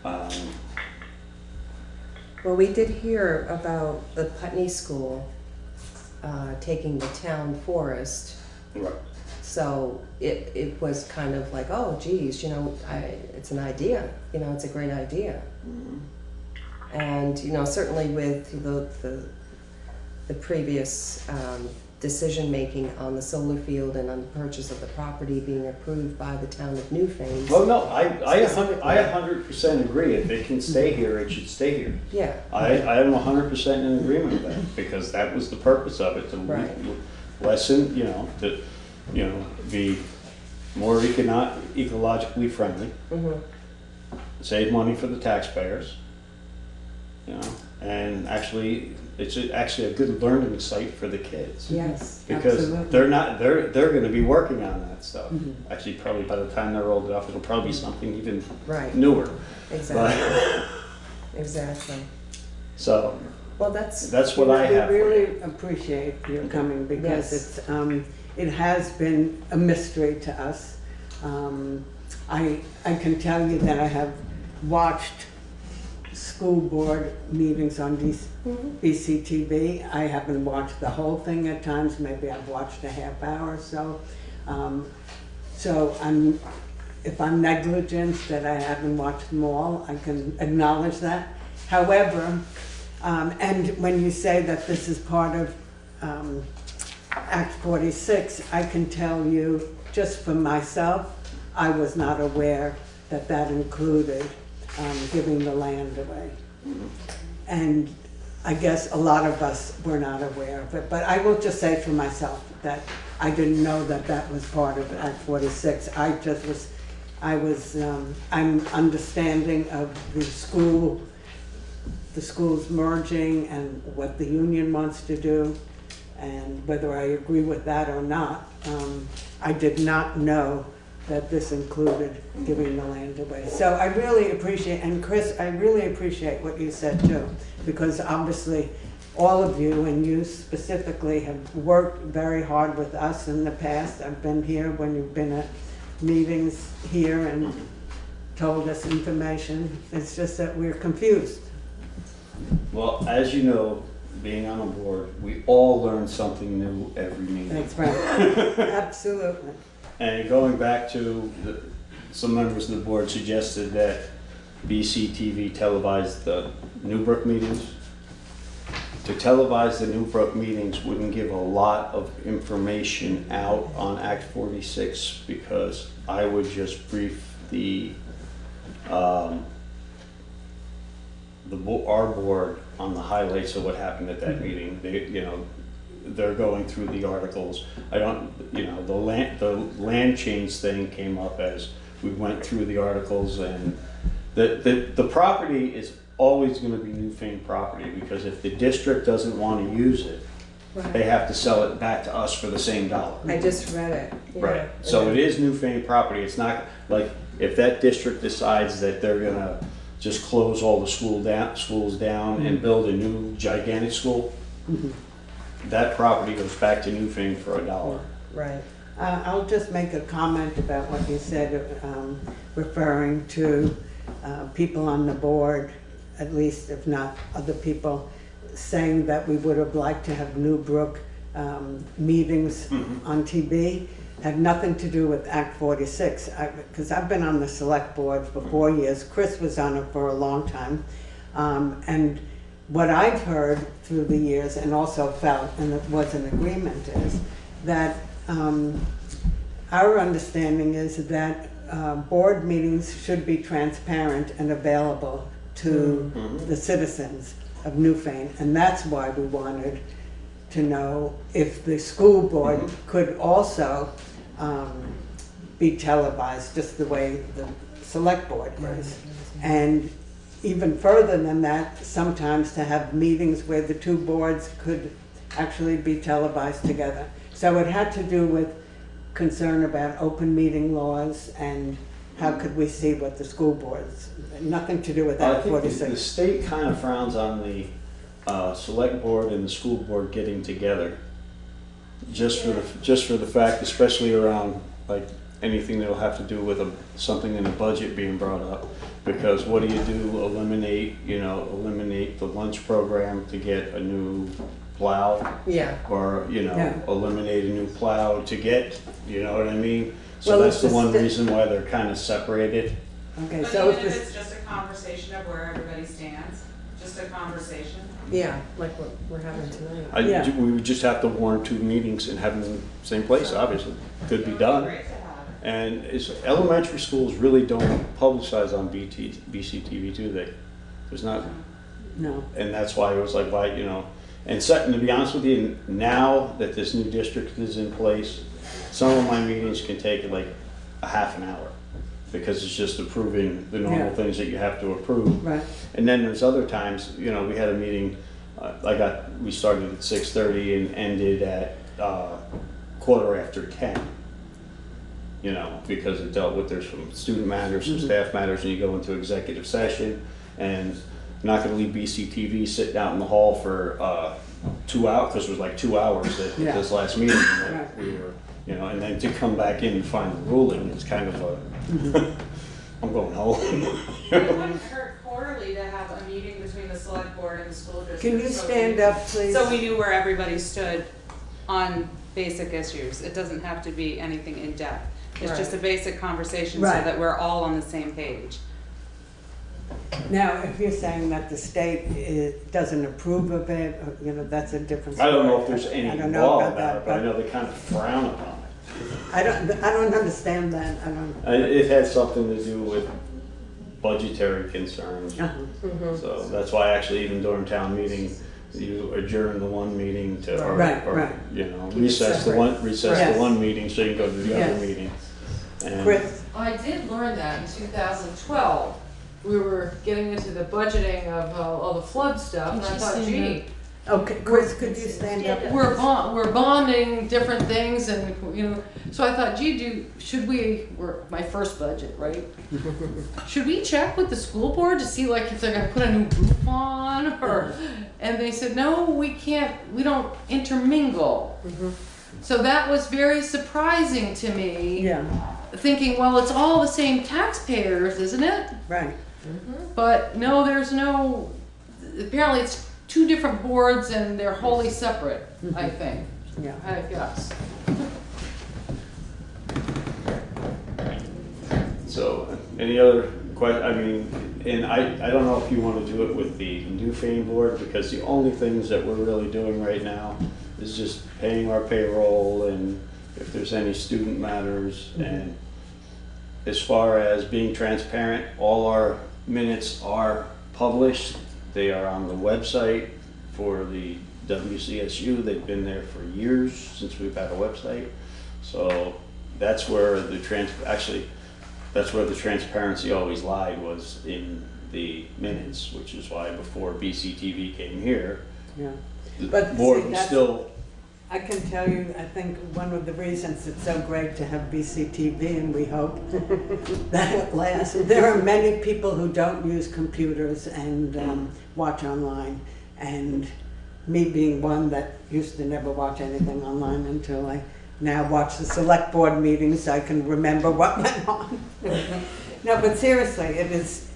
Well, we did hear about the Putney School taking the town forest. Right. So it was kind of like, oh, geez, it's an idea. It's a great idea. And certainly with the previous decision-making on the solar field and on the purchase of the property being approved by the town of Newfane. Well, no, I 100% agree. If it can stay here, it should stay here. Yeah. I am 100% in agreement with that, because that was the purpose of it, to lessen, be more ecologically friendly, save money for the taxpayers, and actually, it's actually a good learning site for the kids. Yes, because absolutely. they're going to be working on that stuff. Actually, probably by the time they're old enough, it'll probably be something even newer. Exactly. Exactly. So. Well, that's what I have. We really appreciate your coming, because it has been a mystery to us. I can tell you that I have watched school board meetings on BCTV. I haven't watched the whole thing at times. Maybe I've watched a half hour or so. So if I'm negligent that I haven't watched them all, I can acknowledge that. However, and when you say that this is part of Act 46, I can tell you, just for myself, I was not aware that that included giving the land away. And I guess a lot of us were not aware of it. But I will just say for myself that I didn't know that that was part of Act 46. I'm understanding of the schools merging and what the union wants to do, and whether I agree with that or not. I did not know that this included giving the land away. So I really appreciate, and Chris, I really appreciate what you said too, because obviously all of you, and you specifically, have worked very hard with us in the past. I've been here when you've been at meetings here and told us information. It's just that we're confused. Well, as you know, being on a board, we all learn something new every meeting. That's right. Absolutely. And going back to some members of the board suggested that BCTV televised the Newbrook meetings. To televise the Newbrook meetings wouldn't give a lot of information out on Act 46, because I would just brief our board on the highlights of what happened at that meeting. They're going through the articles. The land change thing came up as we went through the articles, and the property is always going to be Newfane property, because if the district doesn't want to use it, they have to sell it back to us for the same dollar. I just read it. Yeah. Right. So it is Newfane property. It's not like if that district decides that they're going to just close all the schools down and build a new gigantic school, that property goes back to Newfane for $1. Right. I'll just make a comment about what you said, referring to people on the board, at least if not other people, saying that we would have liked to have Newbrook meetings on TV. Had nothing to do with Act 46, because I've been on the select board for 4 years. Chris was on it for a long time. And what I've heard through the years, and also felt, and it was an agreement, is that our understanding is that board meetings should be transparent and available to the citizens of Newfane. And that's why we wanted to know if the school board could also be televised, just the way the select board is. And even further than that, sometimes to have meetings where the two boards could actually be televised together. So it had to do with concern about open meeting laws and how could we see what the school boards, nothing to do with I Act think 46. the state kind of frowns on the select board and the school board getting together, just for the fact, especially around like anything that'll have to do with something in the budget being brought up. Because what do? Eliminate the lunch program to get a new plow? Yeah. Or eliminate a new plow to get, you know what I mean? So Well, that's the one reason why they're kind of separated. Okay, But so even if it's just a conversation of where everybody stands, Just a conversation. Yeah, like what we're having tonight. We would just have to warn 2 meetings and have them in the same place, obviously. Could be done. And elementary schools really don't publicize on BCTV, do they? There's not. No. And that's why it was like, why, you know, and to be honest with you, now that this new district is in place, some of my meetings can take like a half an hour because it's just approving the normal things that you have to approve. Right. And then there's other times, you know, we had a meeting, we started at 6:30 and ended at 10:15. You know, because it dealt with, there's some student matters, some staff matters, and you go into executive session, and I'm not gonna leave BCTV sitting out in the hall for 2 hours, because it was like 2 hours at this last meeting that we were, you know, and then to come back in and find the ruling, it's kind of a, I'm going home. It wouldn't hurt quarterly to have a meeting between the select board and the school district. Can you stand up, please? So we knew where everybody stood on basic issues. It doesn't have to be anything in depth. It's just a basic conversation so that we're all on the same page. Now, if you're saying that the state doesn't approve of it, you know, that's a different I story. don't know if there's any law about it, but I know they kind of frown upon it. I don't understand that. I don't. It has something to do with budgetary concerns. So that's why actually even during town meeting, you adjourn the one meeting to, or you know, recess the one meeting so you can go to the other meeting. And Chris? I did learn that in 2012. We were getting into the budgeting of all the flood stuff, and I thought, gee. Okay, Chris, could you stand up? We're bonding different things, and you know, so I thought, gee, should we? My first budget, right? Should we check with the school board to see like if they're going to put a new roof on, or? And they said, no, we can't. We don't intermingle. So that was very surprising to me. Yeah. Thinking, well, it's all the same taxpayers, isn't it? Right. But no, there's no. Apparently, it's 2 different boards and they're wholly separate, I think. Yeah. I guess. so, any other question? I mean, and I don't know if you want to do it with the new fame board, because the only things that we're really doing right now is just paying our payroll and if there's any student matters. And as far as being transparent, all our minutes are published. They are on the website for the WCSU. They've been there for years since we've had a website. So that's where the transparency always lied, was in the minutes, which is why before BCTV came here, the board was still. I can tell you, I think one of the reasons it's so great to have BCTV, and we hope that it lasts. There are many people who don't use computers and watch online, and me being one that used to never watch anything online until I now watch the select board meetings, I can remember what went on. No, but seriously, it is,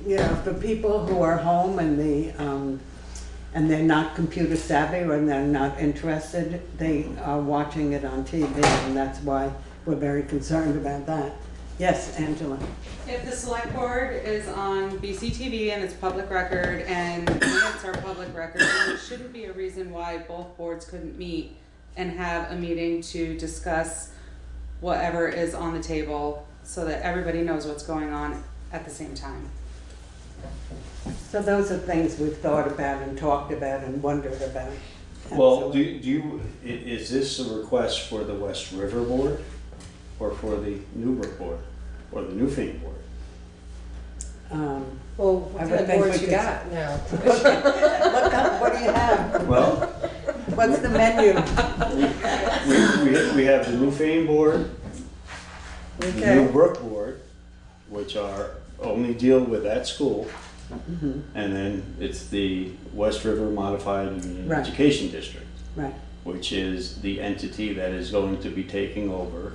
you know, for people who are home and they're not computer savvy or they're not interested, they are watching it on TV, and that's why we're very concerned about that. Yes, Angela. If the select board is on BCTV and it's public record and minutes are public record, then there shouldn't be a reason why both boards couldn't meet and have a meeting to discuss whatever is on the table so that everybody knows what's going on at the same time. So those are things we've thought about and talked about and wondered about. Well, is this a request for the West River Board or for the Newbrook Board or the Newfane Board? Well, what kind of boards you got now? Look up, what do you have? Well, what's the menu? we have the Newfane Board, the Newbrook Board, which are only deal with that school. And then it's the West River Modified Union Education District, which is the entity that is going to be taking over.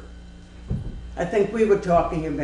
I think we were talking about